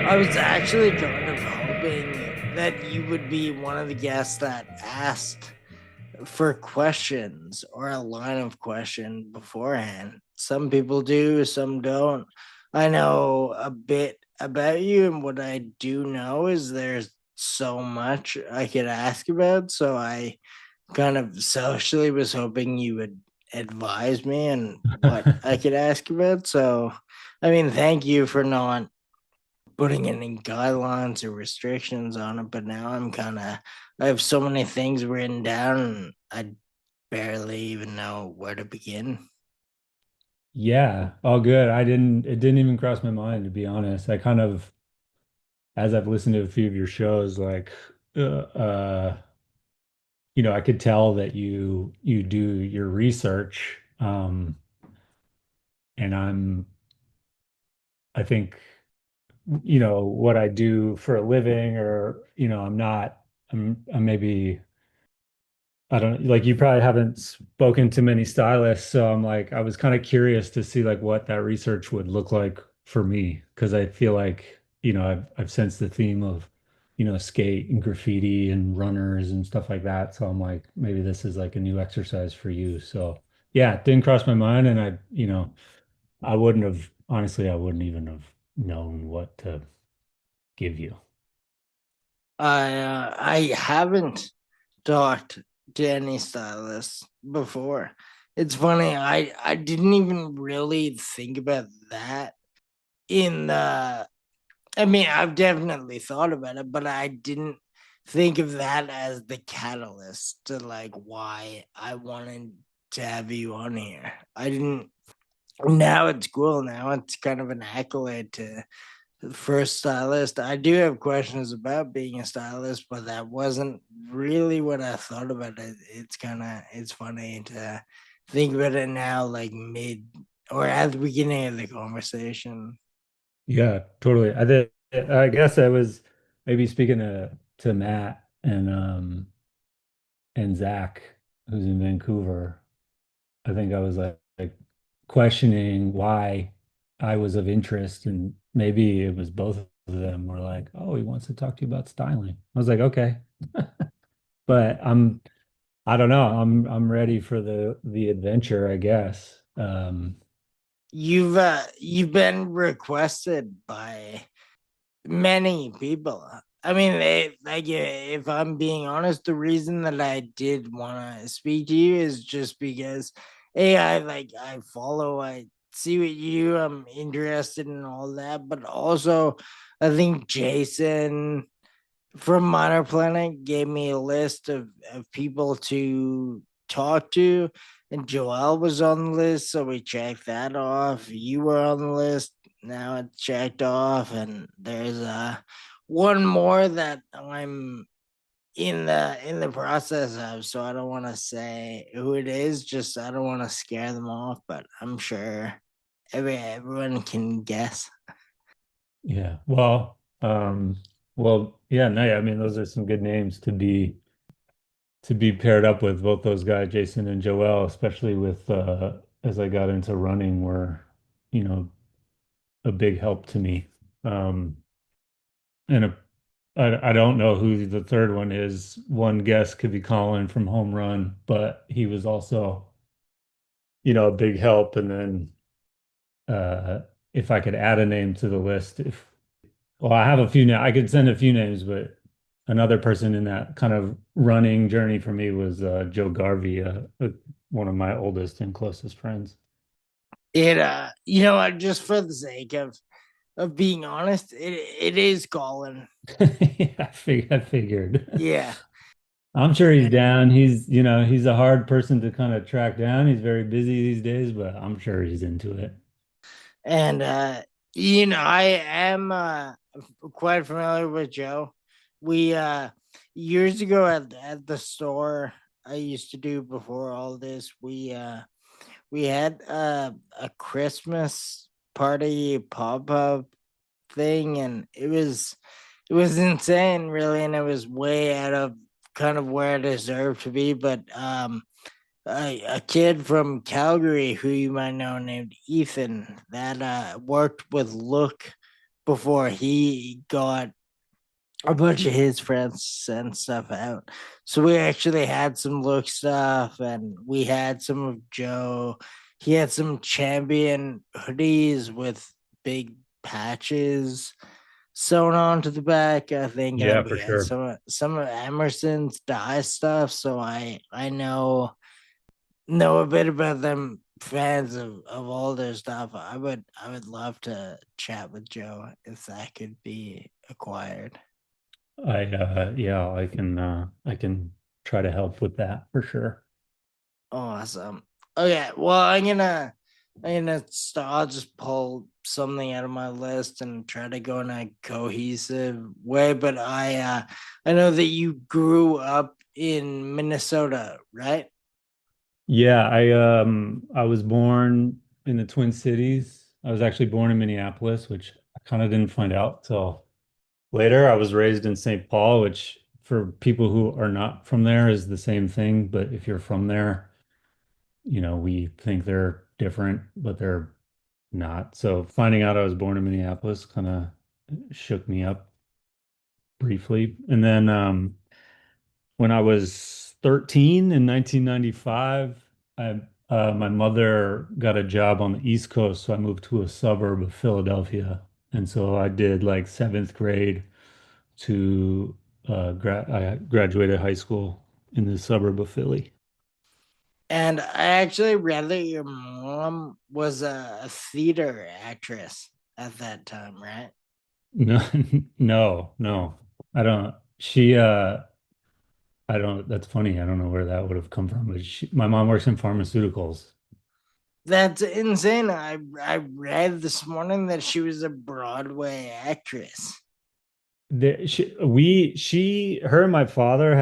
I was actually kind of hoping that you would be one of the guests that asked for questions or a line of question beforehand. Some people do, some don't. I know a bit about you, and what I do know is there's so much I could ask about. So I kind of socially was hoping you would advise me on what I could ask about. So, I mean, thank you for not putting any guidelines or restrictions on it, but now I have so many things written down and I barely even know where to begin. Yeah, all good. It didn't even cross my mind, to be honest. I kind of, as I've listened to a few of your shows, like, uh, uh, I could tell that you do your research. And I think, what I do for a living, or, I'm maybe, I don't like, you probably haven't spoken to many stylists, so I'm like, I was kind of curious to see like what that research would look like for me, because I feel like, I've sensed the theme of, skate and graffiti and runners and stuff like that. So I'm like, maybe this is like a new exercise for you. So yeah, it didn't cross my mind, and I wouldn't have, honestly, I wouldn't even have known what to give you. I haven't talked to any stylists before. It's funny, I didn't even really think about that in the I mean, I've definitely thought about it, but I didn't think of that as the catalyst to like why I wanted to have you on here. I didn't. Now it's cool. Now it's kind of an accolade to the first stylist. I do have questions about being a stylist, but that wasn't really what I thought about it. It's funny to think about it now, like mid or at the beginning of the conversation. Yeah, totally. I guess I was maybe speaking to Matt and Zach, who's in Vancouver. I think I was like questioning why I was of interest, and maybe it was both of them were like, "Oh, he wants to talk to you about styling." I was like, "Okay," but I don't know. I'm ready for the adventure, I guess. You've been requested by many people. I mean, if I'm being honest, the reason that I did want to speak to you is just because, hey, I follow, I see what you, I'm interested in all that, but also I think Jason from Minor Planet gave me a list of people to talk to, and Joel was on the list, so we checked that off. You were on the list, now it's checked off, and there's one more that I'm in the process of. So I don't want to say who it is, just I don't want to scare them off, but I'm sure everyone can guess. Yeah. Yeah, no, yeah, I mean, those are some good names to be paired up with, both those guys, Jason and Joel, especially with as I got into running, were, you know, a big help to me. Um, and I don't know who the third one is. One guess could be Colin from Home Run, but he was also, a big help. And then if I could add a name to the list, if well, I have a few now. I could send a few names, but another person in that kind of running journey for me was Joe Garvey, one of my oldest and closest friends. You know what, just for the sake of being honest, it is Colin. I figured. Yeah. I'm sure he's down. He's a hard person to kind of track down. He's very busy these days, but I'm sure he's into it. And I am quite familiar with Joe. We years ago at the store I used to do before all this, we had a Christmas party pop-up thing, and it was insane really, and it was way out of kind of where it deserved to be, but a kid from Calgary who you might know named Ethan that worked with Look before he got a bunch of his friends sent stuff out. So we actually had some look stuff, and we had some of Joe. He had some champion hoodies with big patches sewn onto the back, I think, and Yeah, then we for had sure. some of Emerson's dye stuff. So I know a bit about them fans of all their stuff. I would love to chat with Joe if that could be acquired. Yeah, I can try to help with that for sure. Awesome. Okay, well I'm gonna start. I'll just pull something out of my list and try to go in a cohesive way. But I know that you grew up in Minnesota, right? Yeah, I was born in the Twin Cities. I was actually born in Minneapolis, which I kind of didn't find out till later. I was raised in St. Paul, which for people who are not from there is the same thing, but if you're from there, we think they're different, but they're not. So finding out I was born in Minneapolis kind of shook me up briefly. And then when I was 13 in 1995, my mother got a job on the East Coast, so I moved to a suburb of Philadelphia. And so I did like seventh grade to I graduated high school in the suburb of Philly. And I actually read that your mom was a theater actress at that time, right? No, no, no. I don't. I don't. That's funny. I don't know where that would have come from, but my mom works in pharmaceuticals. That's insane. I read this morning that she was a Broadway actress. Her and my father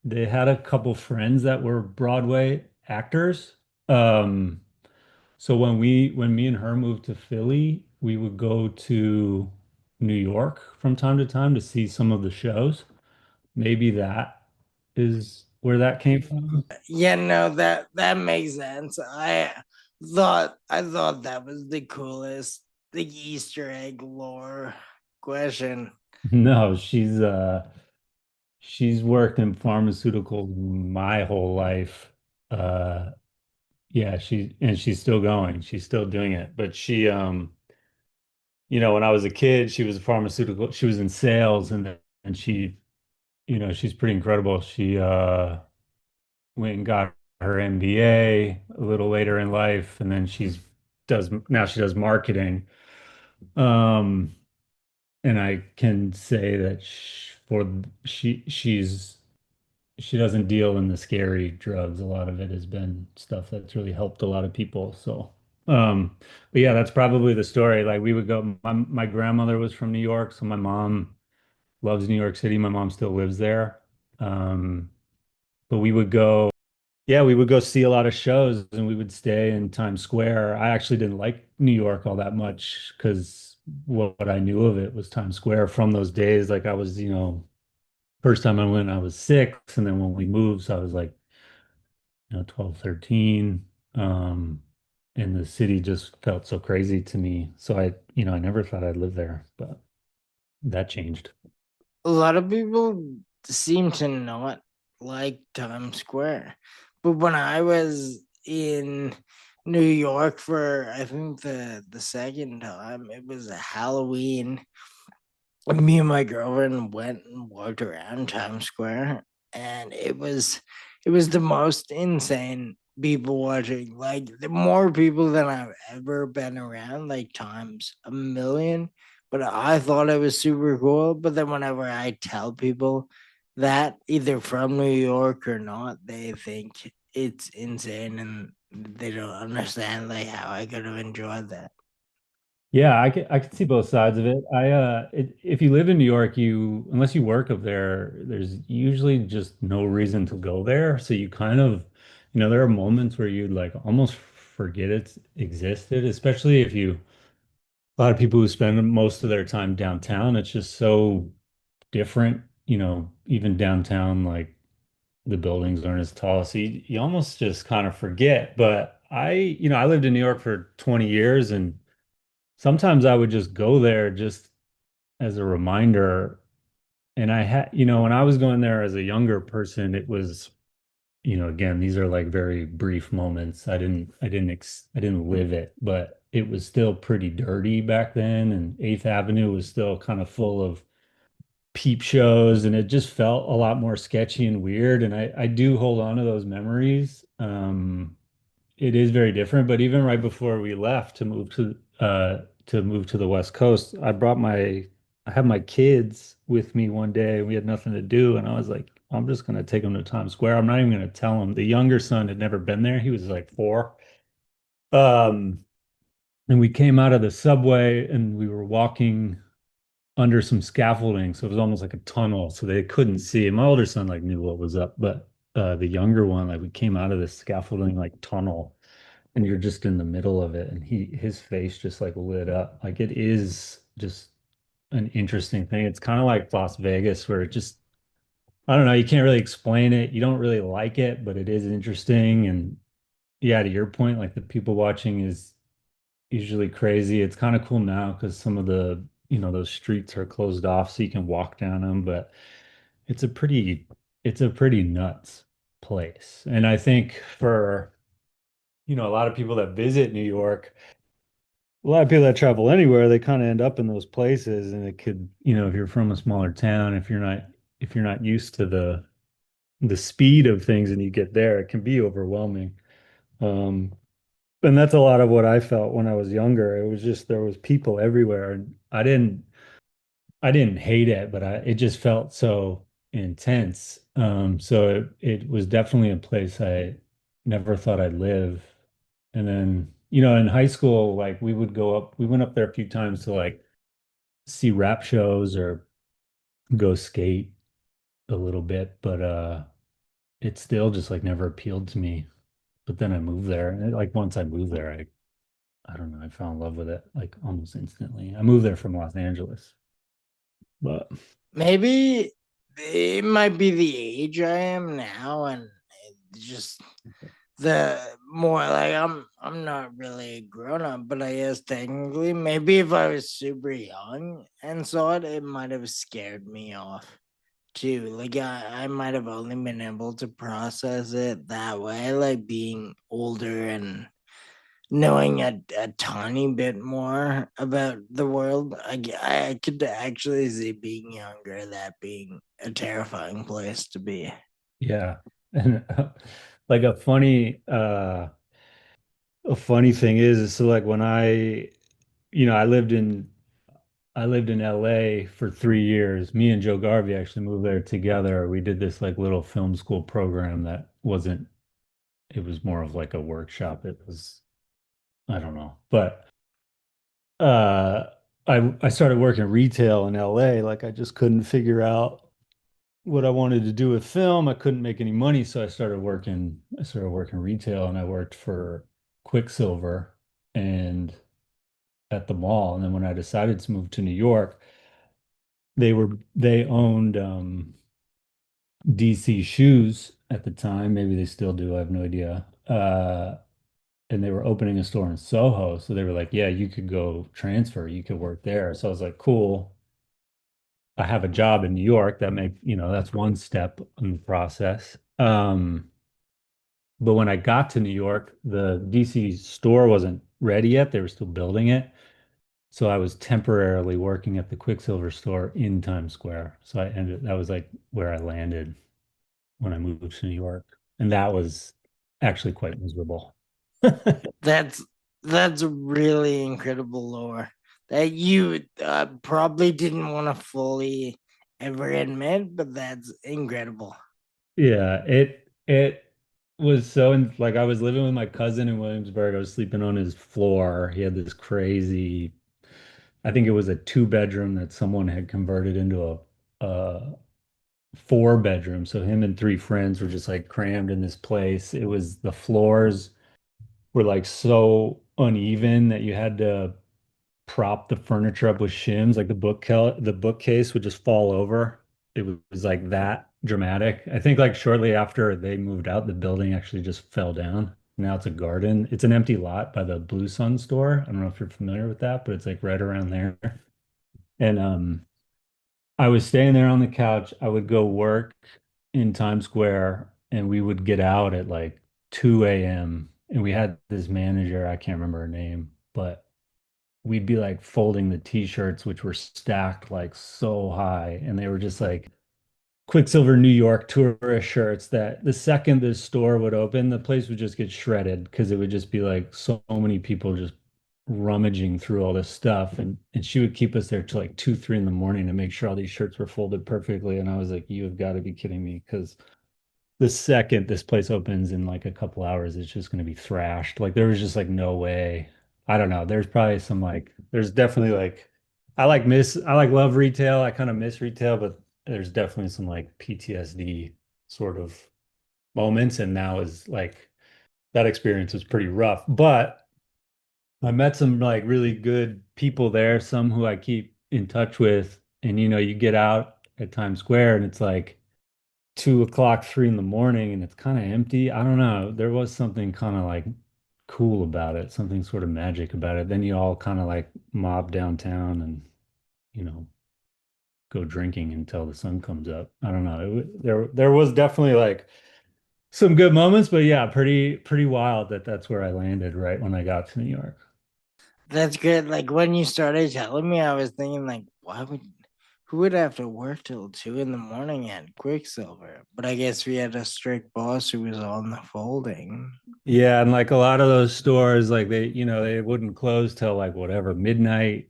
they had a couple friends that were Broadway actors. Um, so when me and her moved to Philly, we would go to New York from time to time to see some of the shows. Maybe that is where that came from. Yeah, no, that makes sense. I thought that was the coolest, the Easter egg lore question. No, she's worked in pharmaceuticals my whole life. Uh, yeah, she's still going. She's still doing it. But when I was a kid, she was a pharmaceutical. She was in sales, and she's pretty incredible. She went and got her MBA a little later in life, and then she does marketing. Um, and I can say that she doesn't deal in the scary drugs. A lot of it has been stuff that's really helped a lot of people. So, but yeah, that's probably the story. Like we would go, my grandmother was from New York, so my mom loves New York City. My mom still lives there. Um, but we would go see a lot of shows and we would stay in Times Square. I actually didn't like New York all that much because what I knew of it was Times Square from those days. Like I was, first time I went, I was 6, and then when we moved, so I was like, 12, 13. And the city just felt so crazy to me. So I never thought I'd live there, but that changed. A lot of people seem to not like Times Square, but when I was in New York for I think the second time, it was a Halloween. Me and my girlfriend went and walked around Times Square, and it was the most insane people watching. Like the more people than I've ever been around, like times a million. But I thought it was super cool. But then whenever I tell people that, either from New York or not, they think it's insane and they don't understand like how I could have enjoyed that. Yeah, I can see both sides of it. If you live in New York, unless you work up there, there's usually just no reason to go there. So you kind of, there are moments where you'd like almost forget it existed, especially if a lot of people who spend most of their time downtown, it's just so different, even downtown, like the buildings aren't as tall. So you almost just kind of forget. But I lived in New York for 20 years and sometimes I would just go there just as a reminder. And I had, when I was going there as a younger person, it was, again, these are like very brief moments. I didn't live it, but it was still pretty dirty back then. And Eighth Avenue was still kind of full of peep shows, and it just felt a lot more sketchy and weird. And I do hold on to those memories. It is very different, but even right before we left to move to the West Coast, I had my kids with me one day. We had nothing to do, and I was like, I'm just gonna take them to Times Square. I'm not even gonna tell them. The younger son had never been there. He was like 4. Um, and we came out of the subway and we were walking under some scaffolding, so it was almost like a tunnel, so they couldn't see. My older son like knew what was up, but the younger one, like we came out of this scaffolding like tunnel, and you're just in the middle of it, and his face just like lit up. Like it is just an interesting thing. It's kind of like Las Vegas, where it just I don't know, you can't really explain it. You don't really like it, but it is interesting. And yeah, to your point, like the people watching is usually crazy. It's kind of cool now because some of the, those streets are closed off so you can walk down them, but it's a pretty, it's a pretty nuts place. And I think for, a lot of people that visit New York, a lot of people that travel anywhere, they kind of end up in those places. And it could, if you're from a smaller town, if you're not used to the speed of things and you get there, it can be overwhelming. Um, and that's a lot of what I felt when I was younger. It was just there was people everywhere, and I didn't hate it, but it just felt so intense. So it was definitely a place I never thought I'd live. And then, in high school, like we went up there a few times to like see rap shows or go skate a little bit, but it still just like never appealed to me. But then I moved there, and like once I moved there, I don't know, I fell in love with it like almost instantly. I moved there from Los Angeles, but Maybe it might be the age I am now, and just the more like I'm not really a grown up, but I guess technically maybe if I was super young and saw it, it might have scared me off too. Like I might have only been able to process it that way, like being older and knowing a tiny bit more about the world. I could actually see being younger, that being a terrifying place to be. yeah. And like a funny thing is so like when I lived in LA for 3 years. Me and Joe Garvey actually moved there together. We did this like little film school program that wasn't, it was more of like a workshop. It was, I don't know. But uh I started working retail in LA. Like I just couldn't figure out what I wanted to do with film. I couldn't make any money, so I started working retail, and I worked for Quicksilver and at the mall. And then when I decided to move to New York, they owned DC Shoes at the time. Maybe they still do. I have no idea. And they were opening a store in Soho. So they were like, yeah, you could go transfer, you could work there. So I was like, cool. I have a job in New York. That's one step in the process. But when I got to New York, the DC store wasn't ready yet. They were still building it. So I was temporarily working at the Quicksilver store in Times Square. That was like where I landed when I moved to New York. And that was actually quite miserable. That's that's really incredible lore that you probably didn't want to fully ever admit, but that's incredible. Yeah, it was so like I was living with my cousin in Williamsburg. I was sleeping on his floor. He had this crazy, I think it was a 2 bedroom that someone had converted into a 4 bedroom. So him and 3 friends were just like crammed in this place. It was the floors were like so uneven that you had to prop the furniture up with shims. Like the bookcase would just fall over. It was like that dramatic. I think like shortly after they moved out, the building actually just fell down. Now it's a garden. It's an empty lot by the Blue Sun store. I don't know if you're familiar with that, but it's like right around there. And I was staying there on the couch. I would go work in Times Square and we would get out at like 2 a.m. And we had this manager, I can't remember her name, but we'd be like folding the t-shirts, which were stacked like so high. And they were just like Quicksilver New York tourist shirts that the second this store would open, the place would just get shredded because it would just be like so many people just rummaging through all this stuff. And she would keep us there till like 2, 3 in the morning to make sure all these shirts were folded perfectly. And I was like, you have got to be kidding me. Because the second this place opens in like a couple hours, it's just going to be thrashed. Like there was just like no way. I don't know. There's probably some like there's definitely like I like love retail. I kind of miss retail, but there's definitely some like PTSD sort of moments. And now is like that experience was pretty rough. But I met some like really good people there, some who I keep in touch with. And you get out at Times Square and it's like 2 o'clock, 3 in the morning, and it's kind of empty. I don't know. There was something kind of like cool about it, something sort of magic about it. Then you all kind of like mob downtown and, you know, go drinking until the sun comes up. I don't know. There was definitely like some good moments, but yeah, pretty wild that that's where I landed right when I got to New York. That's good. Like when you started telling me, I was thinking like, why would who would have to work till 2 in the morning at Quicksilver? But I guess we had a strict boss who was on the folding. Yeah, and like a lot of those stores, like they wouldn't close till like whatever, midnight.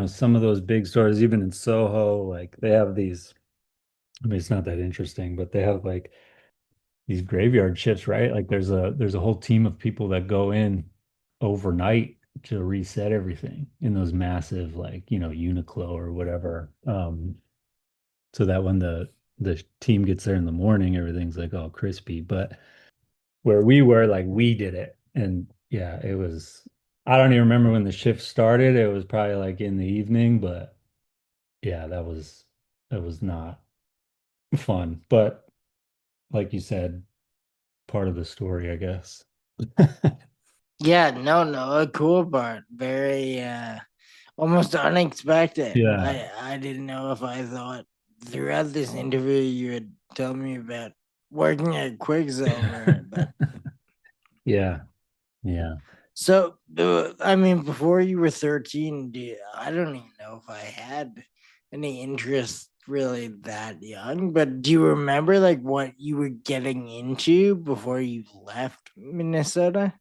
Some of those big stores, even in Soho, like they have these, I mean, it's not that interesting, but they have like these graveyard shifts, right? Like there's a whole team of people that go in overnight to reset everything in those massive like, Uniqlo or whatever. So that when the team gets there in the morning, everything's like all crispy. But where we were, like we did it. And yeah, it was I don't even remember when the shift started. It was probably like in the evening, but yeah, that was not fun. But like you said, part of the story, I guess. Yeah, no, a cool part. Very almost unexpected. Yeah. I didn't know if I thought throughout this interview you would tell me about working at Quicksilver, but Yeah. Yeah. so I mean, before you were 13, I don't even know if I had any interest really that young, but do you remember like what you were getting into before you left Minnesota?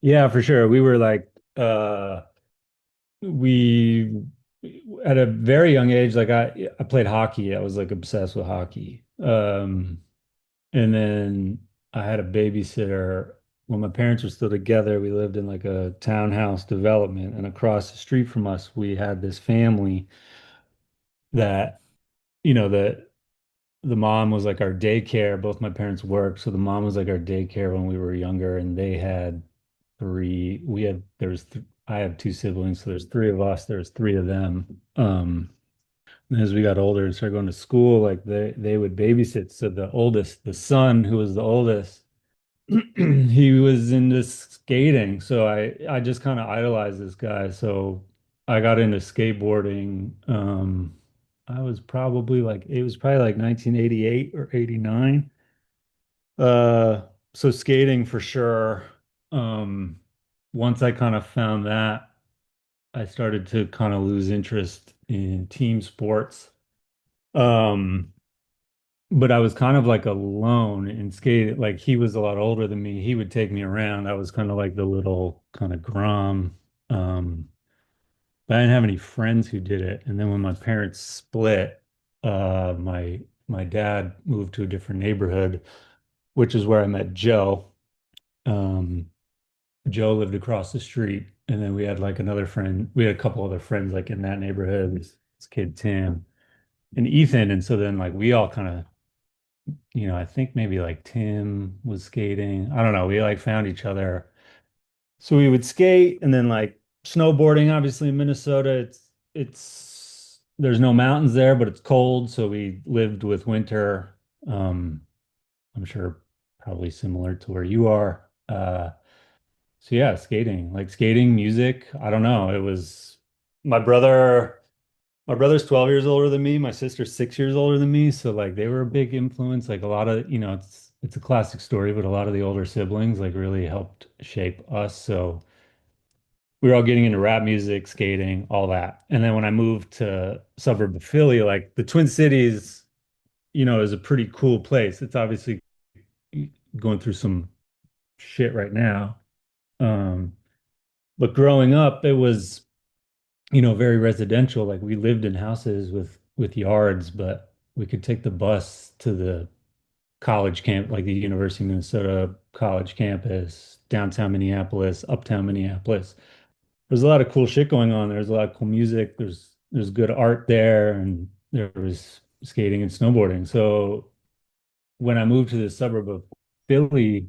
Yeah, for sure. We were like we at a very young age, like I played hockey. I was like obsessed with hockey. And then I had a babysitter when my parents were still together. We lived in like a townhouse development, and across the street from us, we had this family that, the mom was like our daycare. Both my parents worked, so the mom was like our daycare when we were younger, and they had three. We had there's th I have two siblings, so there's three of us. There's three of them. And as we got older and started going to school, like they would babysit. So the oldest, the son, who was the oldest, he was into skating. So I just kind of idolized this guy. So I got into skateboarding. I was probably like it was probably like 1988 or 89. So skating for sure. Um, Once I kind of found that, I started to kind of lose interest in team sports. Um, but I was kind of like alone in skate. Like he was a lot older than me. He would take me around. I was kind of like the little kind of grom. Um, but I didn't have any friends who did it. And then when my parents split, my dad moved to a different neighborhood, which is where I met Joe. Um, Joe lived across the street, and then we had like another friend. We had a couple other friends like in that neighborhood. This kid Tim and Ethan, and so then like we all kind of I think maybe like Tim was skating. I don't know. We like found each other. So we would skate and then like snowboarding, obviously in Minnesota, it's there's no mountains there, but it's cold. So we lived with winter. I'm sure probably similar to where you are. So yeah, skating, like skating, music. I don't know. It was my brother. My brother's 12 years older than me. My sister's 6 years older than me. So like they were a big influence. Like a lot of, it's a classic story, but a lot of the older siblings like really helped shape us. So we were all getting into rap music, skating, all that. And then when I moved to suburb of Philly, like the Twin Cities, is a pretty cool place. It's obviously going through some shit right now. Um, but growing up, it was, very residential. Like we lived in houses with yards, but we could take the bus to the college camp, like the University of Minnesota college campus, downtown Minneapolis, uptown Minneapolis. There's a lot of cool shit going on. There's a lot of cool music. There's good art there, and there was skating and snowboarding. So when I moved to the suburb of Philly,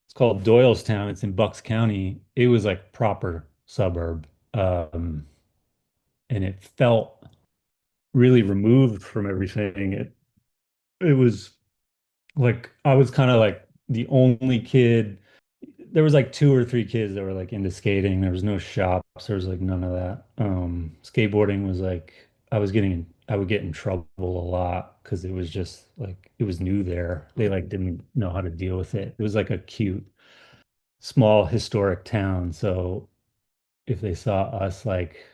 it's called Doylestown. It's in Bucks County. It was like proper suburb. And it felt really removed from everything. It was like I was kind of like the only kid. There was like two or three kids that were like into skating. There was no shops. There was like none of that. Skateboarding was like I would get in trouble a lot because it was just like it was new there. They like didn't know how to deal with it. It was like a cute, small historic town. So if they saw us like,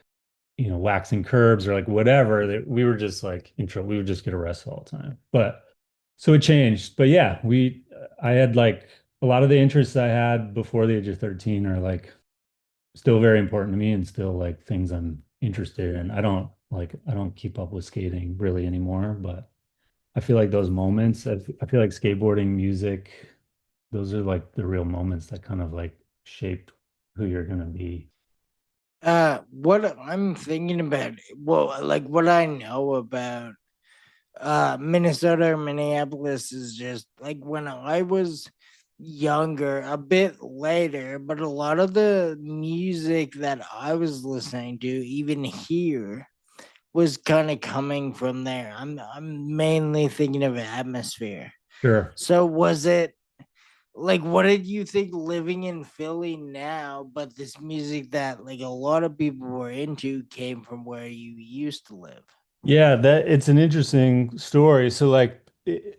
waxing curbs or like whatever, that we were just like in trouble. We would just get arrested all the time. But so it changed. But yeah, I had like a lot of the interests I had before the age of 13 are like still very important to me and still like things I'm interested in. I don't keep up with skating really anymore, but I feel like those moments, I feel like skateboarding, music, those are like the real moments that kind of like shape who you're gonna be. What I'm thinking about, well, like what I know about Minnesota or Minneapolis is just like when I was younger, a bit later, but a lot of the music that I was listening to, even here, was kind of coming from there. I'm mainly thinking of atmosphere. Sure. So was it like what did you think living in Philly now, but this music that like a lot of people were into came from where you used to live? Yeah, that it's an interesting story. So like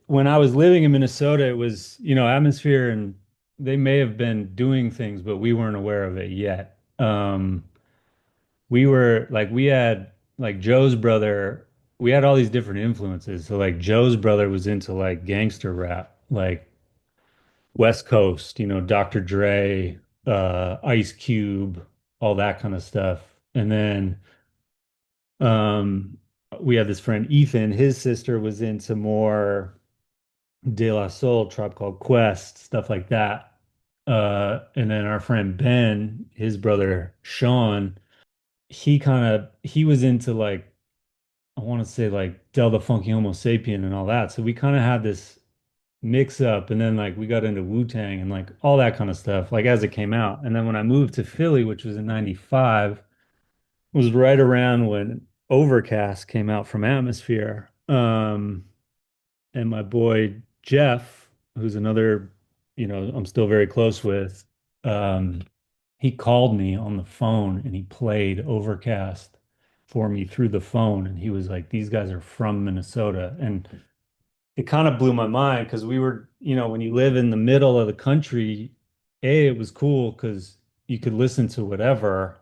when I was living in Minnesota, it was, atmosphere and they may have been doing things, but we weren't aware of it yet. We were like we had like Joe's brother, we had all these different influences. So like Joe's brother was into like gangster rap, like West Coast, Dr. Dre, Ice Cube, all that kind of stuff. And then um, we had this friend Ethan. His sister was into more De La Soul, Tribe Called Quest, stuff like that. And then our friend Ben, his brother Sean, he was into like I want to say like Del the Funky Homo Sapien and all that. So we kind of had this mix up, and then like we got into Wu-Tang and like all that kind of stuff, like as it came out. And then when I moved to Philly, which was in '95 was right around when Overcast came out from Atmosphere. And my boy Jeff, who's another, I'm still very close with, um, he called me on the phone and he played Overcast for me through the phone. And he was like, these guys are from Minnesota. And it kind of blew my mind because we were, when you live in the middle of the country, A, it was cool because you could listen to whatever.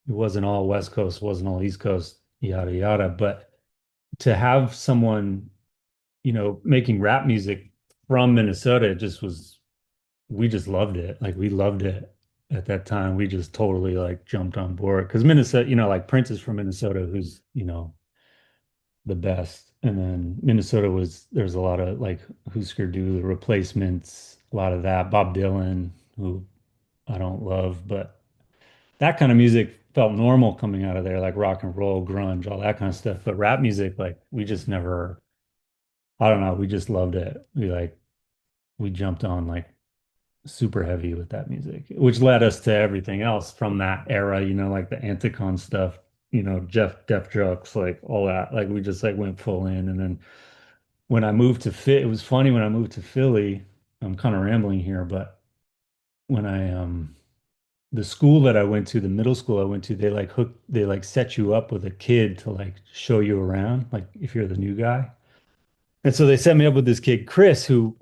It wasn't all West Coast, wasn't all East Coast, yada yada. But to have someone, making rap music from Minnesota, it just was we just loved it. Like we loved it at that time. We just totally like jumped on board because Minnesota, like Prince is from Minnesota, who's, the best. And then Minnesota was there's a lot of like Husker Du, the Replacements, a lot of that. Bob Dylan, who I don't love, but that kind of music felt normal coming out of there, like rock and roll, grunge, all that kind of stuff. But rap music, like we just never, I don't know, we just loved it. We jumped on like super heavy with that music, which led us to everything else from that era, like the Anticon stuff, Jeff Def Jux, like all that. Like we just like went full in. And then when I moved to Fit, it was funny when I moved to Philly. I'm kind of rambling here, but when I the school that I went to, the middle school I went to, they like set you up with a kid to like show you around, like if you're the new guy. And so they set me up with this kid, Chris, who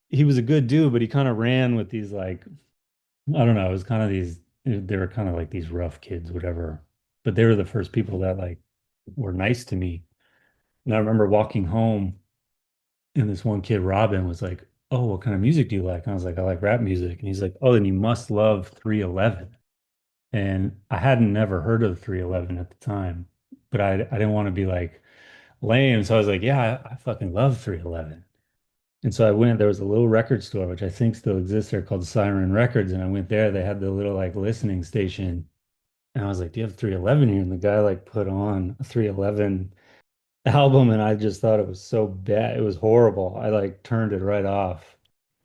he was a good dude, but he kind of ran with these like, I don't know, it was kind of these, they were kind of like these rough kids, whatever. But they were the first people that like were nice to me. And I remember walking home and this one kid, Robin, was like, "Oh, what kind of music do you like?" And I was like, "I like rap music." And he's like, "Oh, then you must love 311." And I hadn't never heard of 311 at the time, but I didn't want to be like lame. So I was like, "Yeah, I fucking love 311." And so I went, there was a little record store, which I think still exists there called Siren Records. And I went there, they had the little like listening station. And I was like, "Do you have 311 here?" And the guy like put on a 311 album and I just thought it was so bad. It was horrible. I like turned it right off.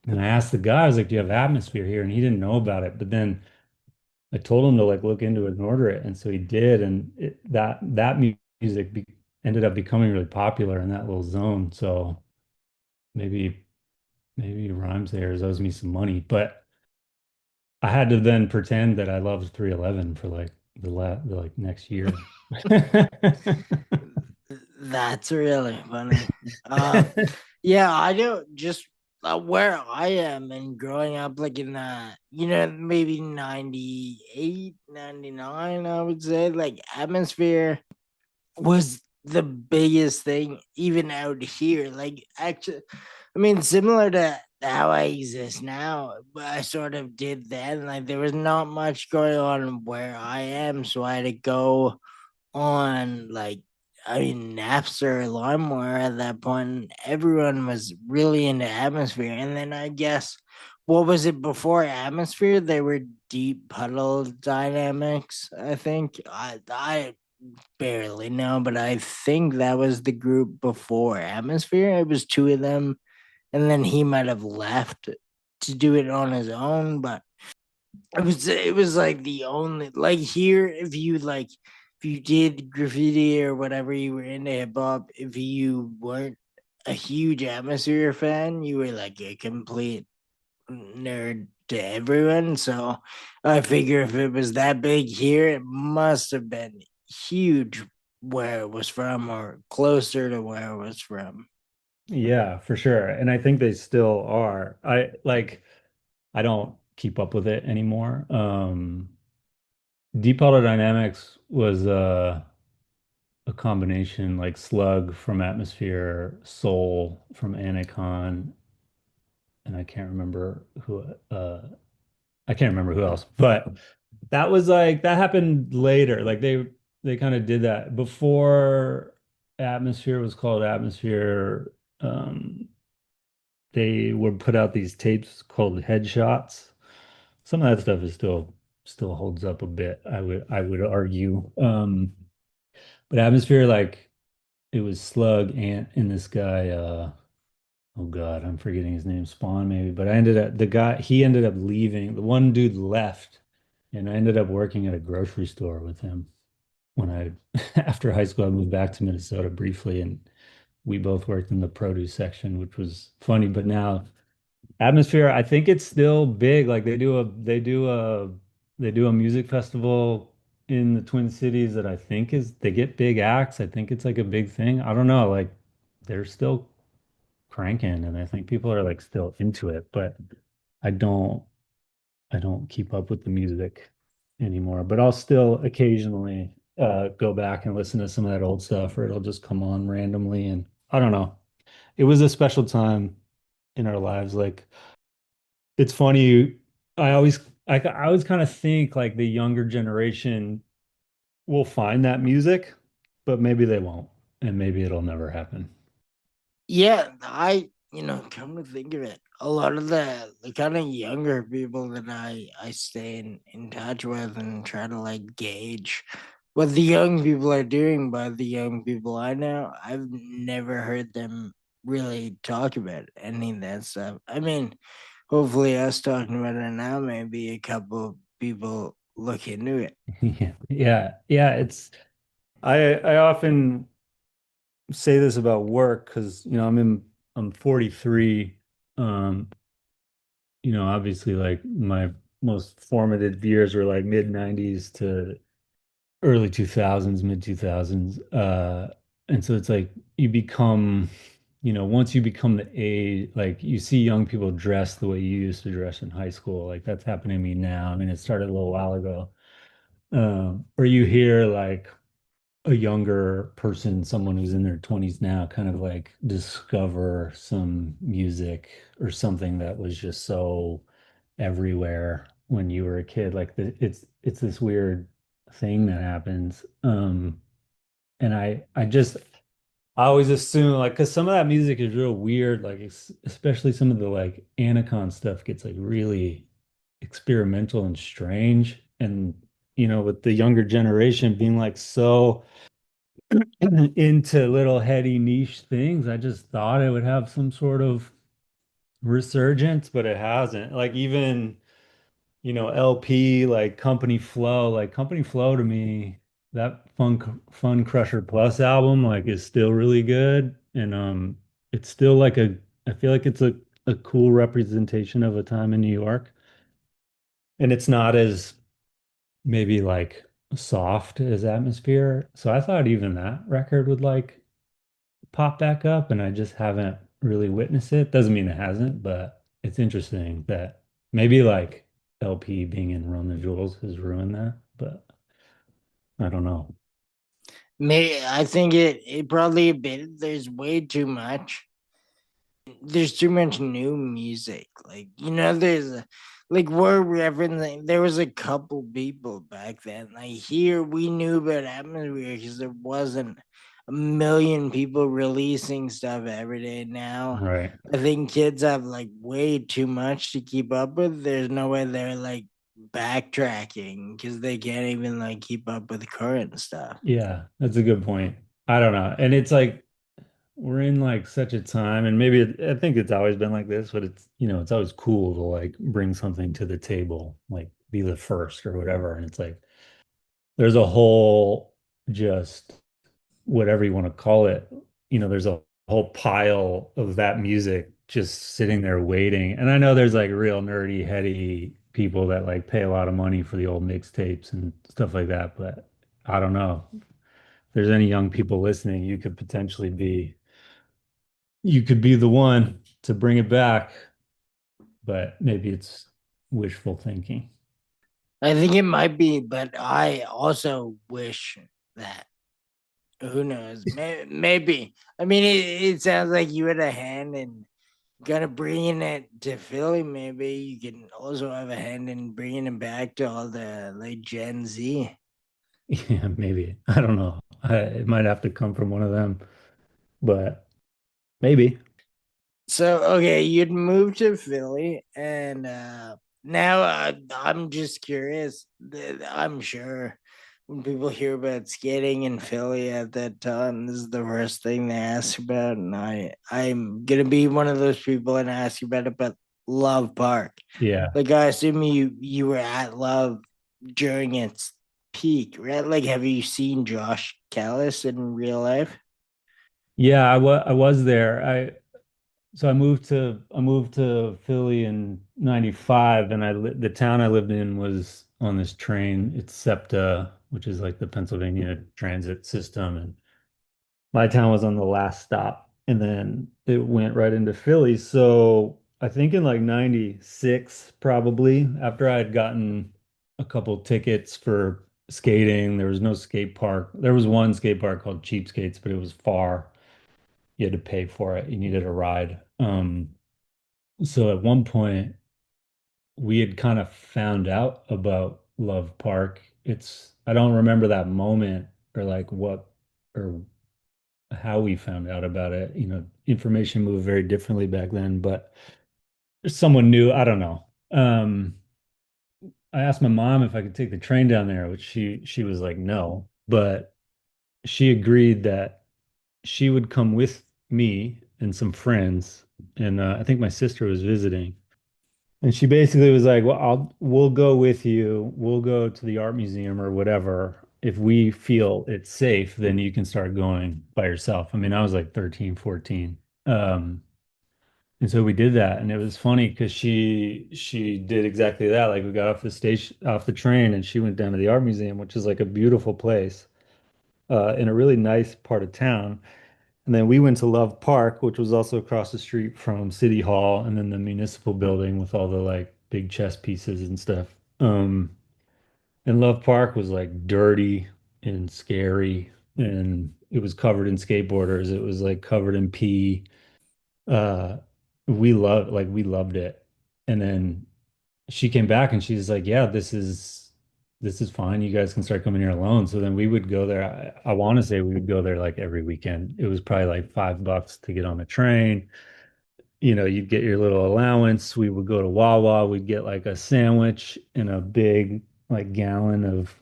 And I asked the guy, I was like, "Do you have Atmosphere here?" And he didn't know about it. But then I told him to like look into it and order it. And so he did. And that music ended up becoming really popular in that little zone. So maybe Rhymes there owes me some money. But I had to then pretend that I loved 311 for like the like next year. That's really funny. Um, yeah, I don't just where I am and growing up, like in the, maybe 98, 99, I would say, like atmosphere was the biggest thing, even out here. Like, actually, I mean, similar to how I exist now, but I sort of did then. Like, there was not much going on where I am, so I had to go on like I mean Napster, LimeWire at that point. Everyone was really into Atmosphere, and then I guess what was it before Atmosphere? They were Deep Puddle Dynamics. I think I barely know, but I think that was the group before Atmosphere. It was two of them, and then he might have left to do it on his own, but it was like the only like here if you did graffiti or whatever you were into hip hop, if you weren't a huge Atmosphere fan, you were like a complete nerd to everyone. So I figure if it was that big here, it must have been huge where it was from or closer to where it was from. Yeah, for sure. And I think they still are. I don't keep up with it anymore. Deep Puddle Dynamics was a combination like Slug from Atmosphere, Soul from Anacon, and I can't remember who else. But that was like that happened later. Like they kind of did that before Atmosphere was called Atmosphere. They would put out these tapes called headshots. Some of that stuff is still holds up a bit, I would argue. But Atmosphere, like it was Slug and this guy, oh God, I'm forgetting his name, Spawn maybe. But I ended up the guy he ended up leaving. The one dude left, and I ended up working at a grocery store with him when I after high school I moved back to Minnesota briefly and we both worked in the produce section, which was funny. But now Atmosphere, I think it's still big. Like they do a music festival in the Twin Cities that I think is they get big acts. I think it's like a big thing. I don't know, like they're still cranking and I think people are like still into it, but I don't I don't keep up with the music anymore. But I'll still occasionally go back and listen to some of that old stuff or it'll just come on randomly and I don't know. It was a special time in our lives. Like it's funny. I always kind of think like the younger generation will find that music, but maybe they won't, and maybe it'll never happen. Yeah, come to think of it, a lot of the kind of younger people that I stay in touch with and try to like gauge what the young people are doing by the young people I know, I've never heard them really talk about any of that stuff. I mean, hopefully us talking about it now, maybe a couple of people look into it. Yeah, yeah, yeah. I often say this about work because I'm 43. Um, obviously like my most formative years were like mid 90s to early 2000s, mid 2000s. And so it's like you become, once you become the age, like you see young people dress the way you used to dress in high school. Like that's happening to me now. I mean, it started a little while ago. Or you hear like a younger person, someone who's in their 20s now, kind of like discover some music or something that was just so everywhere when you were a kid. Like it's this weird thing that happens. And I always assume like because some of that music is real weird, like especially some of the like Anacon stuff gets like really experimental and strange. And with the younger generation being like so into little heady niche things, I just thought it would have some sort of resurgence, but it hasn't. Like even LP, like Company Flow to me, that Fun Crusher Plus album like is still really good. And it's still like I feel like it's a cool representation of a time in New York. And it's not as maybe like soft as Atmosphere. So I thought even that record would like pop back up, and I just haven't really witnessed it. Doesn't mean it hasn't, but it's interesting that maybe like LP being in Run the Jewels has ruined that, but I don't know. May I think it probably a bit. There's way too much. There's too much new music. Like like we're referencing. There was a couple people back then. Like here, we knew about Atmosphere because there wasn't a million people releasing stuff every day. Now, Right. I think kids have like way too much to keep up with. There's no way they're like backtracking because they can't even like keep up with current stuff. Yeah, that's a good point. I don't know. And it's like we're in like such a time, and maybe I think it's always been like this, but it's always cool to like bring something to the table, like be the first or whatever. And it's like there's a whole just whatever you want to call it, there's a whole pile of that music just sitting there waiting. And I know there's like real nerdy, heady people that like pay a lot of money for the old mixtapes and stuff like that, but I don't know. If there's any young people listening, you could be the one to bring it back, but maybe it's wishful thinking. I think it might be, but I also wish that. Who knows? Maybe. I mean, it sounds like you had a hand in kind of bringing it to Philly. Maybe you can also have a hand in bringing it back to all the like Gen Z. Yeah, maybe. I don't know. It might have to come from one of them, but maybe. So okay, you'd moved to Philly, and now I'm just curious. I'm sure when people hear about skating in Philly at that time, this is the first thing they ask about, and I'm gonna be one of those people and ask you about it. But Love Park, Yeah. like I assume you were at Love during its peak, right? Like, have you seen Josh Callis in real life? Yeah, I was there. I moved to Philly in 95, and the town I lived in was on this train. It's SEPTA, which is like the Pennsylvania transit system, and my town was on the last stop, and then it went right into Philly. So I think in like 96, probably after I had gotten a couple tickets for skating, there was no skate park. There was one skate park called Cheapskates, but it was far. You had to pay for it. You needed a ride. So at one point, we had kind of found out about Love Park. I don't remember that moment or like what or how we found out about it. Information moved very differently back then, but someone knew. I don't know. I asked my mom if I could take the train down there, which she was like, no, but she agreed that she would come with me and some friends, and I think my sister was visiting. And she basically was like, "Well, we'll go with you. We'll go to the art museum or whatever. If we feel it's safe, then you can start going by yourself." I mean, I was like 13, 14. Um, And so we did that, and it was funny because she did exactly that. Like we got off the station, off the train, and she went down to the art museum, which is like a beautiful place in a really nice part of town. And then we went to Love Park, which was also across the street from City Hall, and then the municipal building with all the like big chess pieces and stuff. And Love Park was like dirty and scary, and it was covered in skateboarders. It was like covered in pee. Uh, we loved it. And then she came back and she's like, "Yeah, this is fine. You guys can start coming here alone." So then we would go there. I want to say we would go there like every weekend. It was probably like $5 to get on the train. You'd get your little allowance. We would go to Wawa. We'd get like a sandwich and a big like gallon of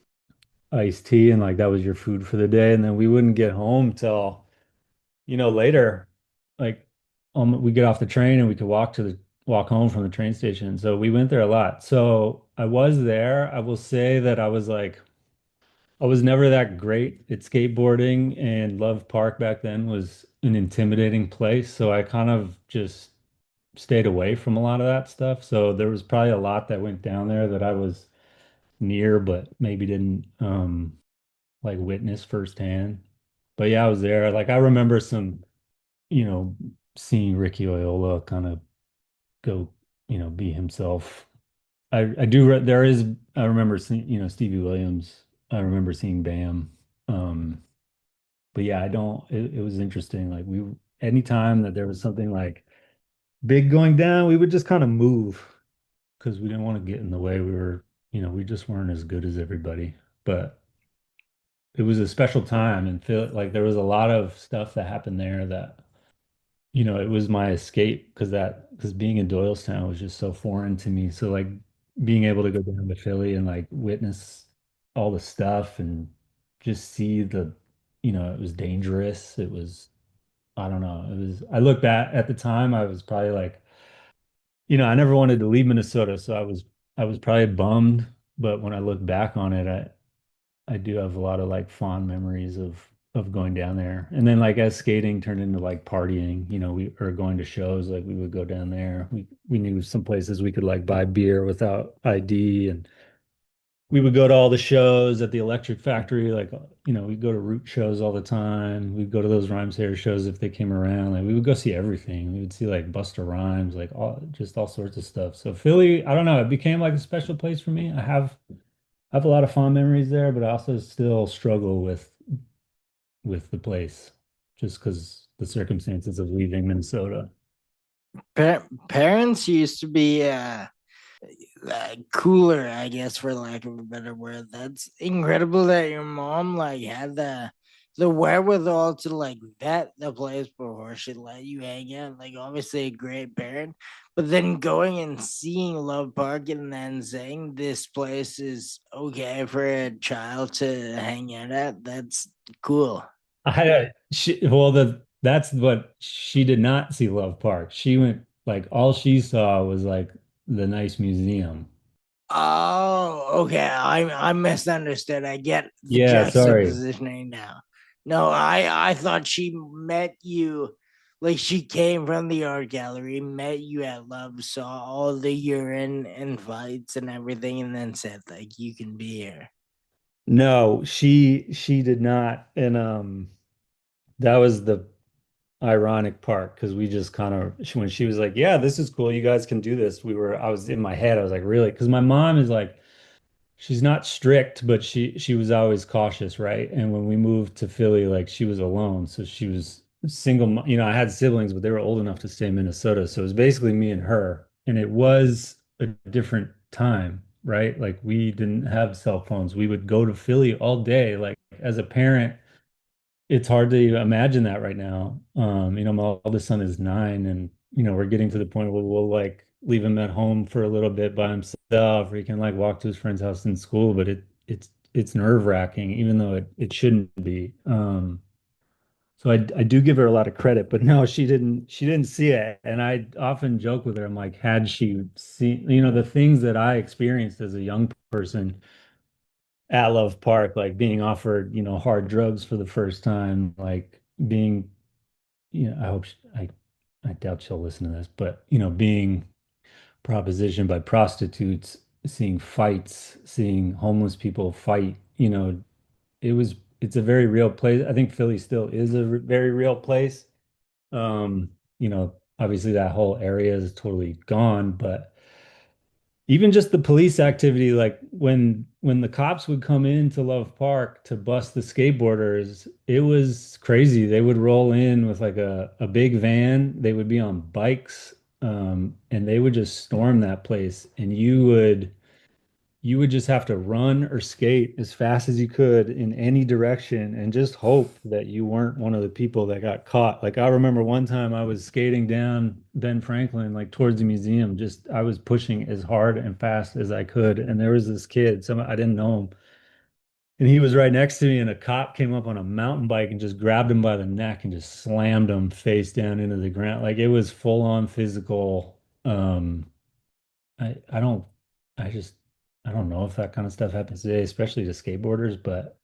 iced tea, and like that was your food for the day. And then we wouldn't get home till later, like we get off the train and we could walk home from the train station. So we went there a lot. So I was there. I will say that I was never that great at skateboarding, and Love Park back then was an intimidating place. So I kind of just stayed away from a lot of that stuff. So there was probably a lot that went down there that I was near, but maybe didn't like witness firsthand. But yeah, I was there. Like I remember some you know, seeing Ricky Oyola kind of go, be himself. I do there is I remember seeing, Stevie Williams. I remember seeing Bam. Um, but yeah, I don't it was interesting. Like anytime that there was something like big going down, we would just kind of move because we didn't want to get in the way. We just weren't as good as everybody. But it was a special time and feel like there was a lot of stuff that happened there that it was my escape because being in Doylestown was just so foreign to me. So like being able to go down to Philly and like witness all the stuff and just see it was dangerous. It was, I don't know. I look back at the time, I was probably like, I never wanted to leave Minnesota. So I was probably bummed. But when I look back on it, I do have a lot of like fond memories of going down there. And then like as skating turned into like partying, we are going to shows, like we would go down there. We knew some places we could like buy beer without ID, and we would go to all the shows at the Electric Factory, like we'd go to Root shows all the time. We'd go to those Rhymes Hair shows if they came around. Like we would go see everything. We would see like Busta Rhymes, like all sorts of stuff. So Philly, I don't know, it became like a special place for me. I have a lot of fond memories there, but I also still struggle with the place just because the circumstances of leaving Minnesota. Parents used to be cooler, I guess, for lack of a better word. That's incredible that your mom like had the wherewithal to like vet the place before she let you hang out. Like obviously a great parent, but then going and seeing Love Park and then saying this place is okay for a child to hang out at. That's cool. That's what she did not see Love Park. She went like all she saw was like the nice museum. Oh, okay. I misunderstood. I get the Yeah, sorry. juxtapositioning now. No, I thought she met you like she came from the art gallery, met you at Love, saw all the urine and fights and everything, and then said like you can be here. No, she did not. And that was the ironic part because we just kind of when she was like, "Yeah, this is cool. You guys can do this." I was in my head. I was like, "Really?" Because my mom is like she's not strict, but she was always cautious, right? And when we moved to Philly, like she was alone, so she was single. I had siblings, but they were old enough to stay in Minnesota, so it was basically me and her. And it was a different time, right? Like we didn't have cell phones. We would go to Philly all day. Like as a parent, it's hard to imagine that right now. My oldest son is 9, and we're getting to the point where we'll like leave him at home for a little bit by himself, or he can like walk to his friend's house in school, but it's nerve-wracking, even though it shouldn't be. So I do give her a lot of credit, but no, she didn't see it. And I often joke with her, I'm like, had she seen, the things that I experienced as a young person at Love Park, like being offered, hard drugs for the first time, like being, I hope I doubt she'll listen to this, but you know, being propositioned by prostitutes, seeing fights, seeing homeless people fight, you know, it's a very real place. I think Philly still is a very real place. You know, obviously that whole area is totally gone, but even just the police activity, like when the cops would come into Love Park to bust the skateboarders, it was crazy. They would roll in with like a big van. They would be on bikes, and they would just storm that place. And you would just have to run or skate as fast as you could in any direction and just hope that you weren't one of the people that got caught. Like I remember one time I was skating down Ben Franklin, like towards the museum, just I was pushing as hard and fast as I could. And there was this kid, some I didn't know him, and he was right next to me, and a cop came up on a mountain bike and just grabbed him by the neck and just slammed him face down into the ground. Like it was full on physical. I don't I just I don't know if that kind of stuff happens today, especially to skateboarders, but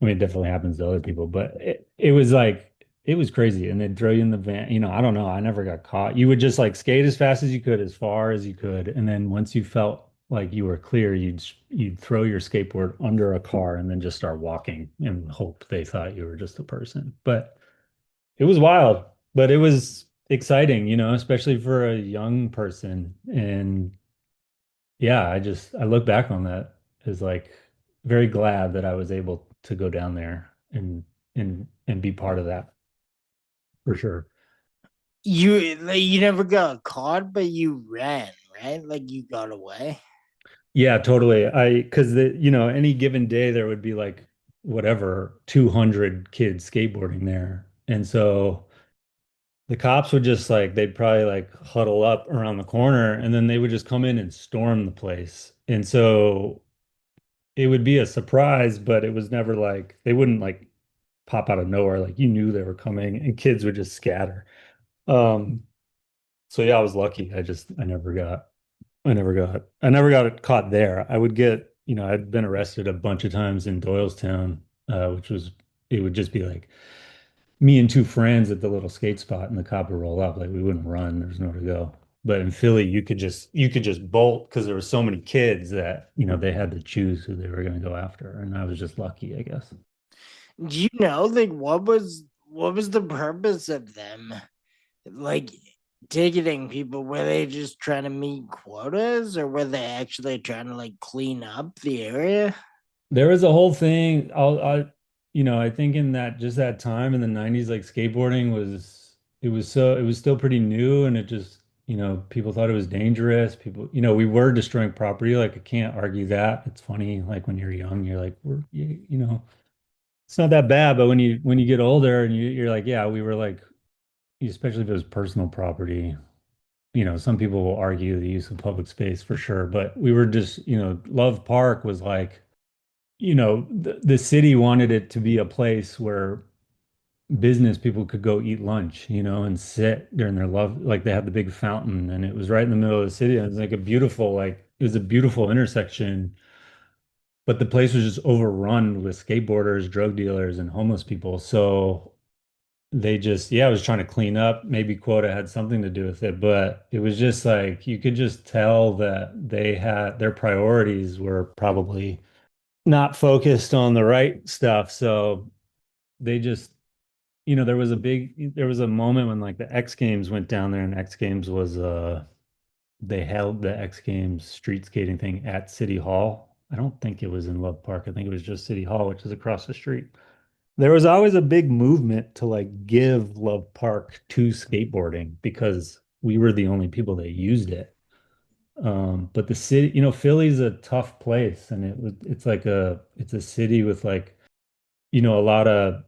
I mean it definitely happens to other people. But it was like it was crazy. And they'd throw you in the van. You know, I don't know. I never got caught. You would just like skate as fast as you could, as far as you could. And then once you felt like you were clear, you'd throw your skateboard under a car and then just start walking and hope they thought you were just a person. But it was wild, but it was exciting, you know, especially for a young person. And yeah, I look back on that as like very glad that I was able to go down there and be part of that for sure. You never got caught, but you ran, right? Like you got away. Yeah, totally. Because you know, any given day there would be like whatever 200 kids skateboarding there. And so the cops would just like they'd probably like huddle up around the corner and then they would just come in and storm the place. And so it would be a surprise, but it was never like they wouldn't like pop out of nowhere. Like you knew they were coming and kids would just scatter. Um, so yeah, I was lucky. I never got caught there. I would get, you know, I'd been arrested a bunch of times in Doylestown, which was it would just be like me and two friends at the little skate spot and the cop would roll up. Like we wouldn't run, there's nowhere to go. But in Philly, you could just bolt because there were so many kids that, you know, they had to choose who they were going to go after. And I was just lucky, I guess. Do you know like what was the purpose of them like ticketing people? Were they just trying to meet quotas, or were they actually trying to like clean up the area? There was a whole thing. You know, I think in that just that time in the 90s, like skateboarding it was still pretty new and it just, you know, people thought it was dangerous. People, you know, we were destroying property. Like I can't argue that. It's funny, like when you're young, you're like, you know, it's not that bad. But when you get older and you're like, yeah, we were like, especially if it was personal property, you know, some people will argue the use of public space for sure, but we were just, you know, Love Park was like, you know, the city wanted it to be a place where business people could go eat lunch, you know, and sit during their love. Like they had the big fountain and it was right in the middle of the city. And it was like a beautiful, like, it was a beautiful intersection, but the place was just overrun with skateboarders, drug dealers, and homeless people. So they just, yeah, I was trying to clean up. Maybe quota had something to do with it, but it was just like you could just tell that they had their priorities were probably not focused on the right stuff. So they just, you know, there was a moment when like the X Games went down there and X Games was, they held the X Games street skating thing at City Hall. I don't think it was in Love Park. I think it was just City Hall, which is across the street. There was always a big movement to like give Love Park to skateboarding because we were the only people that used it. But the city, you know, Philly's a tough place and it's a city with like, you know, a lot of,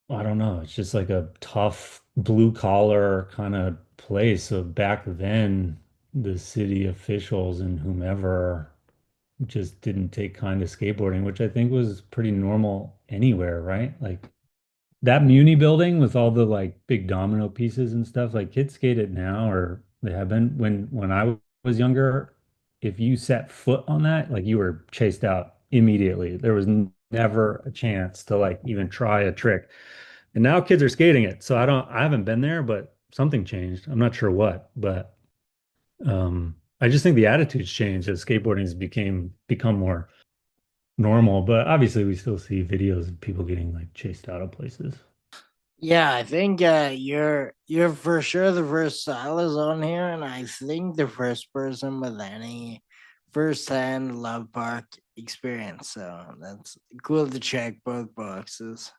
I don't know, it's just like a tough blue collar kind of place. So back then, the city officials and whomever just didn't take kind to skateboarding, which I think was pretty normal anywhere, right? Like that Muni building with all the like big domino pieces and stuff, like kids skate it now, or they have been when I was younger, if you set foot on that, like you were chased out immediately. There was never a chance to like even try a trick. And now kids are skating it. So I haven't been there, but something changed. I'm not sure what, but I just think the attitudes changed as skateboarding has become more normal. But obviously, we still see videos of people getting like chased out of places. Yeah, I think you're for sure the first stylist on here, and I think the first person with any first-hand love park experience. So that's cool to check both boxes.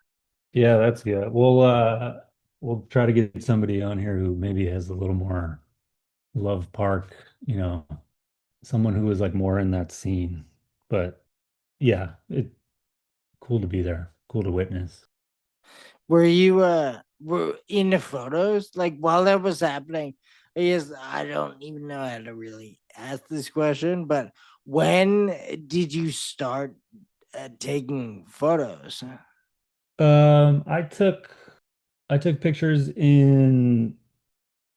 Yeah, that's good. We'll try to get somebody on here who maybe has a little more love park, you know, someone who was like more in that scene. But yeah, it cool to be there, cool to witness. Were you were in the photos like while that was happening? Yes, I don't even know how to really ask this question, but when did you start taking photos? I took pictures in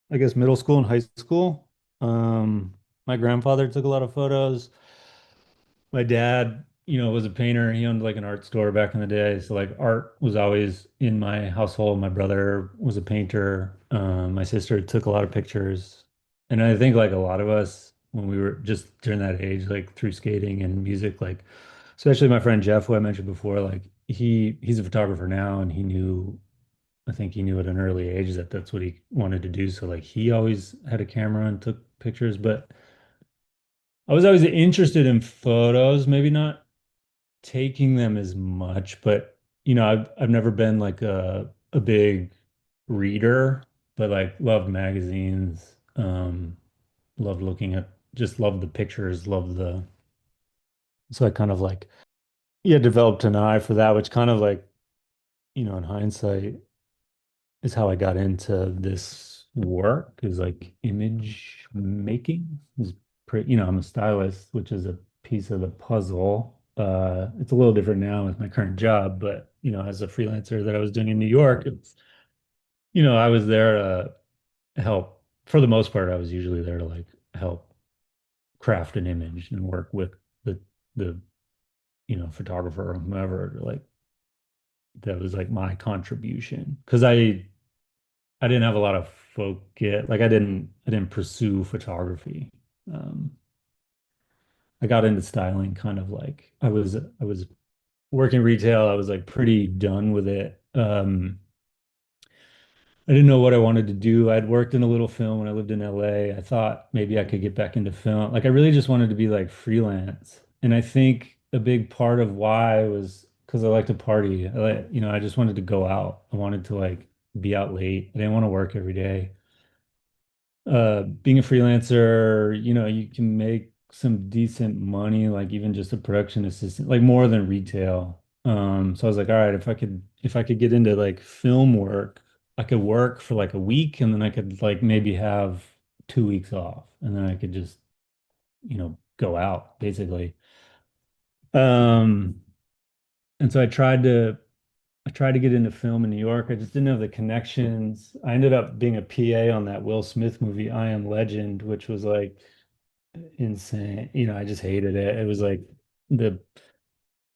I guess middle school and high school. My grandfather took a lot of photos. My dad, was a painter. He owned like an art store back in the day. So like art was always in my household. My brother was a painter. My sister took a lot of pictures. And I think like a lot of us when we were just during that age, like through skating and music, like especially my friend Jeff, who I mentioned before, like he's a photographer now and I think he knew at an early age that that's what he wanted to do. So like he always had a camera and took pictures, but I was always interested in photos, maybe not taking them as much, but I've never been like a big reader, but like loved magazines, loved looking at just loved the pictures, loved the so I kind of like yeah, developed an eye for that, which kind of like, in hindsight is how I got into this work is like image making is pretty, I'm a stylist, which is a piece of the puzzle. It's a little different now with my current job, but as a freelancer that I was doing in New York, I was there to help. For the most part, I was usually there to like help craft an image and work with the photographer or whomever to like that was like my contribution because I didn't have a lot of focus. Like I didn't pursue photography. Um, I got into styling kind of like I was working retail. I was like pretty done with it. I didn't know what I wanted to do. I'd worked in a little film when I lived in LA. I thought maybe I could get back into film. Like I really just wanted to be like freelance. And I think a big part of why was because I like to party. I just wanted to go out. I wanted to like be out late. I didn't want to work every day. Being a freelancer, you can make some decent money, like even just a production assistant, like more than retail. So I was like, all right, if I could get into like film work, I could work for like a week and then I could like maybe have 2 weeks off and then I could just, go out basically. Um, and so I tried to get into film in New York. I just didn't have the connections. I ended up being a PA on that Will Smith movie, I Am Legend, which was like insane. I just hated it. It was like the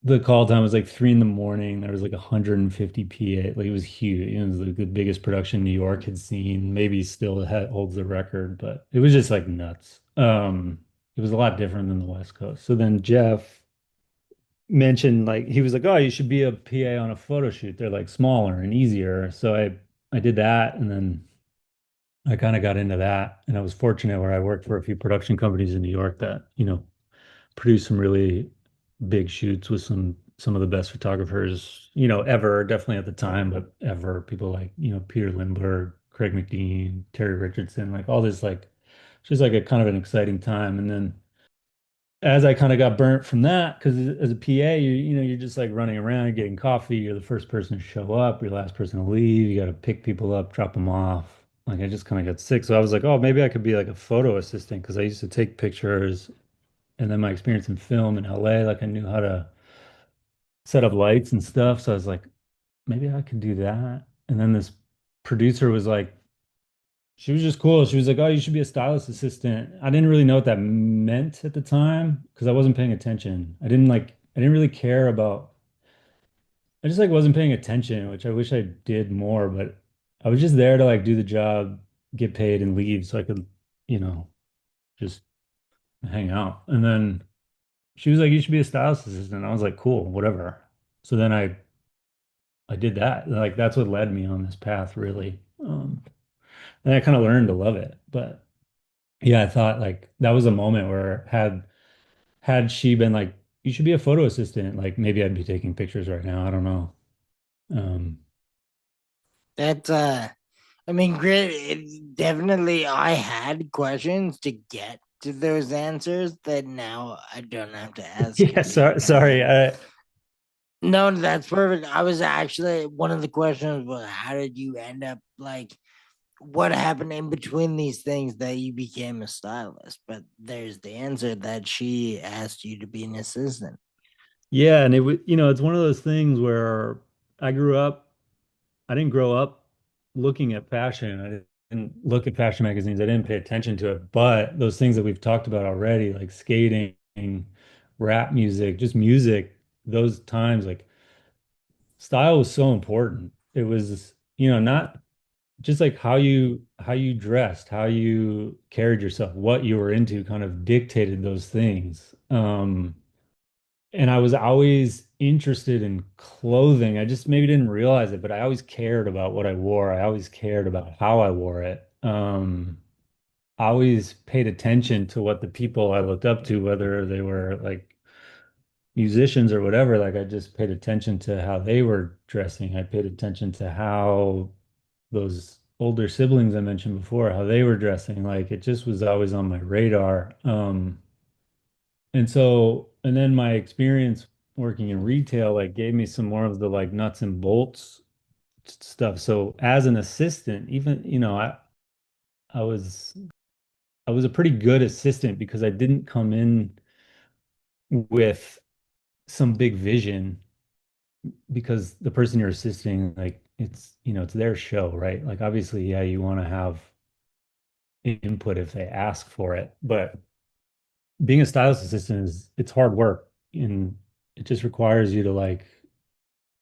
the call time was like 3 in the morning. There was like 150 PA. Like it was huge. It was like the biggest production New York had seen. Maybe still holds the record, but it was just like nuts. It was a lot different than the West Coast. So then Jeff mentioned like he was like, "Oh, you should be a PA on a photo shoot. They're like smaller and easier." So I did that and then I kind of got into that and I was fortunate where I worked for a few production companies in New York that, produced some really big shoots with some of the best photographers, ever, definitely at the time, but ever people like, Peter Lindbergh, Craig McDean, Terry Richardson, like all this like just like a kind of an exciting time. And then as I kind of got burnt from that, because as a PA, you're just like running around, you're getting coffee, you're the first person to show up, you're the last person to leave, you got to pick people up, drop them off. Like I just kind of got sick. So I was like, oh, maybe I could be like a photo assistant because I used to take pictures and then my experience in film in LA, like I knew how to set up lights and stuff. So I was like, maybe I could do that. And then this producer was like, she was just cool. She was like, "Oh, you should be a stylist assistant." I didn't really know what that meant at the time because I wasn't paying attention. I didn't really care about, I just like wasn't paying attention, which I wish I did more, but I was just there to like do the job get paid and leave so I could, you know, just hang out. And then she was like, "You should be a stylist assistant." I was like, "Cool, whatever." So then I did that. Like that's what led me on this path, really. And I kind of learned to love it. But yeah, I thought like that was a moment where had she been like, "You should be a photo assistant," like maybe I'd be taking pictures right now. I don't know. Um, That's I mean, great. Definitely, I had questions to get to those answers that now I don't have to ask yeah, you. sorry, sorry. No, that's perfect. I was actually one of the questions was how did you end up like what happened in between these things that you became a stylist? But there's the answer that she asked you to be an assistant. Yeah, and it was, it's one of those things where I grew up, I didn't grow up looking at fashion. I didn't look at fashion magazines. I didn't pay attention to it. But those things that we've talked about already, like skating, rap music, just music, those times, like style was so important. It was, not just like how you dressed, how you carried yourself, what you were into kind of dictated those things. And I was always interested in clothing. I just maybe didn't realize it, but I always cared about what I wore. I always cared about how I wore it. I always paid attention to what the people I looked up to, whether they were like musicians or whatever, like I just paid attention to how they were dressing. I paid attention to how those older siblings I mentioned before, how they were dressing. Like it just was always on my radar. And then my experience working in retail like gave me some more of the like nuts and bolts stuff. So as an assistant, even, I was I was a pretty good assistant because I didn't come in with some big vision because the person you're assisting, like it's their show, right? Like obviously, yeah, you want to have input if they ask for it, but being a stylist assistant it's hard work and it just requires you to like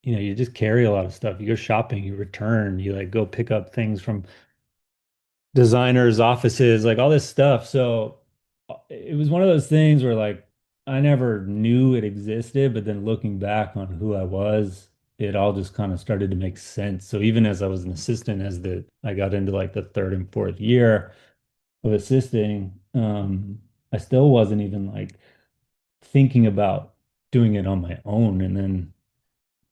you just carry a lot of stuff. You go shopping, you return, you like go pick up things from designers' offices, like all this stuff. So it was one of those things where like I never knew it existed, but then looking back on who I was, it all just kind of started to make sense. So even as I was an assistant, I got into like the third and fourth year of assisting, I still wasn't even like thinking about doing it on my own. And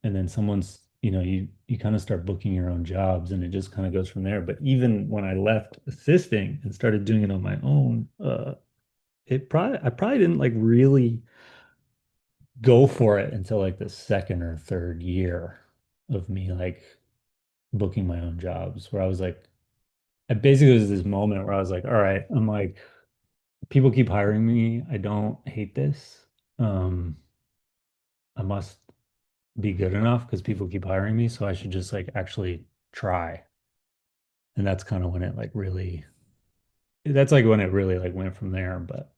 then someone's, you kind of start booking your own jobs and it just kind of goes from there. But even when I left assisting and started doing it on my own, I probably didn't like really go for it until like the second or third year of me like booking my own jobs where I was like, I basically was this moment where I was like, all right, I'm like, people keep hiring me. I don't hate this. Um, I must be good enough because people keep hiring me, so I should just like actually try. And that's kind of when it like really, that's like when it really like went from there. But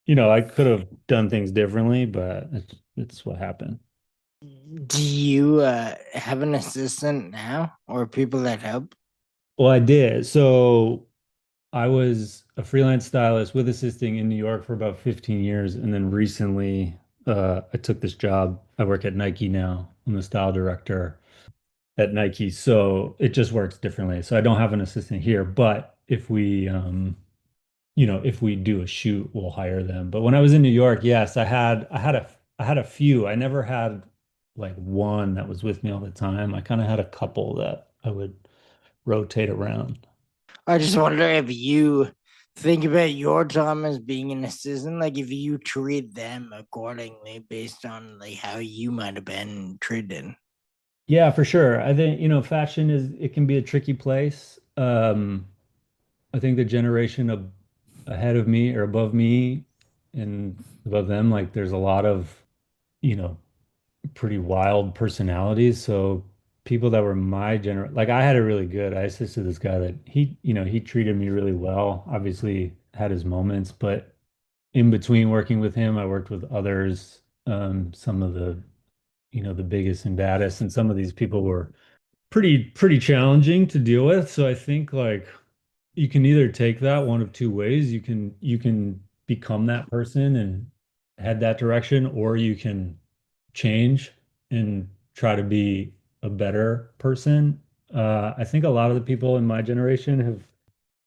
I could have done things differently, but it's what happened. Do you have an assistant now or people that help? Well, I did. So I was a freelance stylist with assisting in New York for about 15 years. And then recently, I took this job. I work at Nike now. I'm the style director at Nike. So it just works differently. So I don't have an assistant here, but if we do a shoot, we'll hire them. But when I was in New York, yes, I had a few. I never had like one that was with me all the time. I kind of had a couple that I would rotate around. I just wonder if you think about your time as being an assistant, like if you treat them accordingly based on like how you might have been treated. Yeah, for sure. I think, fashion it can be a tricky place. I think the generation ahead of me or above me and above them, like there's a lot of, you know, pretty wild personalities. So people that were my like I had it really good. I assisted this guy that he treated me really well. Obviously had his moments, but in between working with him, I worked with others, some of the biggest and baddest, and some of these people were pretty challenging to deal with. So I think like you can either take that one of two ways. You can become that person and head that direction, or you can change and try to be a better person. I think a lot of the people in my generation have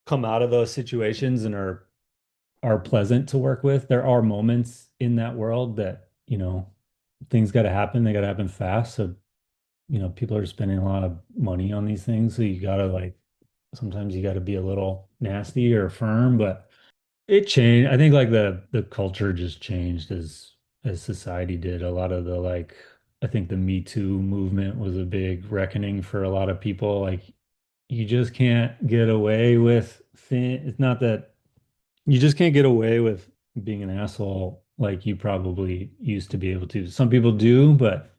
come out of those situations and are pleasant to work with. There are moments in that world that, things got to happen. They got to happen fast. So, people are spending a lot of money on these things. So you got to like, sometimes you got to be a little nasty or firm, but it changed. I think like the culture just changed as society did. A lot of the like, I think the Me Too movement was a big reckoning for a lot of people. Like you just can't get away with it's not that you just can't get away with being an asshole like you probably used to be able to. Some people do, but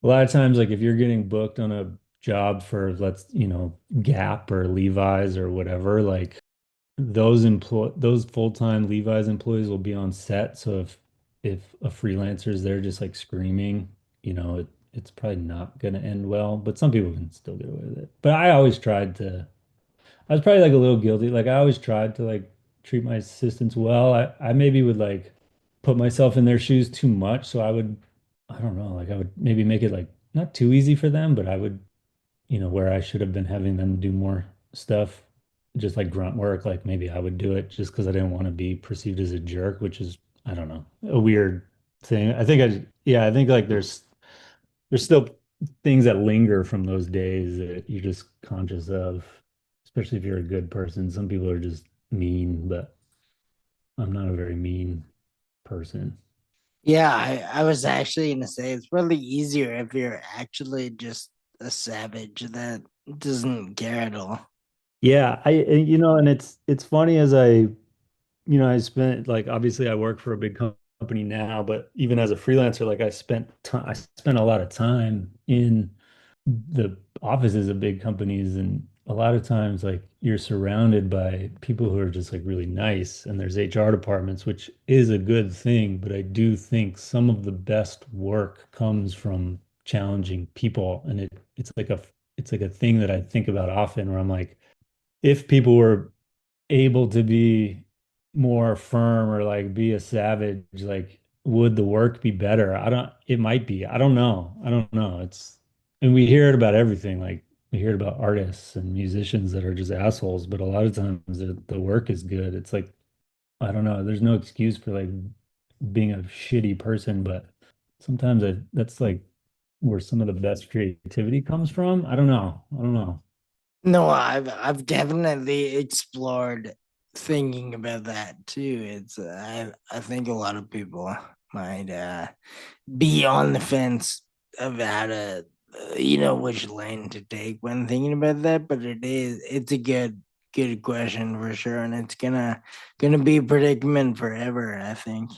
a lot of times, like if you're getting booked on a job for Gap or Levi's or whatever, like those full-time Levi's employees will be on set. So if a freelancer is there just like screaming, it's probably not going to end well, but some people can still get away with it. But I was probably like a little guilty. Like I always tried to like treat my assistants well. I maybe would like put myself in their shoes too much. So I don't know, like I would maybe make it like not too easy for them, but I would, where I should have been having them do more stuff, just like grunt work, like maybe I would do it just because I didn't want to be perceived as a jerk, which is, I don't know, a weird thing. Yeah, I think like there's still things that linger from those days that you're just conscious of, especially if you're a good person. Some people are just mean, but I'm not a very mean person. Yeah, I was actually gonna say it's probably easier if you're actually just a savage that doesn't care at all. Yeah, and it's funny as I spent like obviously I work for a big company now, but even as a freelancer, like I spent a lot of time in the offices of big companies, and a lot of times like you're surrounded by people who are just like really nice, and there's HR departments, which is a good thing, but I do think some of the best work comes from challenging people, and it's like a thing that I think about often where I'm like, if people were able to be more firm or like be a savage, like would the work be better? It might be. I don't know. I don't know. And we hear it about everything. Like we hear it about artists and musicians that are just assholes, but a lot of times the work is good. It's like, I don't know. There's no excuse for like being a shitty person, but sometimes that's like where some of the best creativity comes from. I don't know. I don't know. No, I've definitely explored thinking about that too. It's I think a lot of people might be on the fence of how to which lane to take when thinking about that, but it's a good question for sure, and it's gonna be a predicament forever, I think.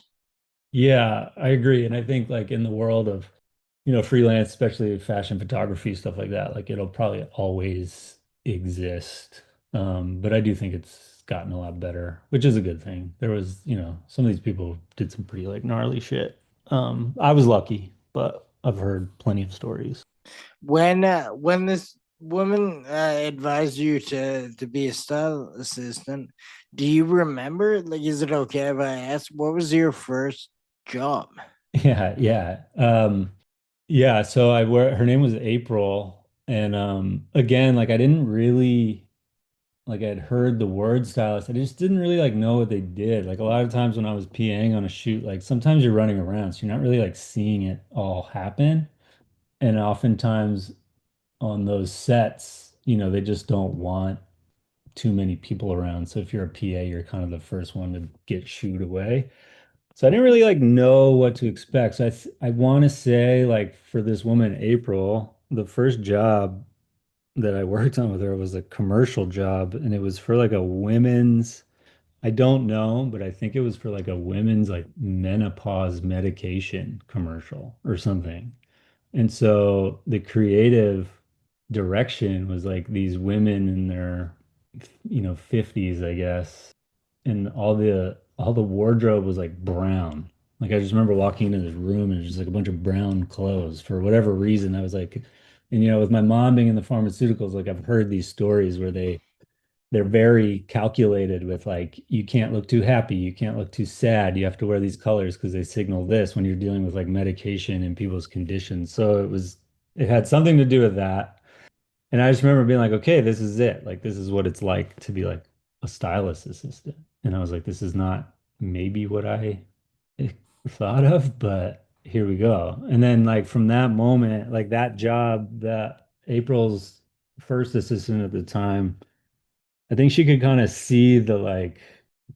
Yeah, I agree. And I think like in the world of, freelance, especially fashion photography, stuff like that, like it'll probably always exist. But I do think it's gotten a lot better, which is a good thing. There was, some of these people did some pretty like gnarly shit. I was lucky, but I've heard plenty of stories. When this woman advised you to be a style assistant, do you remember? Like, is it okay if I ask what was your first job? Yeah, yeah. Yeah, so her name was April, and again, like I didn't really like I'd heard the word stylist. I just didn't really like know what they did. Like a lot of times when I was PAing on a shoot, like sometimes you're running around, so you're not really like seeing it all happen. And oftentimes on those sets, they just don't want too many people around. So if you're a PA, you're kind of the first one to get shooed away. So I didn't really like know what to expect. So I want to say like for this woman, April, the first job that I worked on with her was a commercial job, and it was for like a women's, I don't know, but I think it was for like a women's like menopause medication commercial or something. And so the creative direction was like these women in their, 50s, I guess, and all the wardrobe was like brown. Like I just remember walking into this room and it was just like a bunch of brown clothes for whatever reason. I was like, and with my mom being in the pharmaceuticals, like I've heard these stories where they're very calculated with like you can't look too happy, you can't look too sad, you have to wear these colors because they signal this when you're dealing with like medication and people's conditions. So it had something to do with that. And I just remember being like, okay, this is it. Like this is what it's like to be like a stylist assistant. And I was like, this is not maybe what I thought of, but here we go. And then like from that moment, like that job, that April's first assistant at the time, I think she could kind of see the like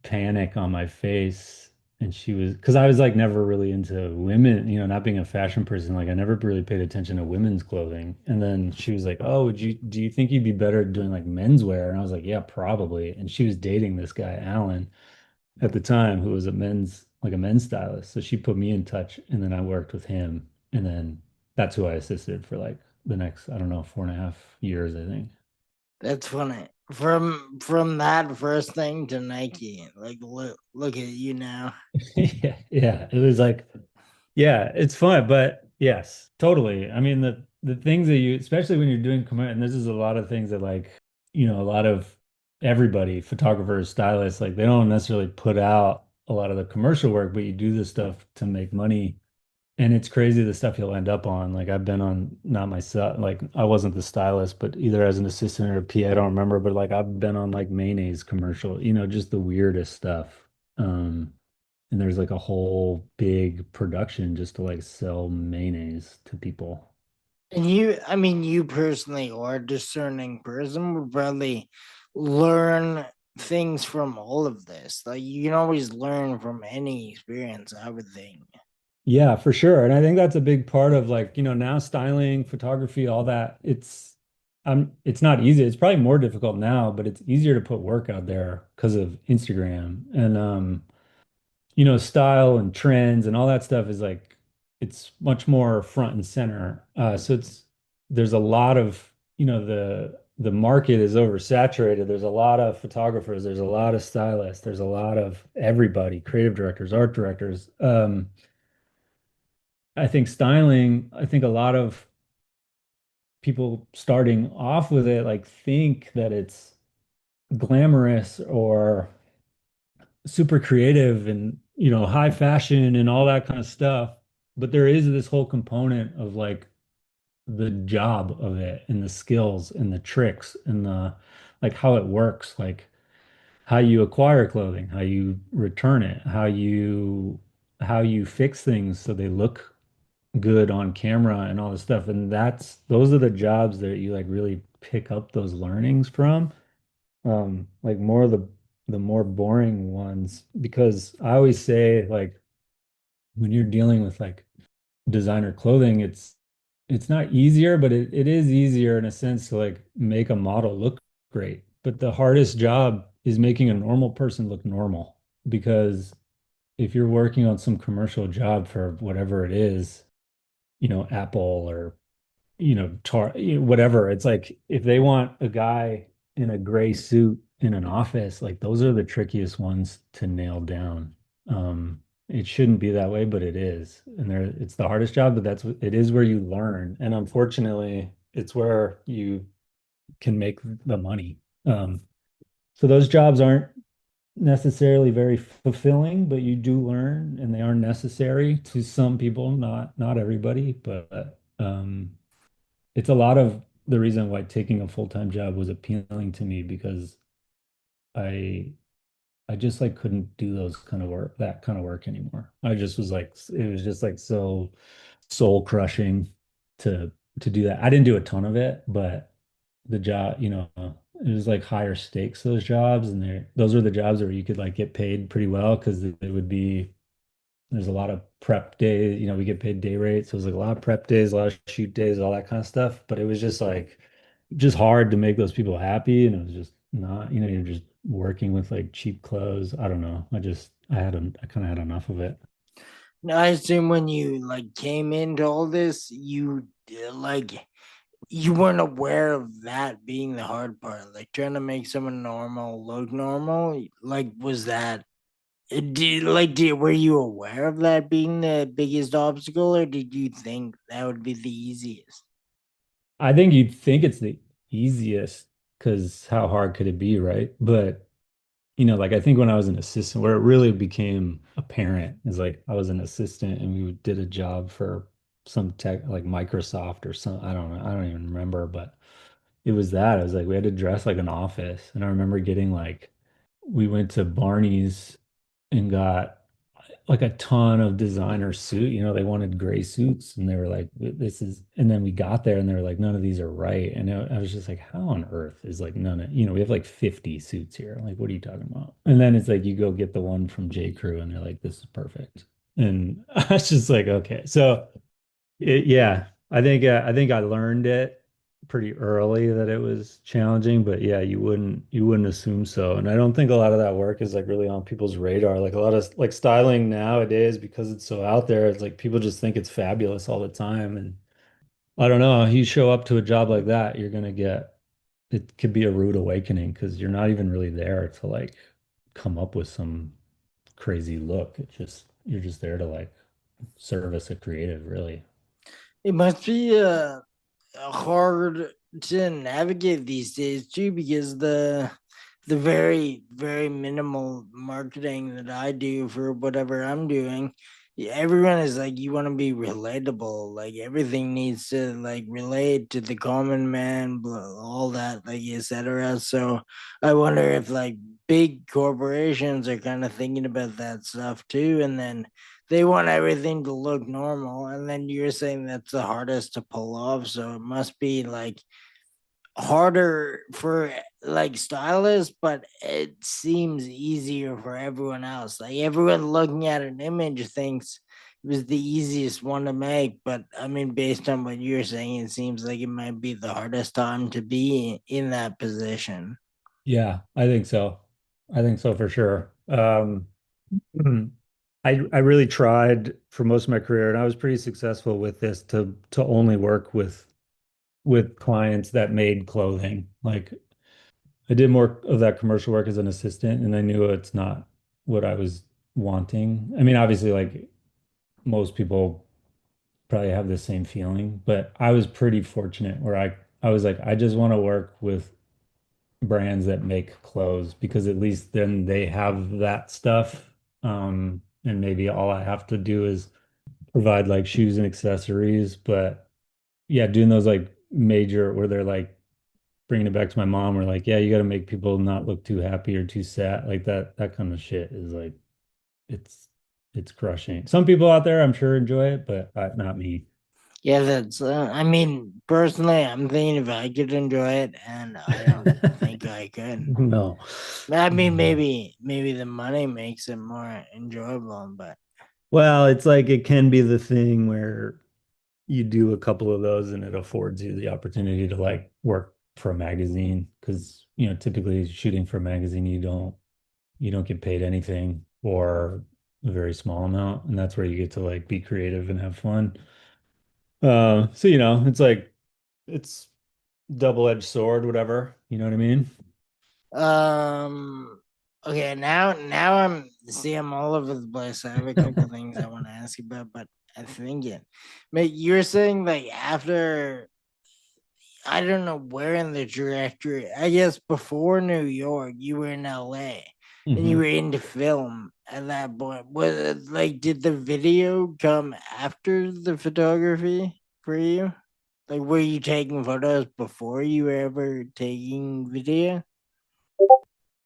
panic on my face. And she was, because I was like never really into women, not being a fashion person, like I never really paid attention to women's clothing. And then she was like, "Oh, do you think you'd be better doing like menswear?" And I was like, "Yeah, probably." And she was dating this guy, Alan, at the time, who was like a men's stylist. So she put me in touch, and then I worked with him. And then that's who I assisted for like the next, I don't know, 4.5 years, I think. That's funny. From that first thing to Nike, like look at you now. Yeah, yeah. It was like, yeah, it's fun, but yes, totally. I mean, the things that you, especially when you're doing commercial, and this is a lot of things that like, a lot of everybody, photographers, stylists, like they don't necessarily put out a lot of the commercial work, but you do this stuff to make money. And it's crazy the stuff you'll end up on. Like I've been on, not myself, like I wasn't the stylist, but either as an assistant or a PA, I don't remember, but like I've been on like mayonnaise commercial, just the weirdest stuff. And there's like a whole big production just to like sell mayonnaise to people. And I mean, you personally are a discerning person would probably learn things from all of this. Like you can always learn from any experience, I would think. Yeah, for sure. And I think that's a big part of like, now styling, photography, all that. It's not easy. It's probably more difficult now, but it's easier to put work out there because of Instagram. And style and trends and all that stuff is like it's much more front and center. So there's a lot of, the market is oversaturated. There's a lot of photographers, there's a lot of stylists, there's a lot of everybody, creative directors, art directors. I think a lot of people starting off with it like think that it's glamorous or super creative and high fashion and all that kind of stuff, but there is this whole component of like the job of it and the skills and the tricks and the like how it works, like how you acquire clothing, how you return it, how you fix things so they look good on camera and all this stuff. And those are the jobs that you like really pick up those learnings from. Like more of the more boring ones, because I always say like when you're dealing with like designer clothing, it's not easier, but it is easier in a sense to like make a model look great. But the hardest job is making a normal person look normal, because if you're working on some commercial job for whatever it is, Apple or tar whatever. It's like if they want a guy in a gray suit in an office, like those are the trickiest ones to nail down. It shouldn't be that way, but it is. And it's the hardest job, but it is where you learn. And unfortunately, it's where you can make the money. So those jobs aren't necessarily very fulfilling, but you do learn and they are necessary to some people, not everybody, but it's a lot of the reason why taking a full-time job was appealing to me, because I I just like couldn't do that kind of work anymore. I just was like it was just like so soul crushing to do that. I didn't do a ton of it, but the job, it was like higher stakes, those jobs, and those are the jobs where you could like get paid pretty well because it would be there's a lot of prep days, we get paid day rates. So it was like a lot of prep days, a lot of shoot days, all that kind of stuff. But it was just like just hard to make those people happy. And it was just not, you're just working with like cheap clothes. I don't know. I kind of had enough of it. Now, I assume when you like came into all this, like you weren't aware of that being the hard part, like trying to make someone normal look normal. Like, was that were you aware of that being the biggest obstacle, or did you think that would be the easiest? I think you'd think it's the easiest, because how hard could it be, right? But like I think when I was an assistant, where it really became apparent is like I was an assistant and we did a job for some tech like Microsoft or some, I don't know, I don't even remember, but it was that. It was like we had to dress like an office. And I remember getting like we went to Barney's and got like a ton of designer suit. They wanted gray suits and they were like, this is, and then we got there and they were like, none of these are right. And I was just like, how on earth is like none of, we have like 50 suits here. Like, what are you talking about? And then it's like, you go get the one from J.Crew and they're like, this is perfect. And I was just like, okay. So yeah, I think I learned it pretty early that it was challenging, but yeah, you wouldn't assume so. And I don't think a lot of that work is like really on people's radar. Like a lot of like styling nowadays, because it's so out there, it's like people just think it's fabulous all the time. And I don't know, you show up to a job like that, you're gonna get it could be a rude awakening because you're not even really there to like come up with some crazy look. It's just you're just there to like service a creative, really. It must be hard to navigate these days too, because the very minimal marketing that I do for whatever I'm doing, everyone is like, you want to be relatable, like everything needs to like relate to the common man, all that, like etc. So I wonder if like big corporations are kind of thinking about that stuff too, and then they want everything to look normal, and then you're saying that's the hardest to pull off, so it must be like harder for like stylists, but it seems easier for everyone else. Like everyone looking at an image thinks it was the easiest one to make, but I mean, based on what you're saying, it seems like it might be the hardest time to be in that position. Yeah, I think so. I think so for sure. I really tried for most of my career, and I was pretty successful with this to only work with clients that made clothing. Like I did more of that commercial work as an assistant, and I knew it's not what I was wanting. I mean, obviously, like most people probably have the same feeling, but I was pretty fortunate where I was like, I just want to work with brands that make clothes because at least then they have that stuff. And maybe all I have to do is provide like shoes and accessories. But yeah, doing those like major where they're like bringing it back to my mom, we're like, yeah, you got to make people not look too happy or too sad. Like that kind of shit is like, it's, it's crushing. Some people out there, I'm sure, enjoy it, but not me. Yeah, that's. I mean, personally, I'm thinking if I could enjoy it, and I don't think I could. No. I mean, maybe the money makes it more enjoyable, but Well, it's like it can be the thing where you do a couple of those and it affords you the opportunity to like work for a magazine because typically shooting for a magazine you don't get paid anything or a very small amount, and that's where you get to like be creative and have fun. So it's like it's double-edged sword, whatever, you know what I mean? okay, now I'm all over the place. I have a couple things I want to ask you about, but I think it. But you're saying like after, I don't know where in the trajectory. I guess before New York, you were in LA and you Hmm. were into film at that point. Was it like, did the video come after the photography for you? Like, were you taking photos before you were ever taking video?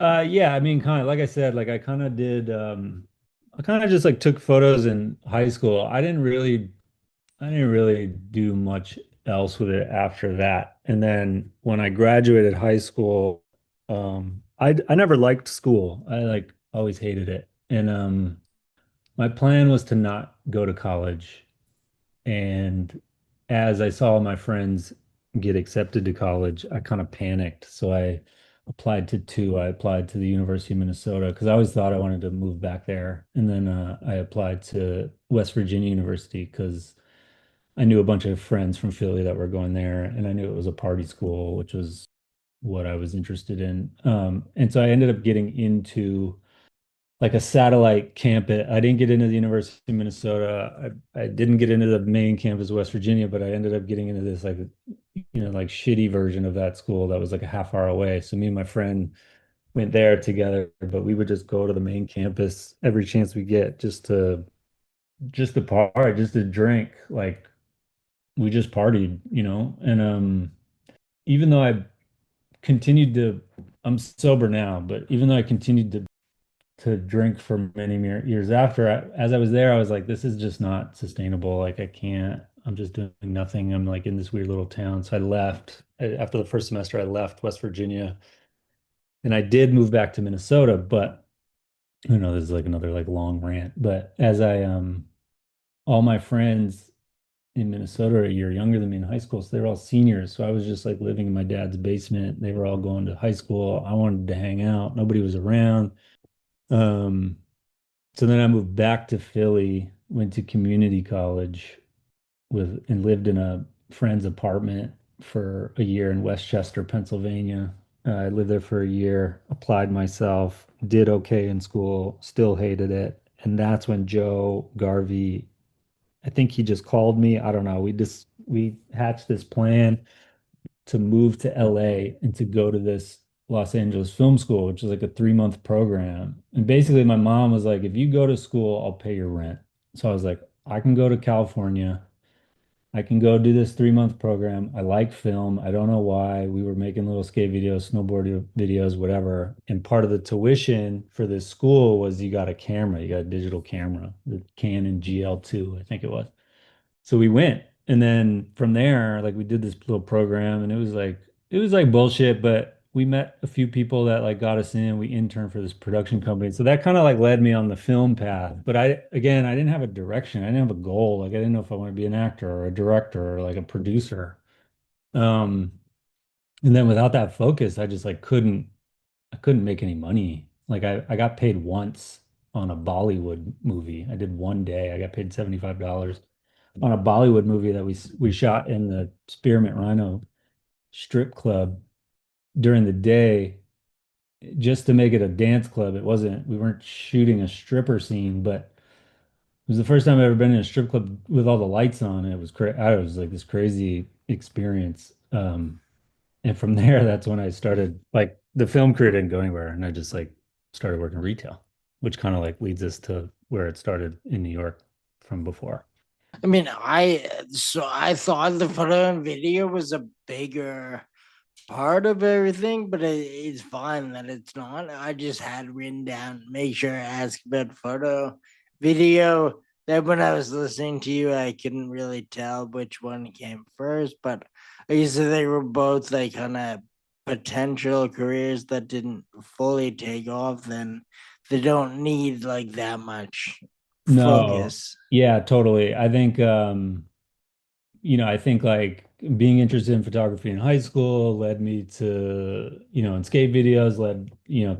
Yeah, I mean, kind of like I said, like I kind of did I kind of just like took photos in high school. I didn't really do much else with it after that. And then when I graduated high school, I never liked school. I like always hated it. And my plan was to not go to college. And as I saw my friends get accepted to college, I kind of panicked. So I applied to two. I applied to the University of Minnesota because I always thought I wanted to move back there. And then I applied to West Virginia University because I knew a bunch of friends from Philly that were going there, and I knew it was a party school, which was what I was interested in. And so I ended up getting into like a satellite campus. I didn't get into the University of Minnesota. I didn't get into the main campus, West Virginia, but I ended up getting into this like like shitty version of that school that was like a half hour away. So me and my friend went there together, but we would just go to the main campus every chance we get just to party, just to drink. Like we just partied, And even though I continued to I'm sober now, but even though I continued to drink for many years after, as I was there, I was like, this is just not sustainable. Like I can't, I'm just doing nothing. I'm like in this weird little town. So I left. After the first semester, I left West Virginia and I did move back to Minnesota, but this is like another like long rant. But as I all my friends in Minnesota are a year younger than me in high school, so they were all seniors. So I was just like living in my dad's basement. They were all going to high school. I wanted to hang out. Nobody was around. Um, so then I moved back to Philly, went to community college and lived in a friend's apartment for a year in Westchester, Pennsylvania. I lived there for a year, applied myself, did okay in school, still hated it. And that's when Joe Garvey, I think he just called me. I don't know. We hatched this plan to move to LA and to go to this Los Angeles Film School, which is like a 3 month program. And basically, my mom was like, if you go to school, I'll pay your rent. So I was like, I can go to California. I can go do this 3 month program. I like film. I don't know why. We were making little skate videos, snowboard videos, whatever. And part of the tuition for this school was you got a camera, you got a digital camera, the Canon GL2, I think it was. So we went. And then from there, like we did this little program and it was like bullshit, but we met a few people that like got us in. We interned for this production company. So that kind of like led me on the film path. But again, I didn't have a direction. I didn't have a goal. Like I didn't know if I want to be an actor or a director or like a producer. Um, and then without that focus, I just like I couldn't make any money. Like I got paid once on a Bollywood movie. I did one day. I got paid $75 on a Bollywood movie that we shot in the Spearmint Rhino strip club during the day just to make it a dance club. We weren't shooting a stripper scene, but it was the first time I've ever been in a strip club with all the lights on. It was I was like this crazy experience. And from there, that's when I started like the film career didn't go anywhere, and I just like started working retail, which kind of like leads us to where it started in New York from before. I mean, I thought the photo and video was a bigger part of everything, but it's fine that it's not. I just had written down, make sure I ask about photo, video. That when I was listening to you, I couldn't really tell which one came first, but I guess they were both like kind of potential careers that didn't fully take off. Then they don't need like that much No, focus. yeah, totally. I think like being interested in photography in high school led me to, in skate videos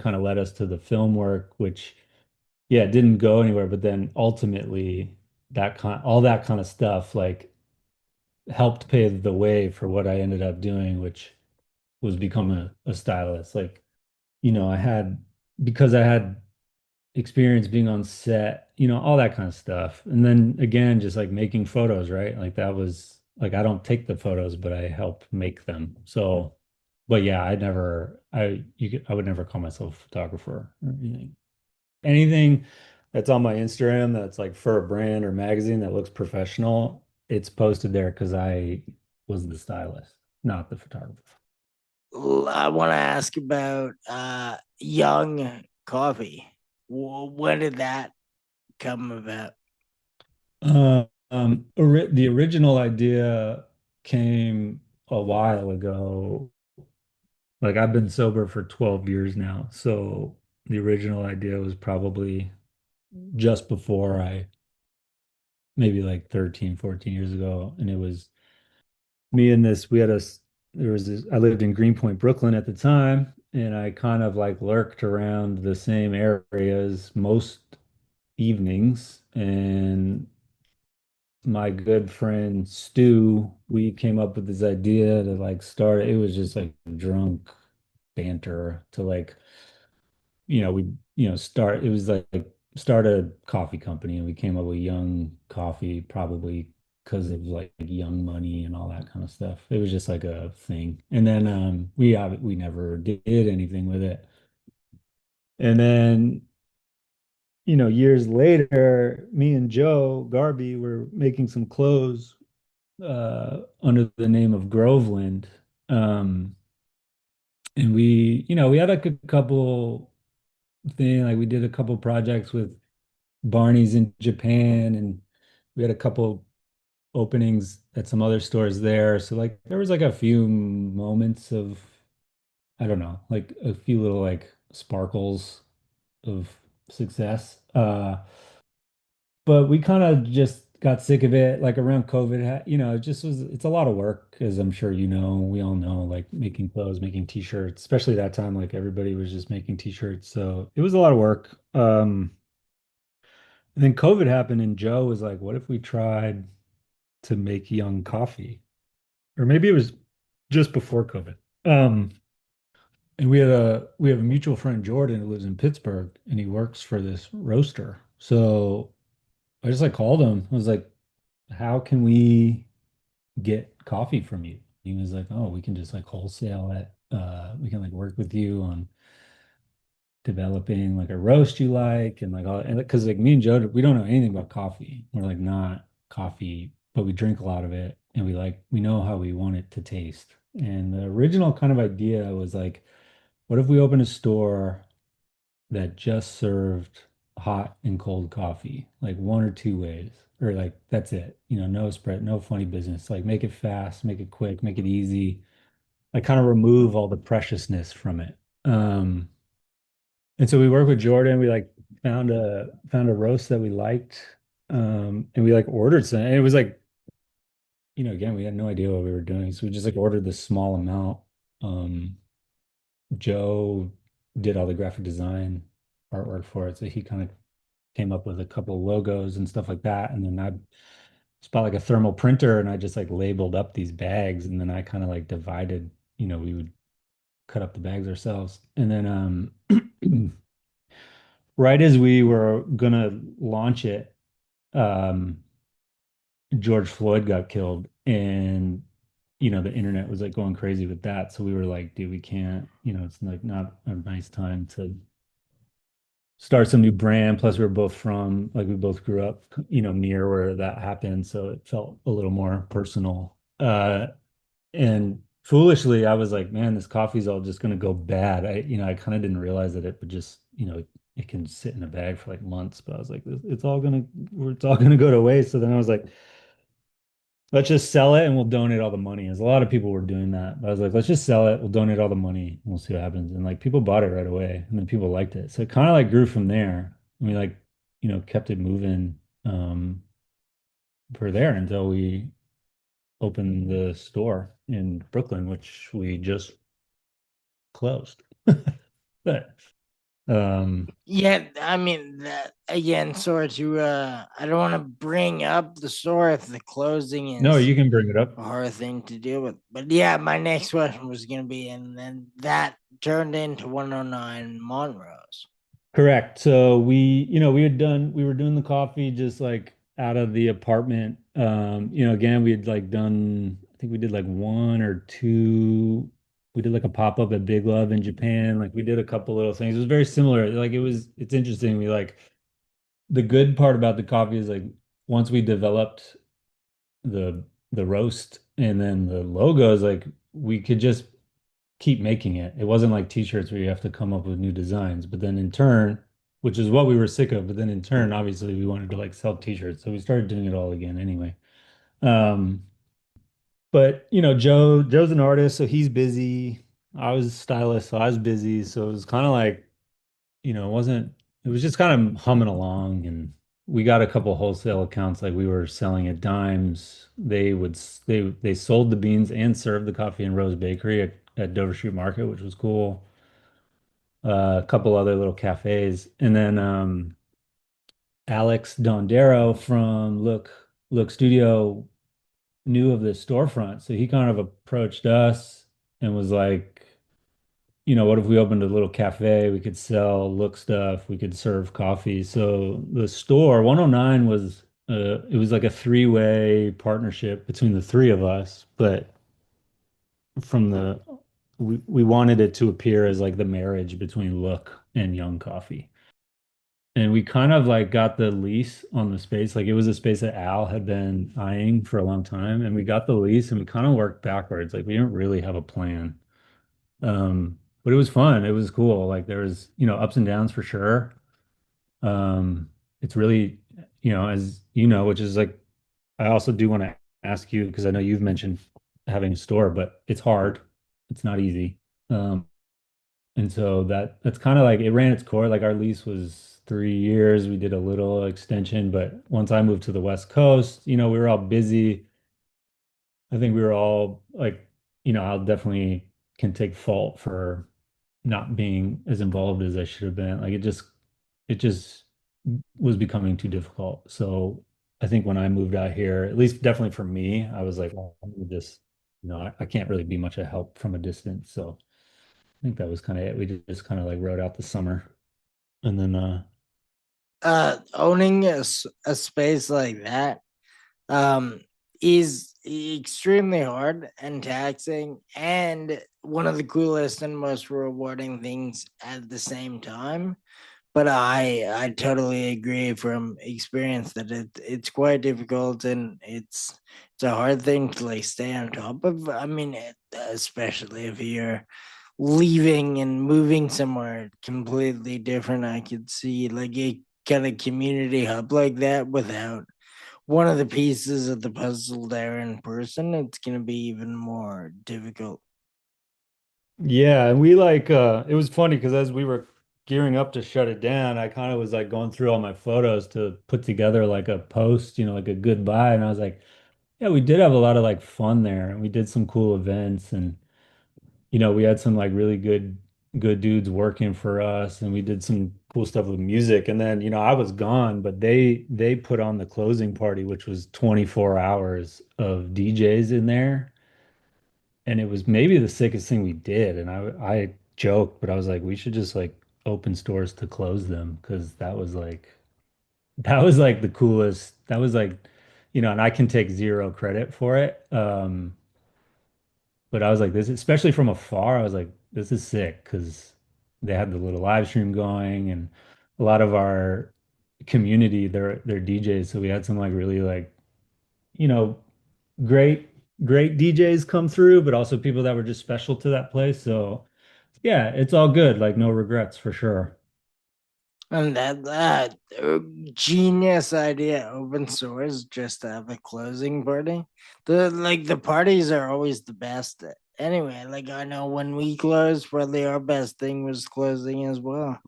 kind of led us to the film work, which, yeah, didn't go anywhere. But then ultimately, all that kind of stuff like helped pave the way for what I ended up doing, which was become a stylist. Like, because I had experience being on set, all that kind of stuff. And then again, just like making photos, right? Like that was like I don't take the photos, but I help make them. So, but yeah, I would never call myself a photographer or anything. Anything that's on my Instagram that's like for a brand or magazine that looks professional, it's posted there because I was the stylist, not the photographer. I want to ask about Young Coffee. When did that come about? The original idea came a while ago. Like I've been sober for 12 years now. So the original idea was probably just before maybe like 13, 14 years ago. And it was me and this, there was this, I lived in Greenpoint, Brooklyn at the time. And I kind of like lurked around the same areas most evenings. And my good friend Stu, we came up with this idea to like start. It was just like drunk banter to like, we, start. It was like start a coffee company, and we came up with Young Coffee probably because of like young money and all that kind of stuff. It was just like a thing. And then we never did anything with it. And then, years later, me and Joe Garvey were making some clothes under the name of Groveland. Um, and we had like a couple like we did a couple projects with Barney's in Japan, and we had a couple openings at some other stores there. So like there was like a few moments of, I don't know, like a few little like sparkles of success. But we kind of just got sick of it like around COVID. It just it's a lot of work, as I'm sure we all know, like making clothes, making t-shirts, especially that time, like everybody was just making t-shirts. So it was a lot of work. And then COVID happened, and Joe was like, what if we tried to make young coffee? Or maybe it was just before COVID. Um, and we have a mutual friend, Jordan, who lives in Pittsburgh, and he works for this roaster. So I just like called him. I was like, how can we get coffee from you? He was like, oh, we can just like wholesale it. We can like work with you on developing like a roast you like, and like all, and because like me and Joe, we don't know anything about coffee. We're like not coffee, but we drink a lot of it, and we know how we want it to taste. And the original kind of idea was like, what if we open a store that just served hot and cold coffee, like one or two ways, or like that's it, no spread, no funny business, like make it fast, make it quick, make it easy, like kind of remove all the preciousness from it. And so we worked with Jordan. We like found a roast that we liked. And we like ordered some. And it was like, again, we had no idea what we were doing. So we just like ordered this small amount. Um, Joe did all the graphic design artwork for it. So he kind of came up with a couple of logos and stuff like that. And then I just bought like a thermal printer, and I just like labeled up these bags. And then I kind of like divided, we would cut up the bags ourselves. And then right as we were gonna launch it, um, George Floyd got killed, and the internet was like going crazy with that. So we were like, dude, we can't, it's like not a nice time to start some new brand. Plus, we were both from like we both grew up, near where that happened, so it felt a little more personal. And foolishly, I was like, man, this coffee's all just gonna go bad. I kind of didn't realize that it would just, it can sit in a bag for like months. But I was like, it's all gonna go to waste. So then I was like, let's just sell it and we'll donate all the money. As a lot of people were doing that. But I was like, let's just sell it. We'll donate all the money and we'll see what happens. And like people bought it right away, and then people liked it. So it kind of like grew from there. And we like, kept it moving for there until we opened the store in Brooklyn, which we just closed. But Yeah, I mean that again, sorry to I don't want to bring up the store if the closing no, is you can bring it up. a hard thing to deal with. But yeah, my next question was gonna be, and then that turned into 109 Montrose. Correct. So we were doing the coffee just like out of the apartment. Again, we had like done, I think we did like one or two, we did like a pop-up at Big Love in Japan. Like we did a couple little things. It was very similar. Like it's interesting. The good part about the coffee is like once we developed the roast and then the logos, like we could just keep making it. It wasn't like t-shirts where you have to come up with new designs. But then in turn, which is what we were sick of, but then in turn, obviously we wanted to like sell t-shirts. So we started doing it all again anyway. Um, but Joe's an artist, so he's busy. I was a stylist, so I was busy. So it was kind of like, it was just kind of humming along, and we got a couple wholesale accounts. Like we were selling at Dimes. They sold the beans and served the coffee in Rose Bakery at Dover Street Market, which was cool. A couple other little cafes, and then Alex Dondero from Look Studio knew of this storefront, so he kind of approached us and was like, what if we opened a little cafe? We could sell Look stuff, we could serve coffee. So the store 109 was it was like a three-way partnership between the three of us, but from the we wanted it to appear as like the marriage between Look and Young Coffee. And we kind of like got the lease on the space. Like it was a space that Al had been eyeing for a long time. And we got the lease and we kind of worked backwards. Like we didn't really have a plan. But it was fun. It was cool. Like there was, ups and downs for sure. It's really, as you know, which is like, I also do want to ask you because I know you've mentioned having a store, but it's hard. It's not easy. Um, and so that's kind of like it ran its course. Like our lease was 3 years. We did a little extension, but once I moved to the West Coast, we were all busy. I think we were all like, I'll definitely can take fault for not being as involved as I should have been. Like it just was becoming too difficult. So I think when I moved out here, at least definitely for me, I was like, well, I'm just, I can't really be much of help from a distance. So I think that was kind of it. We just kind of like rode out the summer. And then Owning a space like that um is extremely hard and taxing, and one of the coolest and most rewarding things at the same time. But I totally agree from experience that it's quite difficult, and it's a hard thing to like stay on top of. I mean, especially if you're leaving and moving somewhere completely different. I could see like a kind of community hub like that without one of the pieces of the puzzle there in person. It's gonna be even more difficult. yeah, and we like it was funny because as we were gearing up to shut it down, I kind of was like going through all my photos to put together like a post, like a goodbye. And I was like, yeah, we did have a lot of like fun there and we did some cool events and we had some like really good dudes working for us and we did some cool stuff with music. And then, I was gone, but they put on the closing party, which was 24 hours of DJs in there. And it was maybe the sickest thing we did. And I joked, but I was like, we should just like open stores to close them because that was like the coolest. That was like, and I can take zero credit for it. But I was like, this, especially from afar, I was like, this is sick because they had the little live stream going and a lot of our community, they're DJs. So we had some like really like, you know, great, great DJs come through, but also people that were just special to that place. So yeah, it's all good. Like no regrets for sure. And that genius idea, open source, just to have a closing party. The parties are always the best. Anyway, like I know when we closed, probably our best thing was closing as well.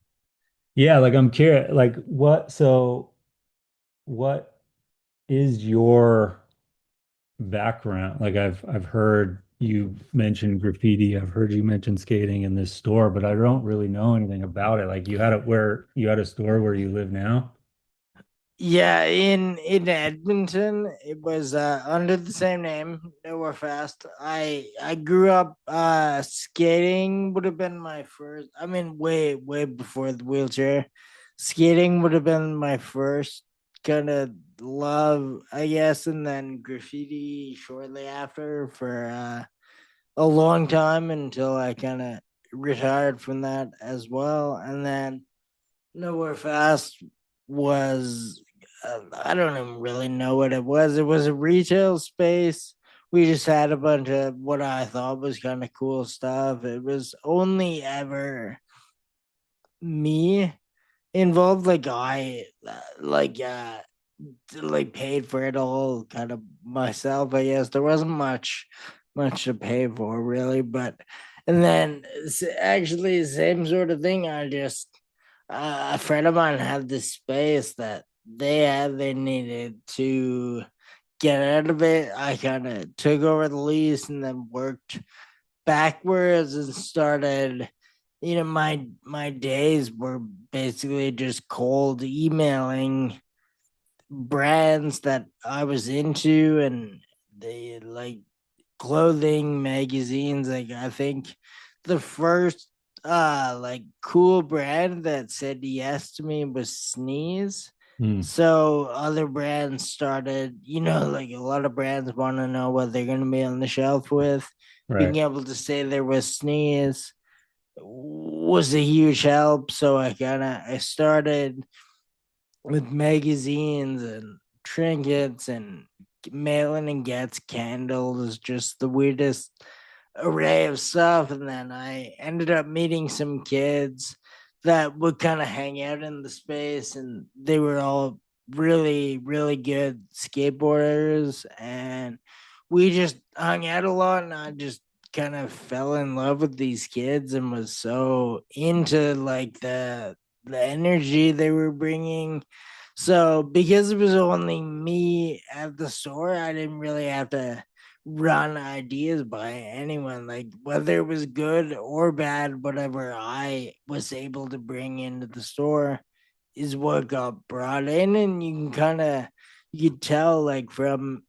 Yeah, like I'm curious, like what is your background? Like I've heard you mention graffiti, I've heard you mention skating in this store, but I don't really know anything about it. Like you had a store where you live now? Yeah, in Edmonton, it was under the same name, Nowhere Fast. I grew up skating would have been my first. I mean, way before the wheelchair. Skating would have been my first kind of love, I guess, and then graffiti shortly after for a long time until I kind of retired from that as well, and then Nowhere Fast was I don't even really know what it was. It was a retail space. We just had a bunch of what I thought was kind of cool stuff. It was only ever me involved. Like paid for it all kind of myself. I guess there wasn't much to pay for really, but and then actually the same sort of thing. I just a friend of mine had this space that they needed to get out of it. I kind of took over the lease and then worked backwards and started. My days were basically just cold emailing brands that I was into, and they like clothing magazines. Like I think the first like cool brand that said yes to me was Sneeze. Mm, So other brands started, like a lot of brands want to know what they're going to be on the shelf with. right. Being able to say there was sneeze was a huge help. So I started with magazines and trinkets and mailing and gets candles, just the weirdest array of stuff. And then I ended up meeting some kids that would kind of hang out in the space, and they were all really, really good skateboarders. And we just hung out a lot, and I just kind of fell in love with these kids and was so into like the energy they were bringing. So because it was only me at the store, I didn't really have to run ideas by anyone. Like whether it was good or bad, whatever I was able to bring into the store is what got brought in. And you could tell like from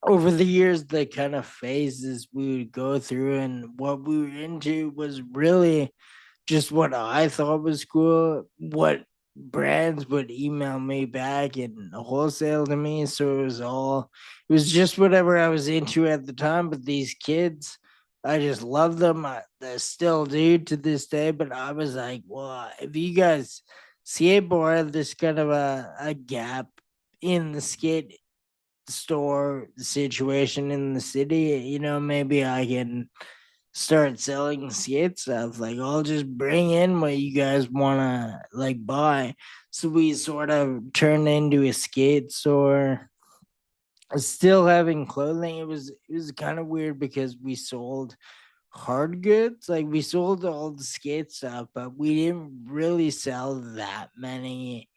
over the years the kind of phases we would go through and what we were into was really just what I thought was cool, what brands would email me back and wholesale to me. So it was just whatever I was into at the time. But these kids, I just love them. I still do to this day. But I was like, well, if you guys skateboard, there's kind of a gap in the skate store situation in the city, maybe I can start selling skate stuff. Like I'll just bring in what you guys wanna like buy. So we sort of turned into a skate store. Still having clothing. It was kind of weird because we sold hard goods. Like we sold all the skate stuff, but we didn't really sell that many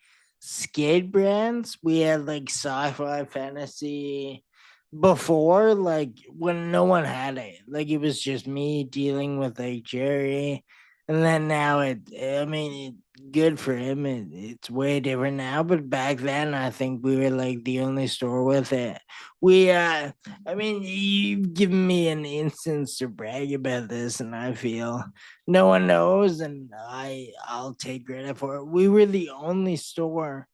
skate brands. We had like sci-fi fantasy before, like when no one had it. Like it was just me dealing with like Jerry. And then now good for him. It's way different now. But back then I think we were like the only store with it. We you've given me an instance to brag about this, and I feel no one knows, and I'll take credit for it. We were the only store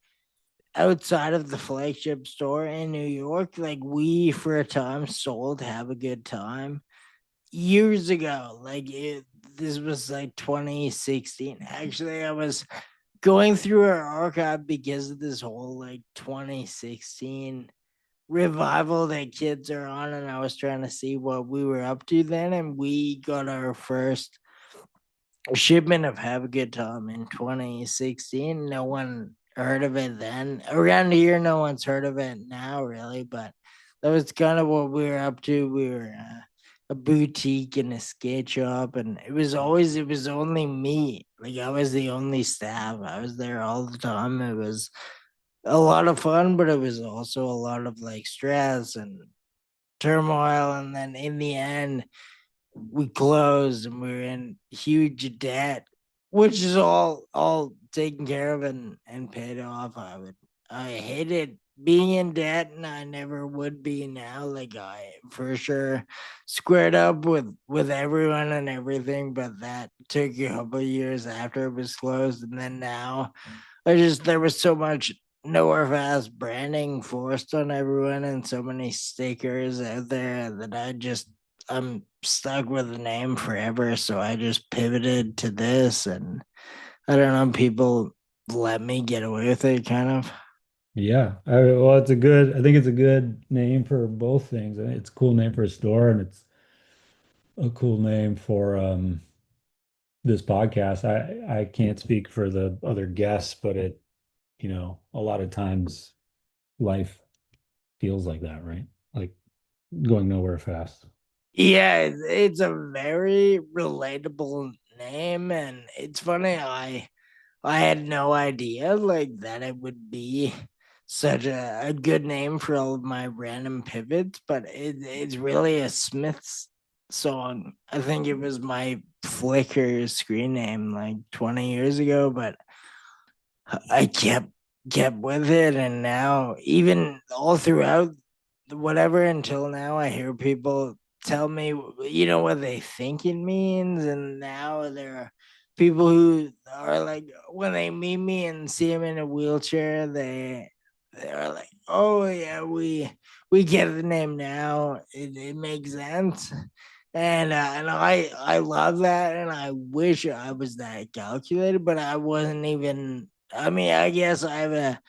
outside of the flagship store in New York. Like we, for a time, sold "Have a Good Time" years ago. This was like 2016. Actually, I was going through our archive because of this whole like 2016 revival that kids are on, and I was trying to see what we were up to then, and we got our first shipment of Have a Good Time in 2016. No one heard of it then. Around here, no one's heard of it now, really, but that was kind of what we were up to. We were a boutique and a skate shop, and it was only me. Like I was the only staff. I was there all the time. It was a lot of fun, but it was also a lot of like stress and turmoil. And then in the end, we closed and we were in huge debt, which is all taken care of and paid off. I hated being in debt, and I never would be now. Like I for sure squared up with everyone and everything, but that took a couple of years after it was closed. And then now there was so much nowhere fast branding forced on everyone and so many stickers out there that I'm stuck with the name forever. So I just pivoted to this, and I don't know, people let me get away with it kind of. Yeah. Well, I think it's a good name for both things. I think it's a cool name for a store and it's a cool name for this podcast. I can't speak for the other guests, but a lot of times life feels like that, right? Like going nowhere fast. Yeah, it's a very relatable name, and it's funny. I had no idea like that it would be such a good name for all of my random pivots, but it's really a Smiths song. I think it was my Flickr screen name like 20 years ago, but I kept with it, and now even all throughout whatever until now, I hear people tell me, what they think it means, and now people who are like when they meet me and see him in a wheelchair, they're like, "Oh yeah, we get the name now. It makes sense." And I love that, and I wish I was that calculated, but I wasn't even. I mean, I guess I have a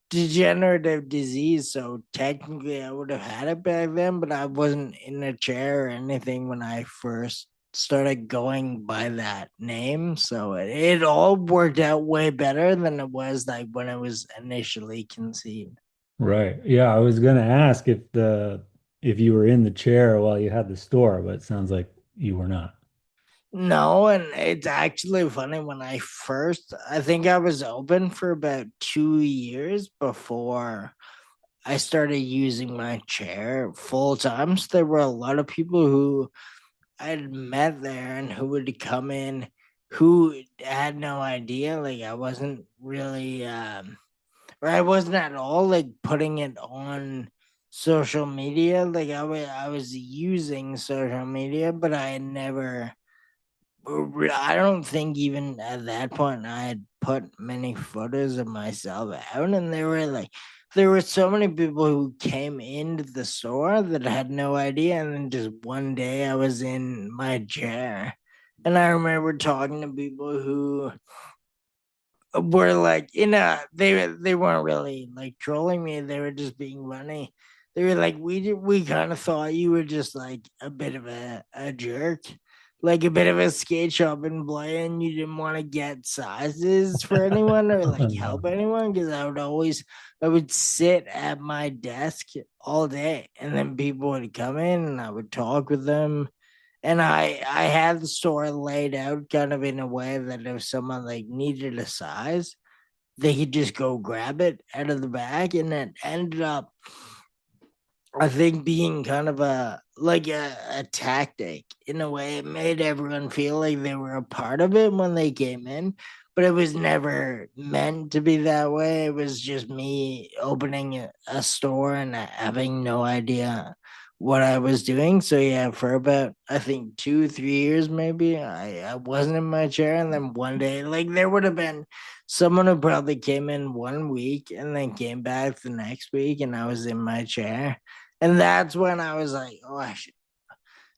degenerative disease, so technically I would have had it back then, but I wasn't in a chair or anything when I first started going by that name. So it all worked out way better than it was like when it was initially conceived. Right. Yeah, I was gonna ask if you were in the chair while you had the store, but it sounds like you were not. No, and it's actually funny when I think I was open for about 2 years before I started using my chair full time. So there were a lot of people who I'd met there and who would come in who had no idea. Like I wasn't really or I wasn't at all like putting it on social media. Like I was using social media, but I had never I don't think even at that point I had put many photos of myself out, and there were so many people who came into the store that had no idea, and then just one day I was in my chair, and I remember talking to people who were like they weren't really like trolling me, they were just being funny. They were like, we kind of thought you were just like a bit of a jerk, like a bit of a skate shop employee, and you didn't want to get sizes for anyone or like No. help anyone, because I would sit at my desk all day, and then people would come in and I would talk with them, and I had the store laid out kind of in a way that if someone like needed a size, they could just go grab it out of the bag, and it ended up, I think, being kind of a tactic in a way. It made everyone feel like they were a part of it when they came in, but it was never meant to be that way. It was just me opening a store and having no idea what I was doing. So yeah, for about I think 2 3 years maybe, I wasn't in my chair, and then one day like there would have been someone who probably came in 1 week and then came back the next week, and I was in my chair, and that's when I was like, oh, I should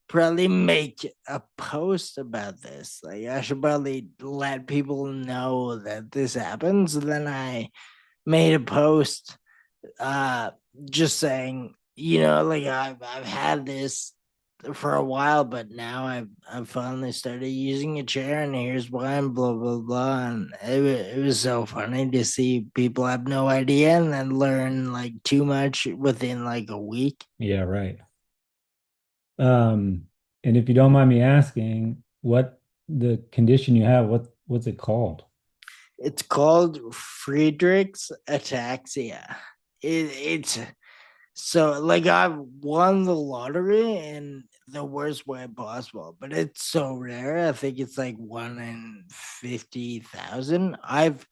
probably make a post about this. Like, I should probably let people know that this happens. And then I made a post uh, just saying, like I've had this for a while, but now I've finally started using a chair, and here's why, and blah blah blah. And it was so funny to see people have no idea and then learn like too much within like a week. Yeah, right. Um, and if you don't mind me asking, what the condition you have, what's it called? It's called Friedrich's ataxia. It's so like I've won the lottery in the worst way possible, but it's so rare. I think it's like 1 in 50,000. I've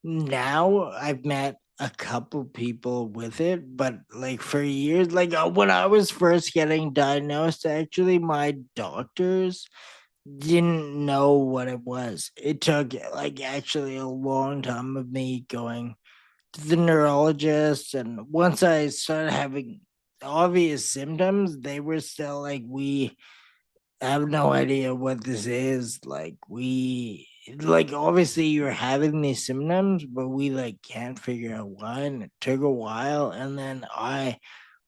met a couple people with it, but like for years, like when I was first getting diagnosed, actually, my doctors didn't know what it was. It took like actually a long time of me going to the neurologist, and once I started having obvious symptoms, they were still like, we have no idea what this is. Like we like obviously you're having these symptoms, but we like can't figure out why. And it took a while. And then I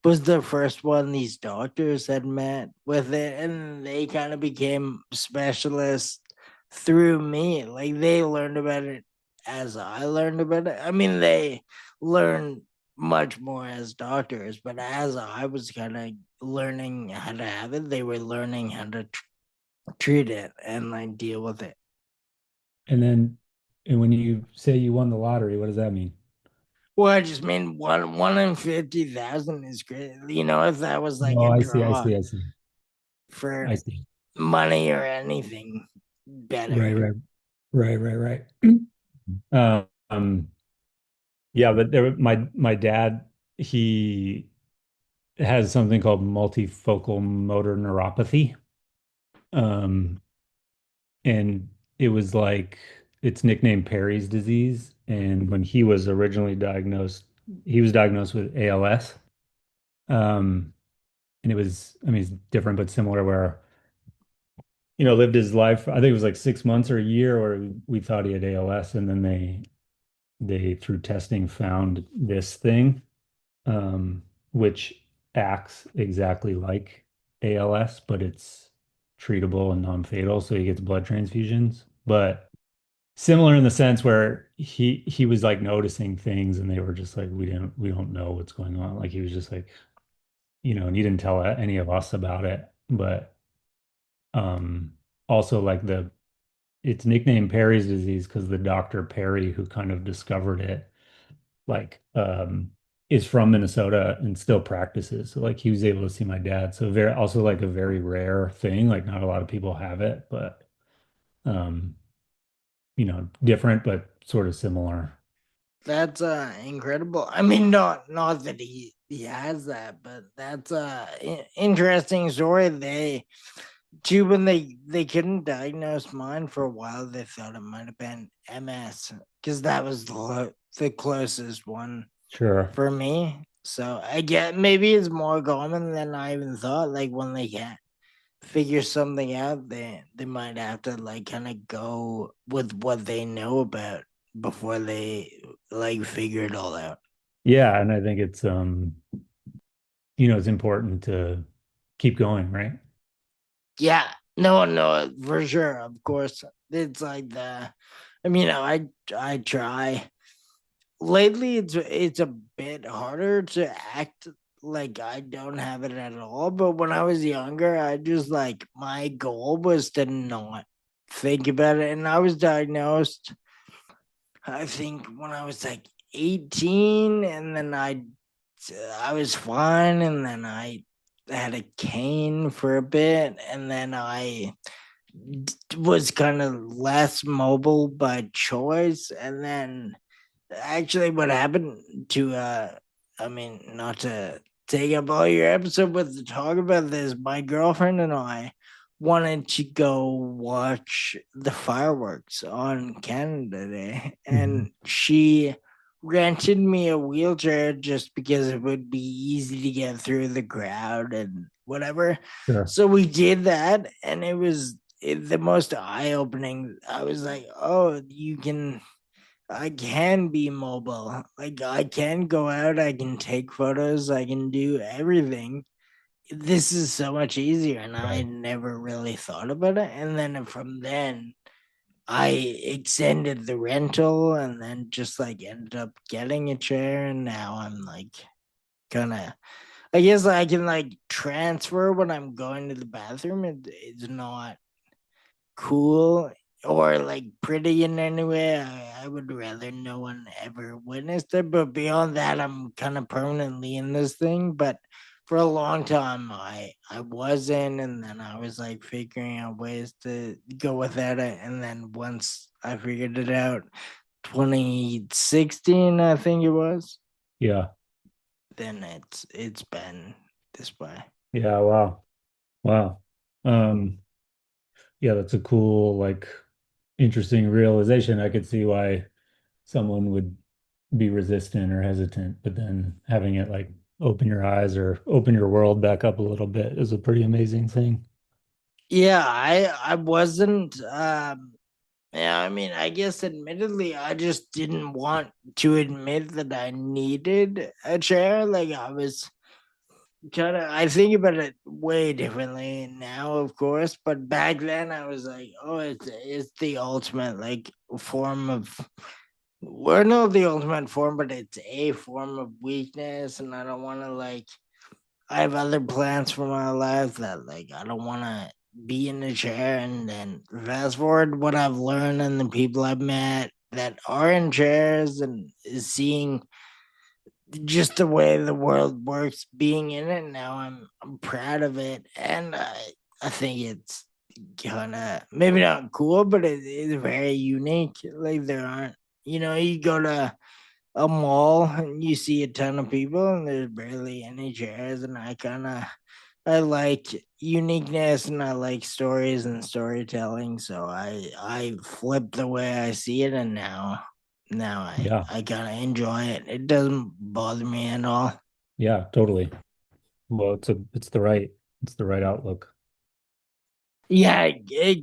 was the first one these doctors had met with it, and they kind of became specialists through me. Like they learned about it as I learned about it. I mean, they learned much more as doctors, but as I was kind of learning how to have it, they were learning how to treat it and like deal with it. And then, and when you say you won the lottery, what does that mean? Well, I just mean one in 50,000 is great. If that was like Oh, a I see, I draw see, I see. for I see. money or anything Right, better. right, right. Um, yeah, but my dad, he has something called multifocal motor neuropathy. Um, and it was like it's nicknamed Perry's disease. And when he was originally diagnosed, he was diagnosed with ALS. Um, and it was, I mean, it's different but similar where, lived his life. I think it was like 6 months or a year where we thought he had ALS, and then they through testing found this thing, which acts exactly like ALS, but it's treatable and non-fatal, so he gets blood transfusions. But similar in the sense where he was like noticing things and they were just like, we don't know what's going on. Like he was just like, and he didn't tell any of us about it. But um also like the it's nicknamed Perry's disease because the Dr. Perry who kind of discovered it, like is from Minnesota and still practices. So like he was able to see my dad. So very also like a very rare thing. Like not a lot of people have it, but um, different but sort of similar. That's incredible. I mean, not that he has that, but that's interesting story. They too when they couldn't diagnose mine for a while, they thought it might have been MS because that was the closest one Sure. for me. So I get maybe it's more common than I even thought. Like when they can't figure something out, they might have to like kind of go with what they know about before they like figure it all out. Yeah, and I think it's important to keep going, right? Yeah, no, for sure, of course. It's like the, I mean, I try. Lately, it's a bit harder to act like I don't have it at all. But when I was younger, I just like my goal was to not think about it, and I was diagnosed I think when I was like 18, and then I was fine, and then I had a cane for a bit, and then I was kind of less mobile by choice, and then actually what happened to I mean, not to take up all your episode but to talk about this, my girlfriend and I wanted to go watch the fireworks on Canada Day, Mhm. and she rented me a wheelchair just because it would be easy to get through the crowd and whatever. Sure. So we did that, and it was the most eye-opening. I was like, oh, I can be mobile. Like I can go out, I can take photos, I can do everything. This is so much easier, and I Right. never really thought about it. And then from then I extended the rental and then just like ended up getting a chair, and now I'm like kind of, I guess I can like transfer when I'm going to the bathroom. It's not cool or like pretty in any way. I would rather no one ever witnessed it. But beyond that, I'm kind of permanently in this thing. But for a long time, I wasn't, and then I was like figuring out ways to go without it. And then once I figured it out, 2016, I think it was. Yeah. Then it's been this way. Yeah. Wow. Wow. Um, yeah, that's a cool, like, interesting realization. I could see why someone would be resistant or hesitant, but then having it like open your eyes or open your world back up a little bit is a pretty amazing thing. Yeah, I wasn't yeah, I mean, I guess admittedly, I just didn't want to admit that I needed a chair. Like I was kind of, I think about it way differently now, of course, but back then I was like, oh, it's the ultimate like form of, well, not the ultimate form, but it's a form of weakness, and I don't want to like, I have other plans for my life that like I don't want to be in a chair. And then fast forward what I've learned and the people I've met that are in chairs, and seeing just the way the world works being in it now, I'm proud of it, and I think it's kind of maybe not cool, but it is very unique. Like there aren't, you go to a mall and you see a ton of people and there's barely any chairs, and I like uniqueness and I like stories and storytelling. So I flip the way I see it, and now Yeah. I kind of enjoy it. It doesn't bother me at all. Yeah, totally. Well, it's the right outlook. Yeah,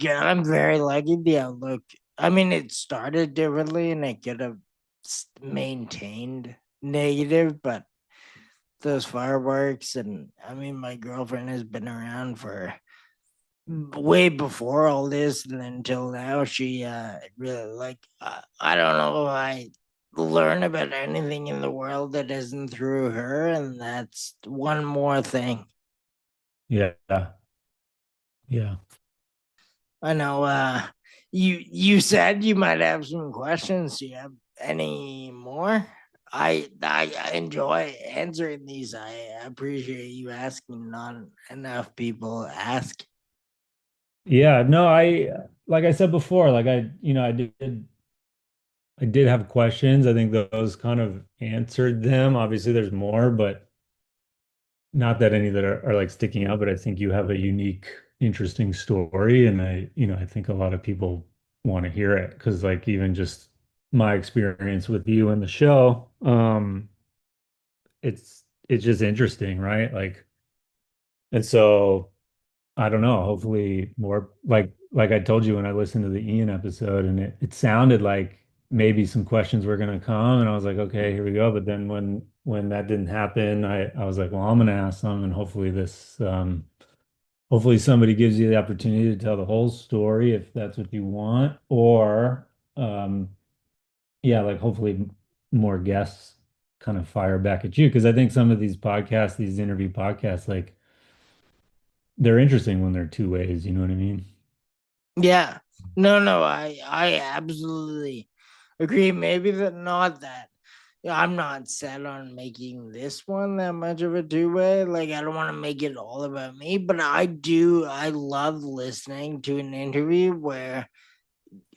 I'm very lucky. The outlook. I mean, it started differently, and it could have maintained negative, but those fireworks, and I mean, my girlfriend has been around for way before all this, and then until now, she really like. I don't know if I learn about anything in the world that isn't through her, and that's one more thing. Yeah. Yeah. I know you said you might have some questions. Do you have any more? I enjoy answering these. I appreciate you asking. Not enough people ask. Yeah, no, like I said before, like I did have questions. I think those kind of answered them. Obviously, there's more, but not that any that are like sticking out, but I think you have a unique, interesting story. And I think a lot of people want to hear it because like even just my experience with you and the show, it's just interesting, right? Like, and so I don't know. Hopefully more like I told you when I listened to the Ian episode and it sounded like maybe some questions were gonna come and I was like, okay, here we go. But then when that didn't happen, I was like, well, I'm gonna ask them and hopefully this hopefully somebody gives you the opportunity to tell the whole story if that's what you want. Or yeah, like hopefully more guests kind of fire back at you. Because I think some of these podcasts, these interview podcasts, like they're interesting when they're two ways, you know what I mean? Yeah. No, I absolutely agree. Maybe that not that. Yeah, I'm not set on making this one that much of a two-way. Like I don't want to make it all about me, but I love listening to an interview where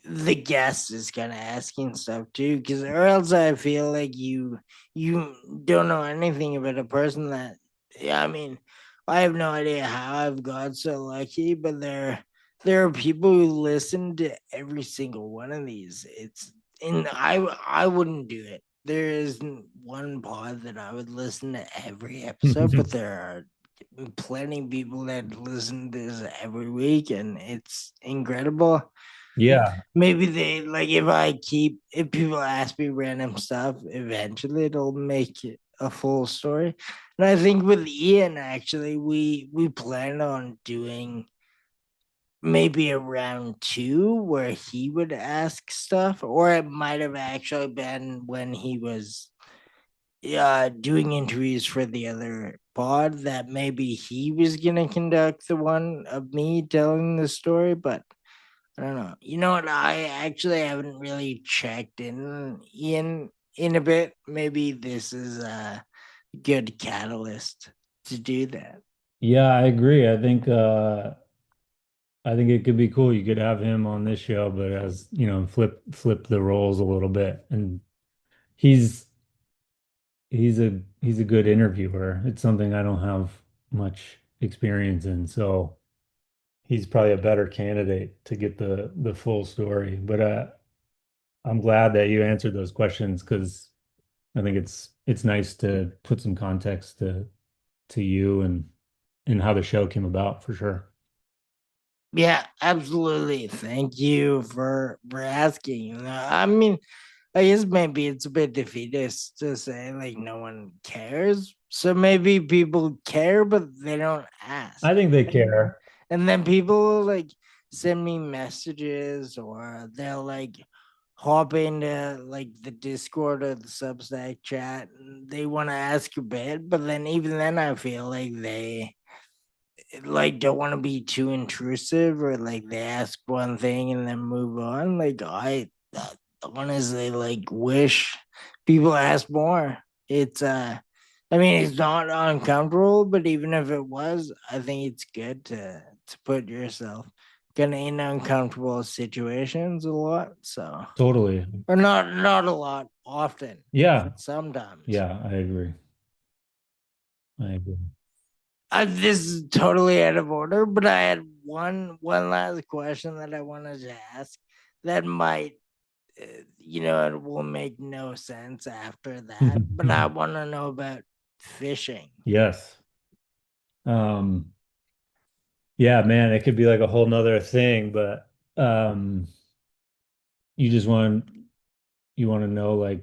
the guest is kind of asking stuff too, because or else I feel like you don't know anything about a person that. Yeah, I mean, I have no idea how I've got so lucky, but there are people who listen to every single one of these. It's and I wouldn't do it. There isn't one pod that I would listen to every episode, but there are plenty of people that listen to this every week, and it's incredible. Yeah. Maybe they like if people ask me random stuff, eventually it'll make it a full story. And I think with Ian actually we plan on doing maybe a round two where he would ask stuff, or it might have actually been when he was doing interviews for the other pod that maybe he was gonna conduct the one of me telling the story, but I don't know. You know what? I actually haven't really checked in a bit. Maybe this is a good catalyst to do that. Yeah, I agree. I think it could be cool. You could have him on this show, but as you know, flip the roles a little bit. And he's he's a good interviewer. It's something I don't have much experience in, so he's probably a better candidate to get the full story. But I'm glad that you answered those questions because I think it's nice to put some context to you and how the show came about for sure. Yeah, absolutely. Thank you for asking. I mean, I guess maybe it's a bit defeatist to say like no one cares. So maybe people care, but they don't ask. I think they care. And then people like send me messages or they'll like hop into like the Discord or the Substack chat and they want to ask a bit, but then even then I feel like they like don't want to be too intrusive or like they ask one thing and then move on. Like I honestly like wish people ask more. It's I mean it's not uncomfortable, but even if it was, I think it's good to put yourself kind of in uncomfortable situations a lot. So Totally. or not a lot, often, Yeah. sometimes. Yeah, I agree. I agree. This is totally out of order, but I had one last question that I wanted to ask that might, it will make no sense after that. But I want to know about fishing. Yes. Um, yeah, man, it could be like a whole nother thing, but you just want to know like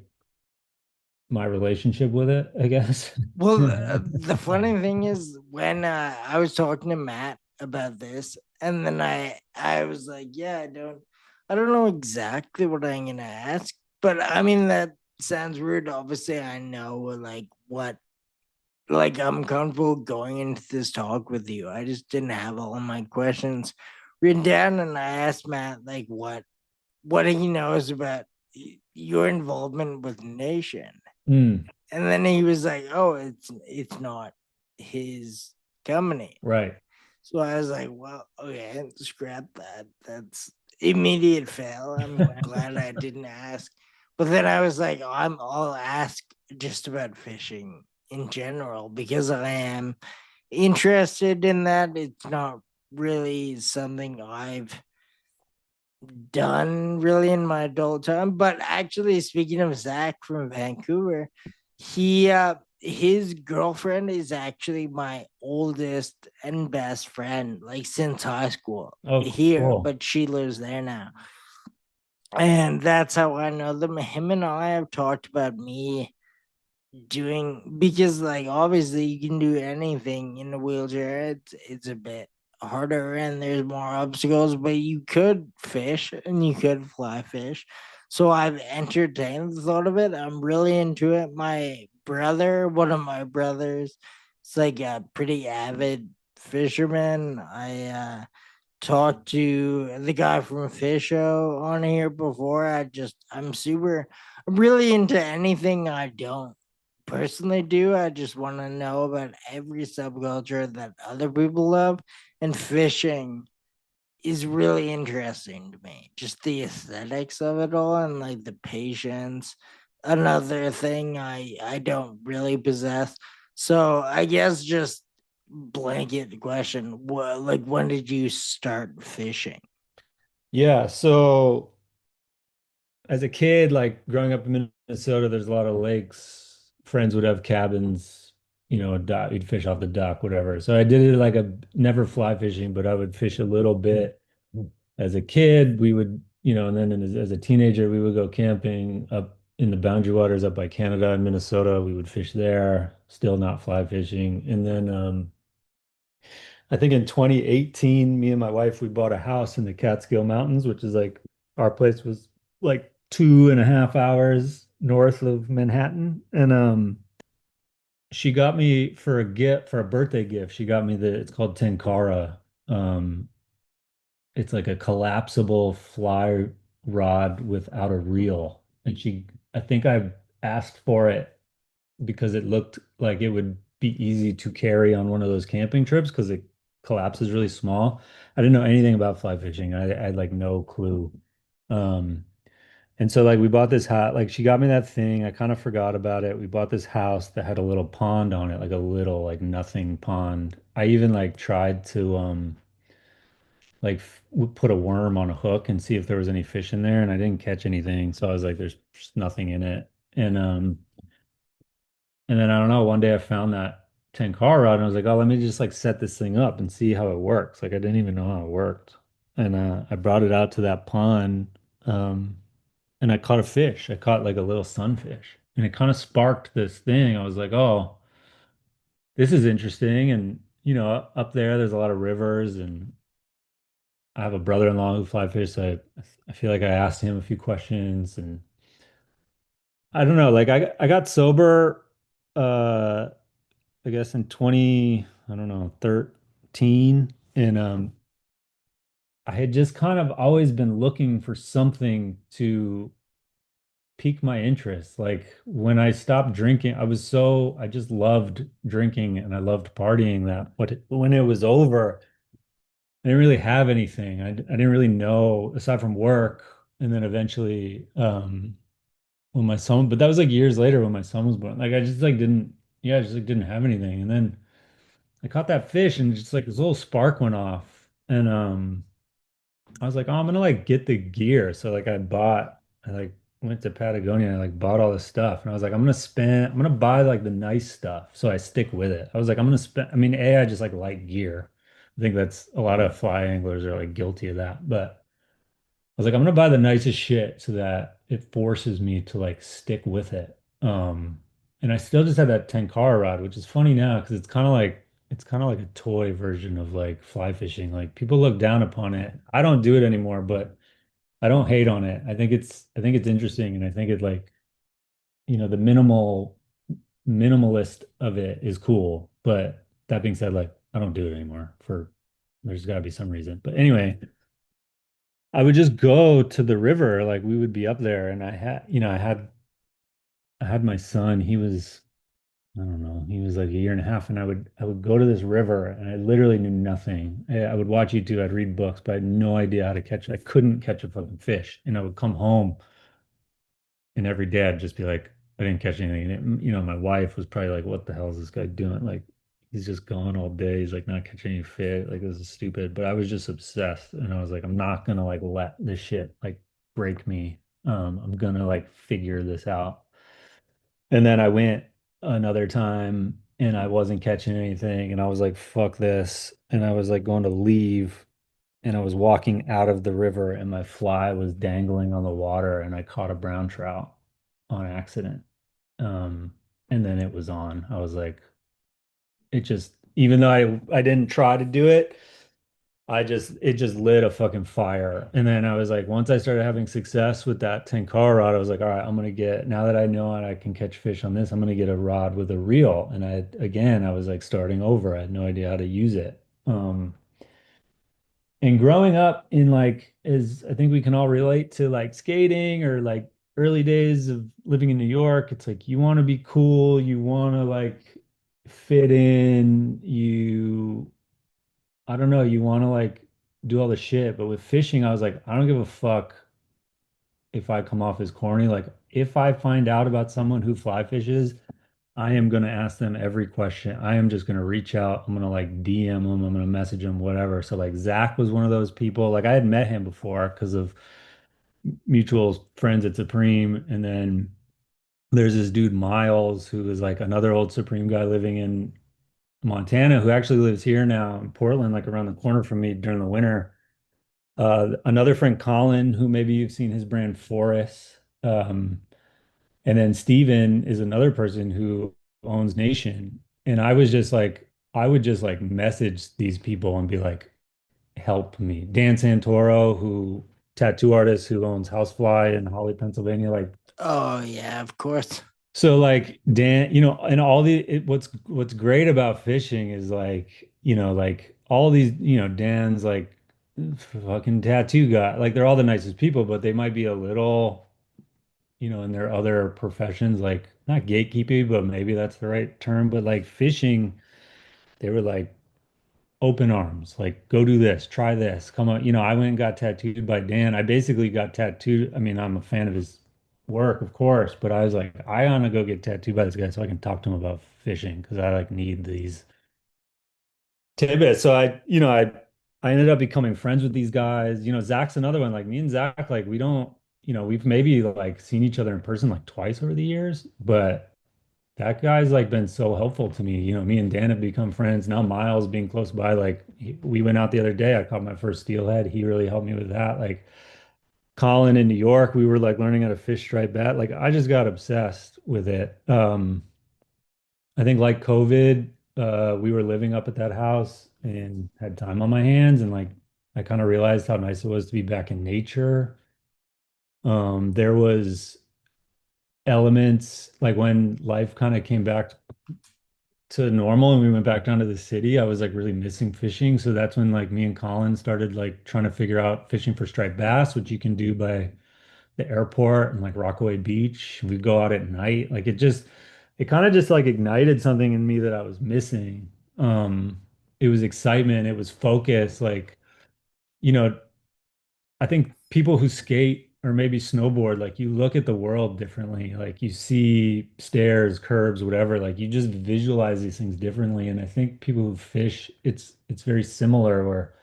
my relationship with it, I guess. Well, the funny thing is when I was talking to Matt about this, and then I was like, yeah, I don't know exactly what I'm gonna ask, but I mean that sounds weird. Obviously, I know like what, like I'm comfortable going into this talk with you. I just didn't have all of my questions written down, and I asked Matt like what he knows about your involvement with Nation. Mm, And then he was like, "Oh, it's not his company." right. So I was like, "Well, okay, scrap that. That's immediate fail. I'm glad I didn't ask." But then I was like, I'll ask just about fishing in general because I am interested in that. It's not really something I've done really in my adult time. But actually, speaking of Zach from Vancouver, his girlfriend is actually my oldest and best friend, like since high school Oh, here, cool. but she lives there now. And that's how I know them. Him and I have talked about me doing, because like obviously you can do anything in a wheelchair. It's a bit harder and there's more obstacles, but you could fish and you could fly fish. So I've entertained the thought of it. I'm really into it. My brother, one of my brothers, it's like a pretty avid fisherman. I talked to the guy from Fish Show on here before. I'm really into anything I don't personally do. I just want to know about every subculture that other people love, and fishing is really interesting to me. Just the aesthetics of it all and like the patience. Another thing I don't really possess. So I guess just blanket question. What, like, when did you start fishing? Yeah, so as a kid, like growing up in Minnesota, there's a lot of lakes. Friends would have cabins, a dock, you'd fish off the dock, whatever. So I did it like a never fly fishing, but I would fish a little bit as a kid. We would, and then as a teenager, we would go camping up in the Boundary Waters up by Canada and Minnesota. We would fish there, still not fly fishing. And then I think in 2018, me and my wife, we bought a house in the Catskill Mountains, which is like our place was like 2.5 hours north of Manhattan. And she got me for a gift, for a birthday gift, she got me it's called Tenkara. Um, it's like a collapsible fly rod without a reel. And I think I asked for it because it looked like it would be easy to carry on one of those camping trips because it collapses really small. I didn't know anything about fly fishing. I had like no clue. Um, and so like we bought this hat, like she got me that thing. I kind of forgot about it. We bought this house that had a little pond on it, like a little like nothing pond. I even like tried to like put a worm on a hook and see if there was any fish in there, and I didn't catch anything. So I was like, there's just nothing in it. And then I don't know, one day I found that 10 car rod and I was like, oh, let me just like set this thing up and see how it works. Like I didn't even know how it worked. And I brought it out to that pond um, and I caught a fish. I caught like a little sunfish. And it kind of sparked this thing. I was like, oh, this is interesting. And, up there, there's a lot of rivers and I have a brother-in-law who fly fish. So I feel like I asked him a few questions and I don't know, like I got sober uh I guess in 20, I don't know, 13. And I had just kind of always been looking for something to pique my interest. Like when I stopped drinking, I just loved drinking and I loved partying that. But when it was over, I didn't really have anything. I didn't really know aside from work. And then eventually, when my son, but that was like years later when my son was born. Like I just like didn't, yeah, I just like didn't have anything. And then I caught that fish and just like this little spark went off. And I was like, oh, I'm gonna like get the gear. So like I like went to Patagonia and I like bought all this stuff. And I was like, I'm gonna buy like the nice stuff. So I stick with it. I was like, I'm gonna spend, I mean, I just like gear. I think that's a lot of fly anglers are like guilty of that. But I was like, I'm gonna buy the nicest shit so that it forces me to like stick with it. And I still just had that Tenkara rod, which is funny now because it's kind of like a toy version of like fly fishing. Like people look down upon it. I don't do it anymore, but I don't hate on it. I think it's interesting and I think it like, the minimalist of it is cool. But that being said, like I don't do it anymore for there's gotta be some reason. But anyway, I would just go to the river, like we would be up there and I had my son, he was I don't know, he was like a year and a half and I would go to this river and I literally knew nothing. I would watch YouTube, I'd read books, but I had no idea how to catch I couldn't catch a fucking fish. And I would come home and every day I'd just be like, I didn't catch anything. And my wife was probably like, what the hell is this guy doing? Like he's just gone all day. He's like not catching any fish. Like this is stupid. But I was just obsessed. And I was like, I'm not gonna like let this shit like break me. I'm gonna like figure this out. And then I went another time and I wasn't catching anything. And I was like, fuck this. And I was like going to leave and I was walking out of the river and my fly was dangling on the water and I caught a brown trout on accident. Um, and then it was on. I was like, it just, even though I didn't try to do it, it just lit a fucking fire. And then I was like, once I started having success with that 10 car rod, I was like, all right, now that I know I can catch fish on this, I'm gonna get a rod with a reel. And I was like starting over. I had no idea how to use it. And growing up in like, is I think we can all relate to like skating or like early days of living in New York. It's like you want to be cool, you want to like fit in, I don't know, you want to like do all the shit. But with fishing, I was like, I don't give a fuck if I come off as corny. Like, if I find out about someone who fly fishes, I am going to ask them every question. I am just going to reach out. I'm going to like DM them. I'm going to message them, whatever. So, like, Zach was one of those people. Like, I had met him before because of mutual friends at Supreme. And then there's this dude, Miles, who is like another old Supreme guy living in Montana, who actually lives here now in Portland, like around the corner from me during the winter. Another friend, Colin, who maybe you've seen his brand Forest. And then Steven is another person who owns Nation. And I would just like message these people and be like, help me. Dan Santoro, who tattoo artist who owns Housefly in Holly, Pennsylvania. Like, Oh yeah, of course. so like Dan, and what's great about fishing is like, like all these, Dan's like fucking tattoo guy. Like they're all the nicest people, but they might be a little in their other professions, like not gatekeeping, but maybe that's the right term. But like fishing, they were like open arms, like go do this, try this, come on. I went and got tattooed by Dan. I basically got tattooed. I mean, I'm a fan of his work, of course, but I was like, I want to go get tattooed by this guy so I can talk to him about fishing because I like need these tidbits. So I ended up becoming friends with these guys. Zach's another one. Like me and Zach, like we don't, we've maybe like seen each other in person like twice over the years, but that guy's like been so helpful to me. Me and Dan have become friends. Now Miles being close by, like we went out the other day. I caught my first steelhead. He really helped me with that. Like Colin in New York, we were like learning how to fish striped bass. Like I just got obsessed with it. I think like COVID, we were living up at that house and had time on my hands, and like I kind of realized how nice it was to be back in nature. There was elements like when life kind of came back to normal and we went back down to the city, I was like really missing fishing. So that's when like me and Colin started like trying to figure out fishing for striped bass, which you can do by the airport and like Rockaway Beach. We go out at night. Like it kind of just like ignited something in me that I was missing. It was excitement, it was focus. Like, you know, I think people who skate or maybe snowboard, like you look at the world differently. Like you see stairs, curbs, whatever, like you just visualize these things differently. And I think people who fish, it's very similar where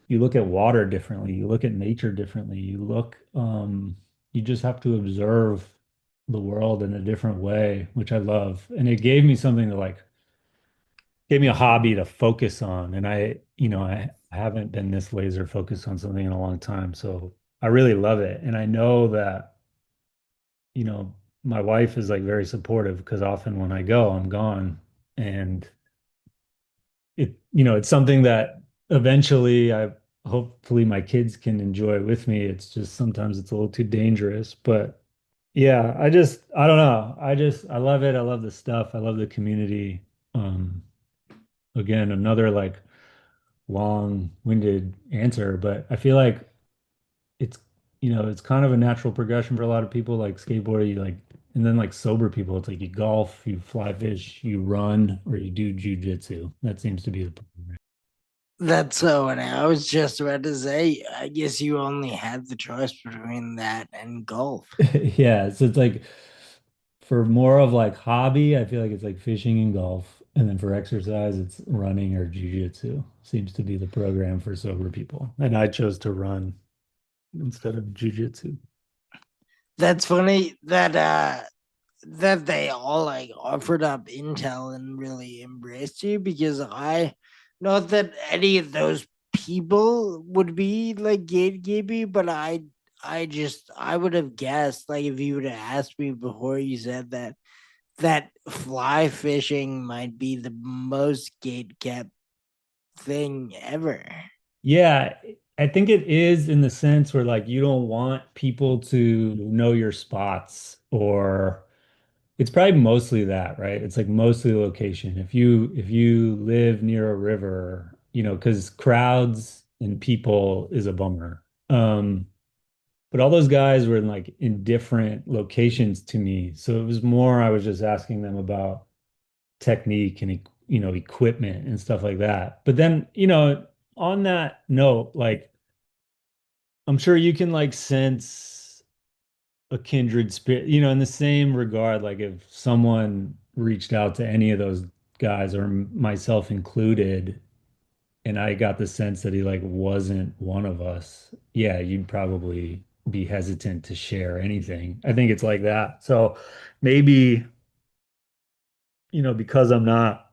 you look at water differently, you look at nature differently, you just have to observe the world in a different way, which I love. And it gave me something to like gave me a hobby to focus on. And I haven't been this laser focused on something in a long time. So I really love it. And I know that, you know, my wife is like very supportive because often when I go, I'm gone. And it's something that eventually I hopefully my kids can enjoy with me. It's just sometimes it's a little too dangerous. But yeah, I don't know. I love it. I love the stuff. I love the community. Um, Again, another like long-winded answer, but I feel like it's it's kind of a natural progression for a lot of people like skateboard, you like and then like sober people, it's like you golf, you fly fish, you run, or you do jujitsu. That seems to be the plan. That's so, and I was just about to say, I guess you only had the choice between that and golf. Yeah, so it's like for more of like hobby, I feel like it's like fishing and golf. And then for exercise, it's running or jujitsu. Seems to be the program for sober people. And I chose to run instead of jujitsu. That's funny that they all like offered up intel and really embraced you, because I not that any of those people would be like gatekeeping, but I would have guessed, like, if you would have asked me before you said that, that fly fishing might be the most gate kept thing ever. Yeah, I think it is in the sense where like you don't want people to know your spots or it's probably mostly that, right? It's like mostly location. If you live near a river, because crowds and people is a bummer. But all those guys were in different locations to me. So it was more I was just asking them about technique and equipment and stuff like that. But then, on that note, like I'm sure you can like sense a kindred spirit, in the same regard, like if someone reached out to any of those guys or myself included, and I got the sense that he like wasn't one of us, yeah, you'd probably be hesitant to share anything. I think it's like that. So maybe, because I'm not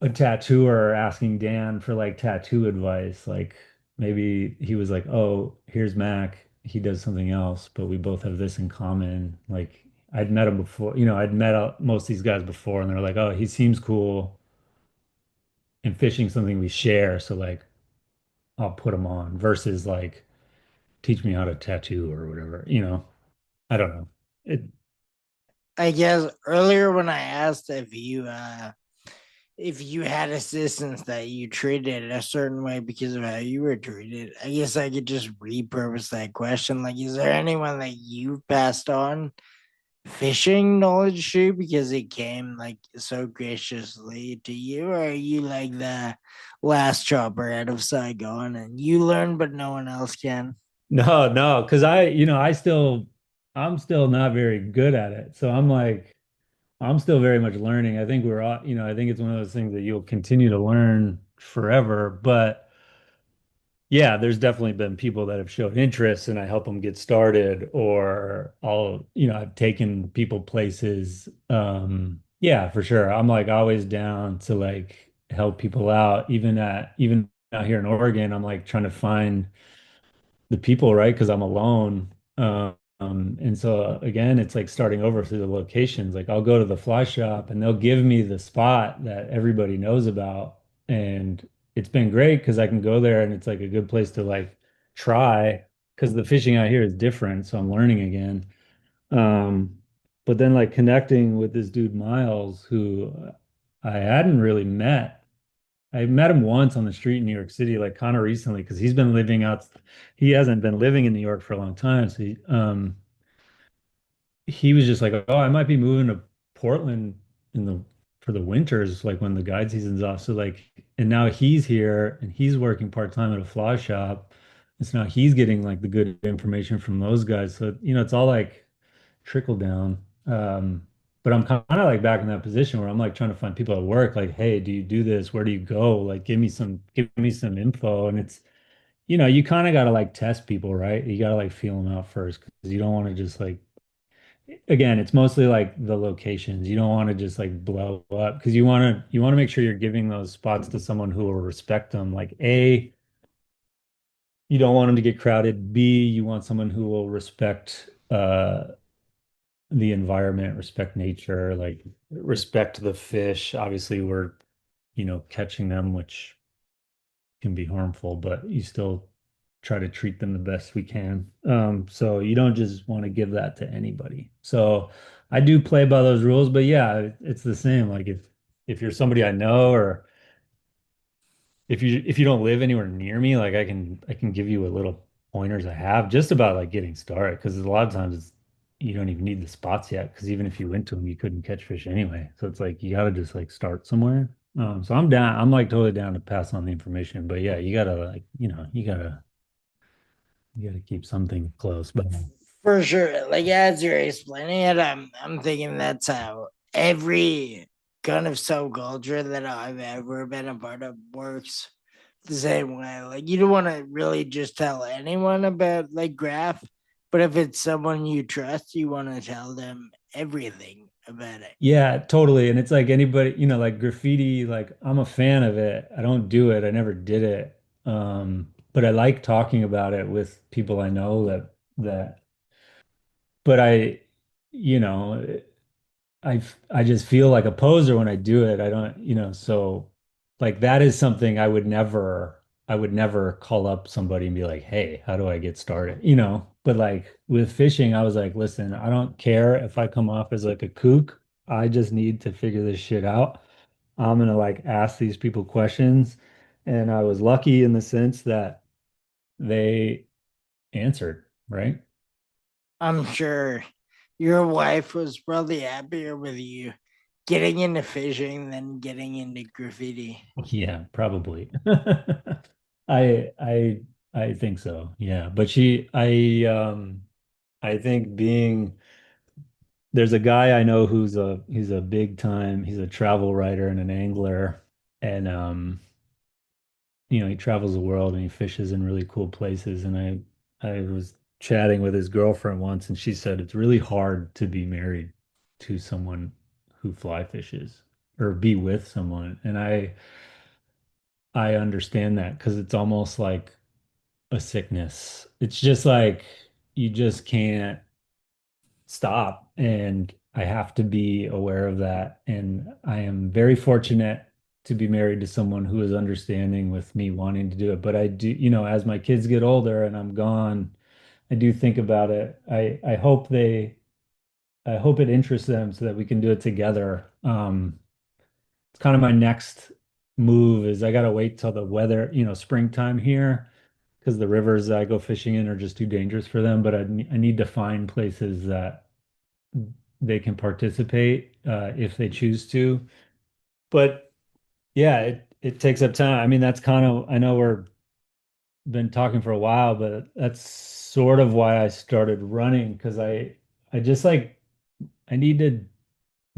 a tattooer asking Dan for like tattoo advice. Like maybe he was like, "Oh, here's Mac. He does something else, but we both have this in common." Like I'd met him before, I'd met most of these guys before, and they're like, "Oh, he seems cool." And fishing something we share, so like I'll put him on versus like teach me how to tattoo or whatever. I don't know. It I guess earlier when I asked if you had assistants that you treated a certain way because of how you were treated, I guess I could just repurpose that question. Like, is there anyone that you've passed on fishing knowledge to because it came like so graciously to you? Or are you like the last chopper out of Saigon and you learn but no one else can? no, no, because I'm still not very good at it. So I'm like I'm still very much learning. I think we're all, I think it's one of those things that you'll continue to learn forever. But yeah, there's definitely been people that have showed interest and I help them get started, or I've taken people places. Yeah, for sure. I'm like always down to like help people out. Even out here in Oregon, I'm like trying to find the people, right? Because I'm alone. And so again, it's like starting over through the locations. Like I'll go to the fly shop and they'll give me the spot that everybody knows about. And it's been great because I can go there and it's like a good place to like try because the fishing out here is different. So I'm learning again. Um, but then like connecting with this dude Miles, who I hadn't really met. I met him once on the street in New York City, like kind of recently, because he hasn't been living in New York for a long time. So he was just like, oh, I might be moving to Portland in the for the winters, like when the guide season's off. So like, and now he's here and he's working part-time at a fly shop. he's getting like the good information from those guys. So, it's all like trickle down. But I'm kind of like back in that position where I'm like trying to find people at work, like, hey, do you do this? Where do you go? Like, give me some info. And it's, you kind of got to like test people, right? You got to like feel them out first because you don't want to just like, again, it's mostly like the locations. You don't want to just like blow up because you want to make sure you're giving those spots to someone who will respect them. Like A, you don't want them to get crowded. B, you want someone who will respect the environment, respect nature, like respect the fish. Obviously, we're, catching them, which can be harmful, but you still try to treat them the best we can. So you don't just want to give that to anybody. So I do play by those rules, but yeah, it's the same. Like if you're somebody I know, or if you don't live anywhere near me, like I can give you a little pointers I have just about like getting started because a lot of times you don't even need the spots yet because even if you went to them, you couldn't catch fish anyway. So it's like you got to just like start somewhere. So I'm down. I'm like totally down to pass on the information, but yeah, you gotta like you gotta keep something close. But For sure. Like as you're explaining it, I'm thinking that's how every kind of subculture that I've ever been a part of works the same way. Like you don't want to really just tell anyone about like graph, but if it's someone you trust, you want to tell them everything about it. yeah, totally. And it's like anybody, like graffiti, like I'm a fan of it. I don't do it. I never did it. But I like talking about it with people I know but you know, I just feel like a poser when I do it. I don't, so like that is something I would never call up somebody and be like, "Hey, how do I get started?" But like with fishing, I was like, "Listen, I don't care if I come off as like a kook. I just need to figure this shit out. I'm gonna like ask these people questions." And I was lucky in the sense that they answered, right? I'm sure your wife was probably happier with you getting into fishing than getting into graffiti. Yeah, probably. I I I think so. Yeah. But I think being there's a guy I know he's a big time, he's a travel writer and an angler and he travels the world and he fishes in really cool places and I was chatting with his girlfriend once and she said it's really hard to be married to someone who fly fishes or be with someone and I understand that because it's almost like a sickness. It's just like you just can't stop. And I have to be aware of that. And I am very fortunate to be married to someone who is understanding with me wanting to do it. But I do, as my kids get older and I'm gone, I do think about it. I hope it interests them so that we can do it together. It's kind of my next move is I gotta wait till the weather, springtime here, because the rivers that I go fishing in are just too dangerous for them. But I need to find places that they can participate if they choose to. But yeah, it takes up time. I mean, that's kind of I know we're been talking for a while, but that's sort of why I started running because I just like I need to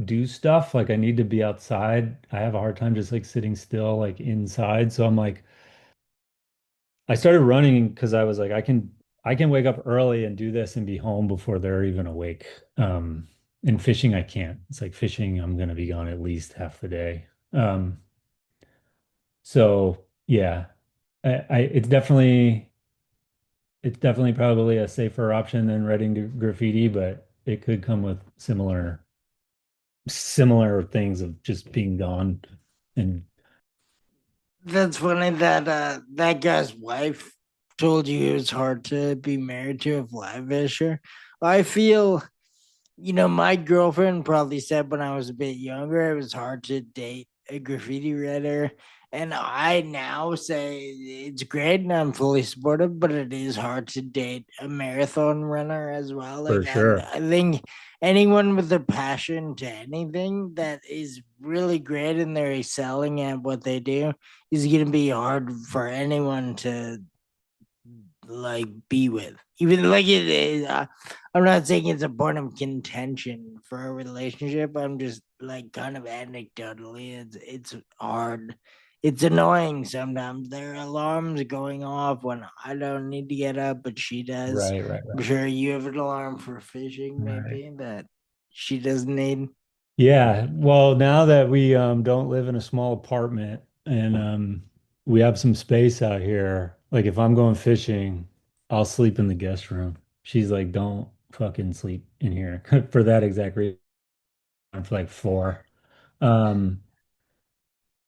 do stuff. Like I need to be outside. I have a hard time just like sitting still, like inside. So I'm like, I started running because I was like, I can wake up early and do this and be home before they're even awake. And fishing, I can't. It's like fishing, I'm gonna be gone at least half the day. So yeah, it's definitely probably a safer option than writing to graffiti, but it could come with similar things of just being gone and That's funny that that guy's wife told you it was hard to be married to a fly fisher. I feel, my girlfriend probably said when I was a bit younger, it was hard to date a graffiti writer. And I now say it's great and I'm fully supportive, but it is hard to date a marathon runner as well. for Like, sure. I think anyone with a passion to anything that is really great and they're excelling at what they do is going to be hard for anyone to like be with. Even like it is, I'm not saying it's a point of contention for a relationship. I'm just like kind of anecdotally, it's hard. It's annoying sometimes. There are alarms going off when I don't need to get up, but she does. Right, right, I'm right. sure you have an alarm for fishing, Right. maybe that she doesn't need. Yeah, well, now that we don't live in a small apartment and we have some space out here, like if I'm going fishing, I'll sleep in the guest room. She's like, "Don't fucking sleep in here," for that exact reason. For like four. Um,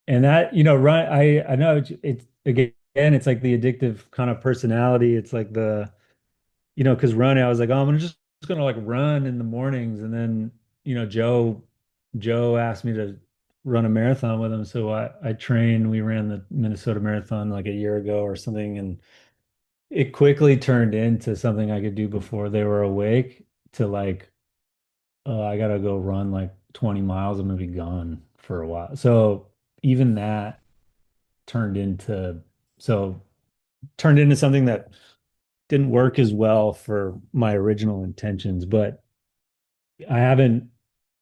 and that, run, I know it's again, it's like the addictive kind of personality. It's like because running, I was like, oh, I'm just gonna like run in the mornings, and then Joe asked me to run a marathon with him, so I trained. We ran the Minnesota Marathon like a year ago or something, and it quickly turned into something I could do before they were awake. To like, I gotta go run like 20 miles. I'm gonna be gone for a while. So even that turned into so turned into something that didn't work as well for my original intentions, but I haven't,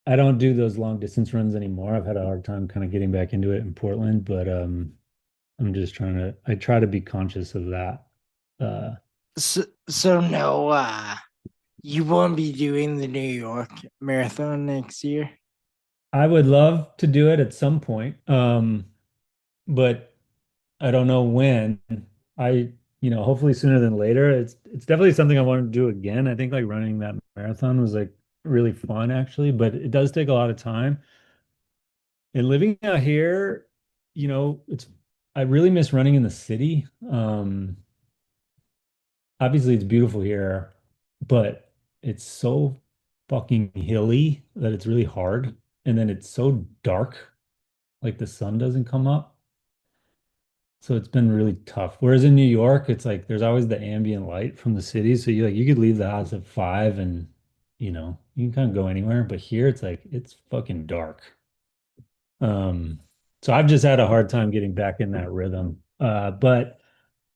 I don't do those long distance runs anymore. I've had a hard time kind of getting back into it in Portland, but I'm just I try to be conscious of that. Uh, So no, you won't be doing the New York Marathon next year. I would love to do it at some point, but I don't know when. Hopefully sooner than later. It's definitely something I want to do again. I think like running that marathon was like really fun actually, but it does take a lot of time. And living out here, it's I really miss running in the city. Obviously it's beautiful here, but it's so fucking hilly that it's really hard. And then it's so dark, like the sun doesn't come up. So it's been really tough. Whereas in New York, it's like there's always the ambient light from the city. So you could leave the house at 5 and you can kind of go anywhere. But here it's like it's fucking dark. Um, so I've just had a hard time getting back in that rhythm. But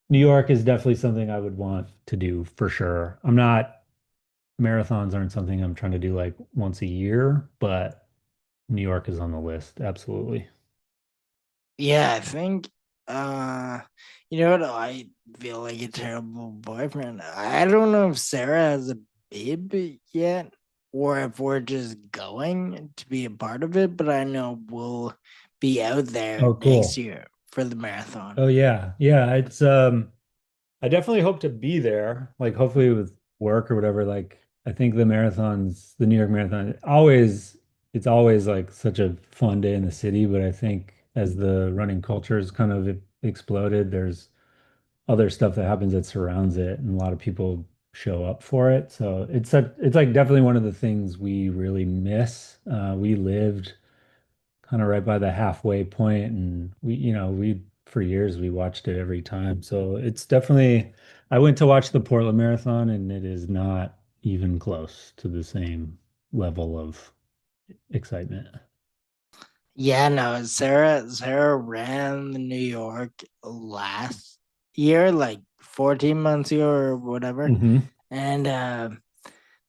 New York is definitely something I would want to do for sure. Marathons aren't something I'm trying to do like once a year, but New York is on the list. Absolutely. Yeah, I think uh you know what, I feel like a terrible boyfriend. I don't know if Sarah has a babe yet or if we're just going to be a part of it, but I know we'll be out there Oh, next cool. year for the marathon. Oh yeah. Yeah, I definitely hope to be there, like hopefully with work or whatever. Like I think the New York Marathon, it's always like such a fun day in the city, but I think as the running culture has kind of exploded, there's other stuff that happens that surrounds it, and a lot of people show up for it. So it's like definitely one of the things we really miss. We lived kind of right by the halfway point, and we for years we watched it every time. So it's definitely I went to watch the Portland Marathon, and it is not even close to the same level of excitement. Yeah, no, Sarah ran the New York last year, like 14 months ago or whatever. Hmm. And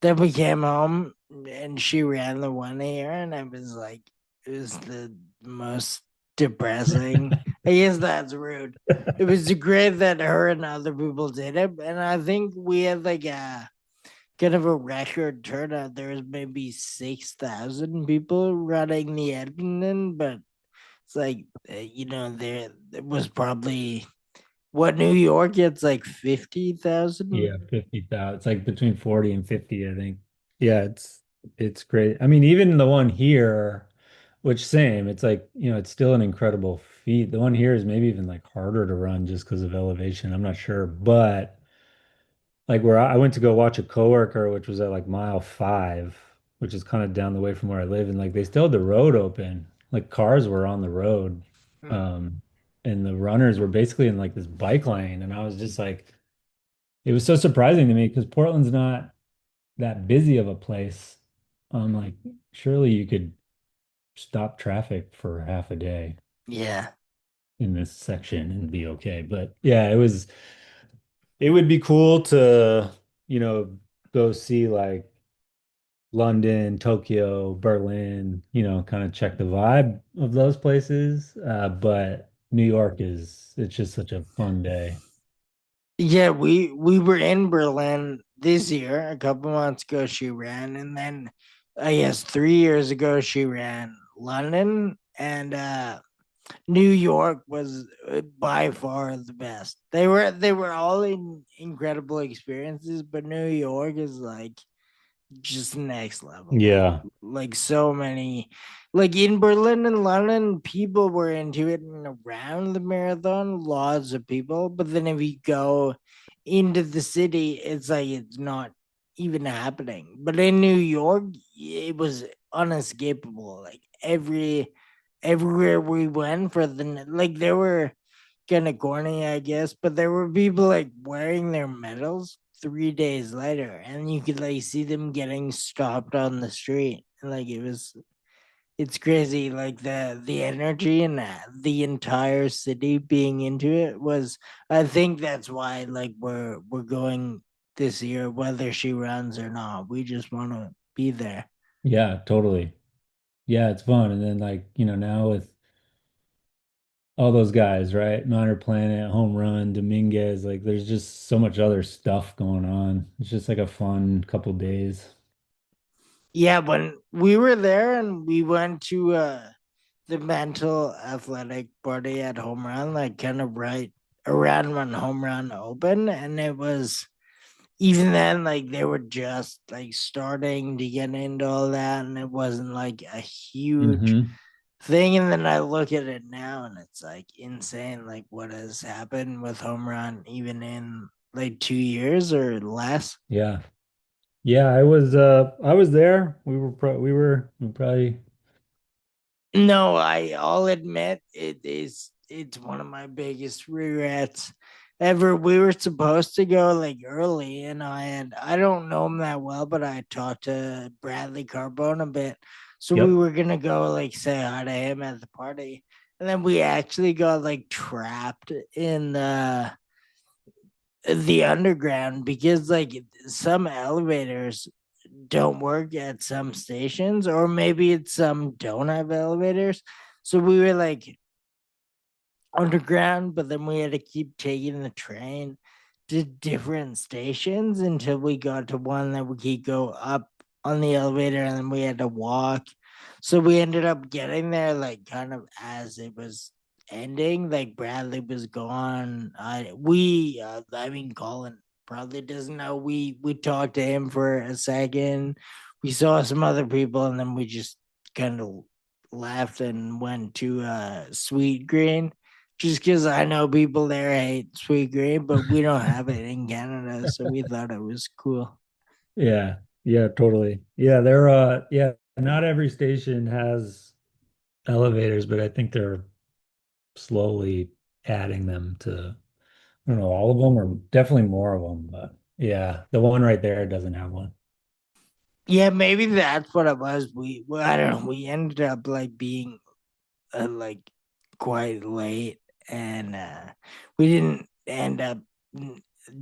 then we came home and she ran the 1 year, and I was like, it was the most depressing. I guess that's rude. It was great that her and other people did it. And I think we had like a kind of a record turnout. There was maybe 6,000 people running the Edmonton, but it's like, there it was probably what New York gets like 50,000. Yeah, 50,000. It's like between 40 and 50, I think. Yeah, it's great. I mean, even the one here, which same, it's like, it's still an incredible feat. The one here is maybe even like harder to run just because of elevation. I'm not sure, but like where I went to go watch a coworker, which was at like mile 5, which is kind of down the way from where I live, and like they still had the road open. Like cars were on the road. Um, and the runners were basically in like this bike lane, and I was just like it was so surprising to me because Portland's not that busy of a place. I'm like, surely you could stop traffic for half a day Yeah. in this section and be okay. But yeah, it was. it would be cool to, you know, go see like London, Tokyo, Berlin, kind of check the vibe of those places. But New York it's just such a fun day. Yeah, we were in Berlin this year. A couple months ago, she ran, and then I guess 3 years ago she ran London, and New York was by far the best. They were all incredible experiences, but New York is like just next level. Yeah. Like so many, like in Berlin and London, people were into it and around the marathon, lots of people. But then if you go into the city, it's like it's not even happening. But in New York, it was unescapable. Like everywhere we went for like there were kind of corny, I guess, but there were people like wearing their medals 3 days later, and you could like see them getting stopped on the street. Like it's crazy. Like the energy and the entire city being into it was. I think that's why like we're going this year, whether she runs or not. We just want to be there. Yeah, totally. Yeah, it's fun. And then like, now with all those guys, right? Minor Planet, Home Run, Dominguez, like there's just so much other stuff going on. It's just like a fun couple days. Yeah, when we were there and we went to the mental athletic party at Home Run, like kind of right around when Home Run opened, and it was even then like they were just like starting to get into all that, and it wasn't like a huge Hmm. thing. And then I look at it now, and it's like insane, like what has happened with Home Run, even in like 2 years or less. Yeah. Yeah, I was there. We probably. No, I'll admit it's one of my biggest regrets ever. We were supposed to go like early, and I don't know him that well, but I talked to Bradley Carbone a bit. So we Yep. were gonna go like say hi to him at the party. And then we actually got like trapped in the underground because like some elevators don't work at some stations, or maybe it's some don't have elevators. So we were like underground, but then we had to keep taking the train to different stations until we got to one that we could go up on the elevator, and then we had to walk. So we ended up getting there like kind of as it was ending. Like Bradley was gone. I mean Colin probably doesn't know. We talked to him for a second. We saw some other people, and then we just kind of left and went to Sweet Green, just because I know people there hate sweet green, but we don't have it in Canada, so we thought it was cool. Yeah. Yeah, totally. Yeah, not every station has elevators, but I think they're slowly adding them to, I don't know, all of them or definitely more of them, but yeah, the one right there doesn't have one. Yeah, maybe that's what it was. Well, I don't know. We ended up like being like quite late, and we didn't end up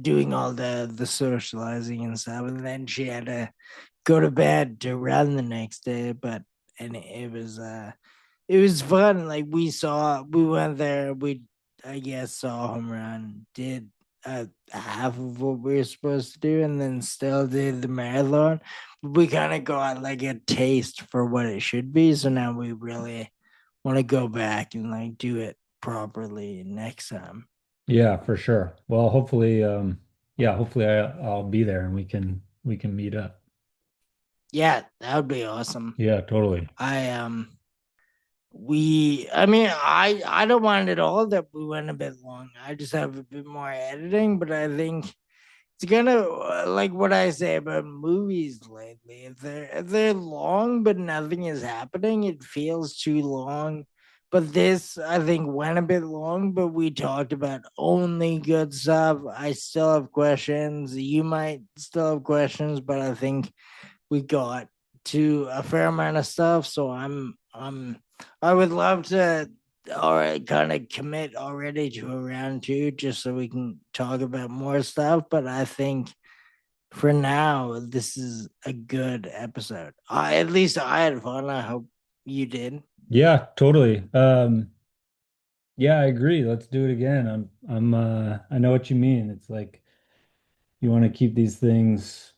doing all the socializing and stuff. And then she had to go to bed to run the next day, but and it was fun. Like we went there. We I guess saw home run, did half of what we were supposed to do, and then still did the marathon. We kind of got like a taste for what it should be. So now we really want to go back and like do it properly next time. Yeah, for sure. Well, hopefully, yeah, hopefully I'll be there and we can meet up. Yeah, that would be awesome. Yeah, totally. I we I mean I don't mind at all that we went a bit long. I just have a bit more editing, but I think it's kind of like what I say about movies lately. If they're long but nothing is happening, it feels too long. But this I think went a bit long, but we talked about only good stuff. I still have questions. You might still have questions, but I think we got to a fair amount of stuff. So I would love to all right, kind of commit already to a round two just so we can talk about more stuff. But I think for now, this is a good episode. At least I had fun. I hope you did. Yeah, totally. Yeah, I agree. Let's do it again. I know what you mean. It's like you want to keep these things,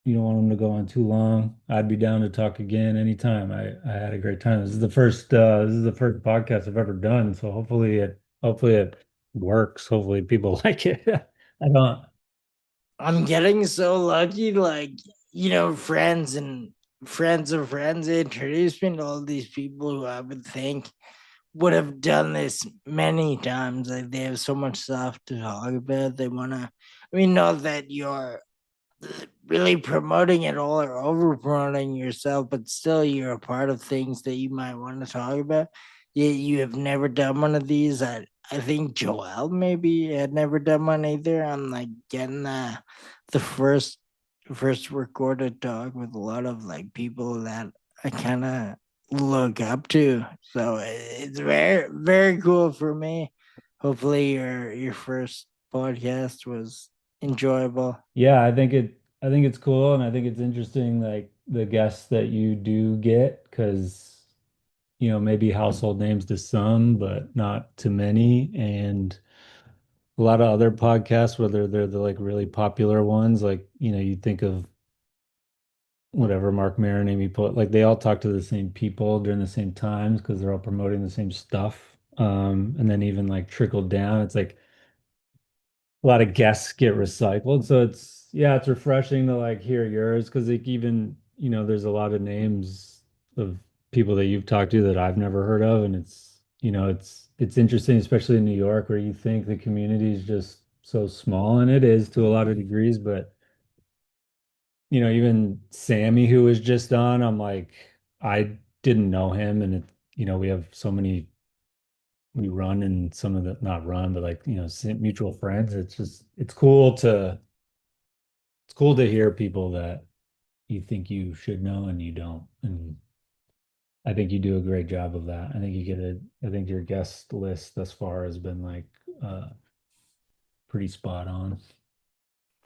you don't want them to go on too long. I'd be down to talk again anytime. I had a great time. This is the first podcast I've ever done, so hopefully it works. Hopefully people like it. I don't. I'm getting so lucky. Like, friends and friends of friends introduced me to all these people who I would think would have done this many times. Like, they have so much stuff to talk about. They want to, not that you're really promoting it all or over promoting yourself, but still you're a part of things that you might want to talk about. Yet you have never done one of these. I think Joel maybe had never done one either. I'm like getting the first recorded talk with a lot of like people that I kind of look up to. So it's very very cool for me. Hopefully your first podcast was enjoyable. Yeah, I think it's cool and I think it's interesting like the guests that you do get because maybe household names to some, but not to many. And a lot of other podcasts, whether they're the like really popular ones, like, you think of whatever Mark Maron, Amy Poehler, like they all talk to the same people during the same times because they're all promoting the same stuff. And then even like trickle down, it's like a lot of guests get recycled. So yeah, it's refreshing to like hear yours because like even, there's a lot of names of people that you've talked to that I've never heard of. And it's interesting, especially in New York, where you think the community is just so small, and it is to a lot of degrees, but even Sammy, who was just on, I'm like, I didn't know him, and we have so many we run and some of the not run, but like mutual friends. It's cool to hear people that you think you should know and you don't. And I think you do a great job of that. I think your guest list thus far has been like pretty spot on.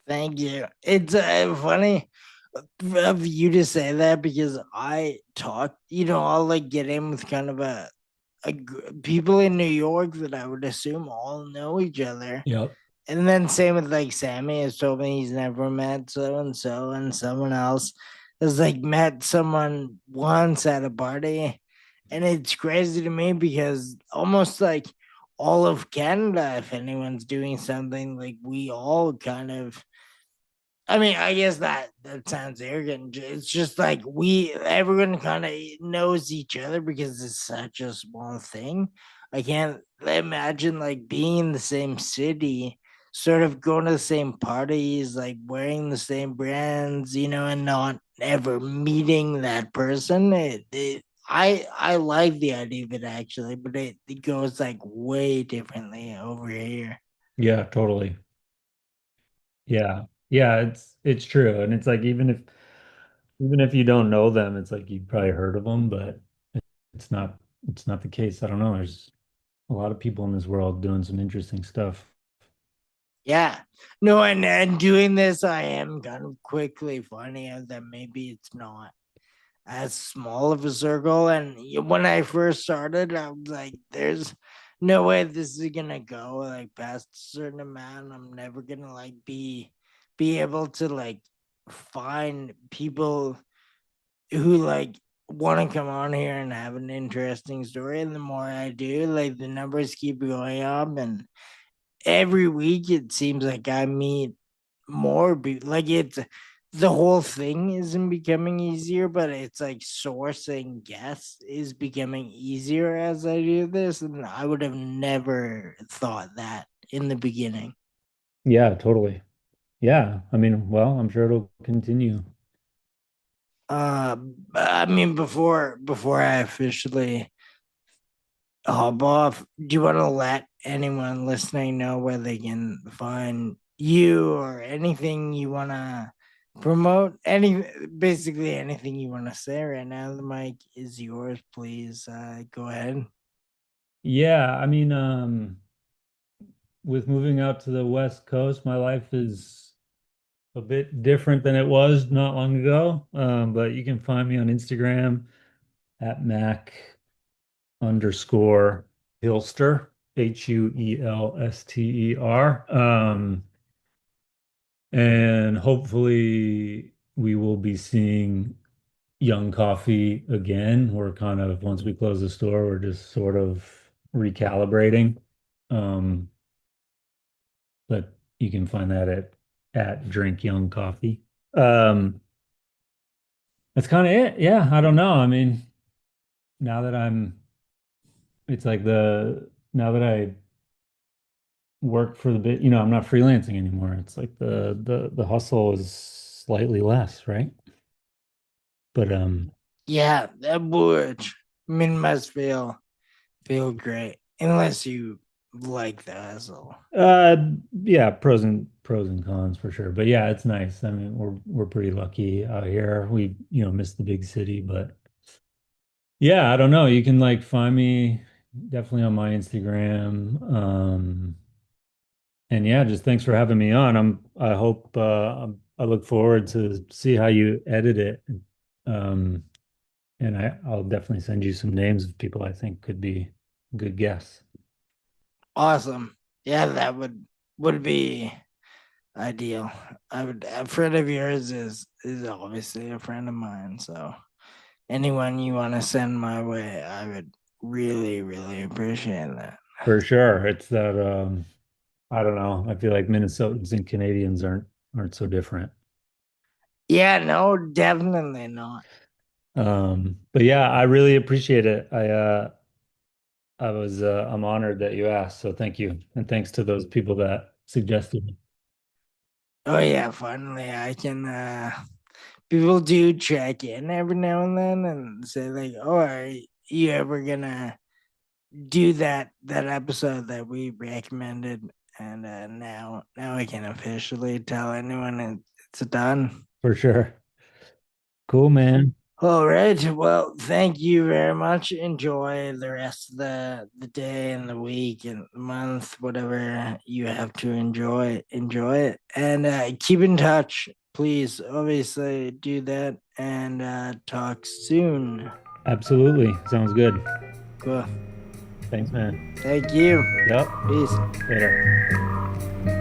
Thank you. It's funny of you to say that because I talk, I'll like get in with kind of people in New York that I would assume all know each other. Yep. And then same with like Sammy has told me he's never met so, and someone else has like met someone once at a party. And it's crazy to me because almost like all of Canada, if anyone's doing something, like we all kind of, I guess that sounds arrogant. It's just like everyone kind of knows each other because it's such a small thing. I can't imagine like being in the same city, sort of going to the same parties, like wearing the same brands, and not ever meeting that person. I like the idea of it actually, but it goes like way differently over here. Yeah, totally. Yeah. Yeah, it's true. And it's like even if you don't know them, it's like you've probably heard of them, but it's not it's not the case. I don't know. There's a lot of people in this world doing some interesting stuff. Yeah. No, and doing this, I am kind of quickly finding out that maybe it's not as small of a circle. And when I first started, I was like, there's no way this is gonna go like past a certain amount. I'm never gonna like be able to like find people who like want to come on here and have an interesting story. And the more I do, like the numbers keep going up, and every week it seems like I meet more like it's the whole thing isn't becoming easier, but it's like sourcing guests is becoming easier as I do this, and I would have never thought that in the beginning. Yeah, totally. Yeah. I mean, well, I'm sure it'll continue. uh before I officially hop off, do you want to let anyone listening know where they can find you or anything you want to promote? Basically anything you want to say right now. The mic is yours. Please go ahead. Yeah, I mean, with moving out to the West Coast, my life is a bit different than it was not long ago. But you can find me on Instagram at Mac underscore Huelster, Huelster. And hopefully we will be seeing Young Coffee again. We're kind of, once we close the store, we're just sort of recalibrating. Um, but you can find that at Drink Young Coffee. Um, that's kind of it. Yeah, I don't know. I mean, now that I'm, it's like now that I work for the bit, I'm not freelancing anymore. It's like the hustle is slightly less, right? But Yeah, that would. I mean, must feel great unless you like the hustle. uh yeah, pros and cons for sure. But yeah, it's nice. I mean, we're pretty lucky out here. We, miss the big city, but yeah, I don't know. You can like find me definitely on my Instagram. And yeah, just thanks for having me on. I hope I look forward to see how you edit it. Um and I'll definitely send you some names of people I think could be good guests. Awesome. Yeah, that would be ideal. I would a friend of yours is obviously a friend of mine. So anyone you want to send my way, I would really appreciate that. For sure. It's that I don't know. I feel like Minnesotans and Canadians aren't so different. Yeah, no, definitely not. But yeah, I really appreciate it. I'm honored that you asked, so thank you. And thanks to those people that suggested it. Oh yeah, finally I can people do check in every now and then and say like, "Oh, are you ever gonna do that episode that we recommended?" And now I can officially tell anyone it's done. For sure. Cool, man. All right. Well, thank you very much. Enjoy the rest of the day and the week and the month, whatever you have to enjoy. Enjoy it and keep in touch. Please, obviously, do that and talk soon. Absolutely. Sounds good. Cool. Thanks, man. Thank you. Yep. Peace. Later.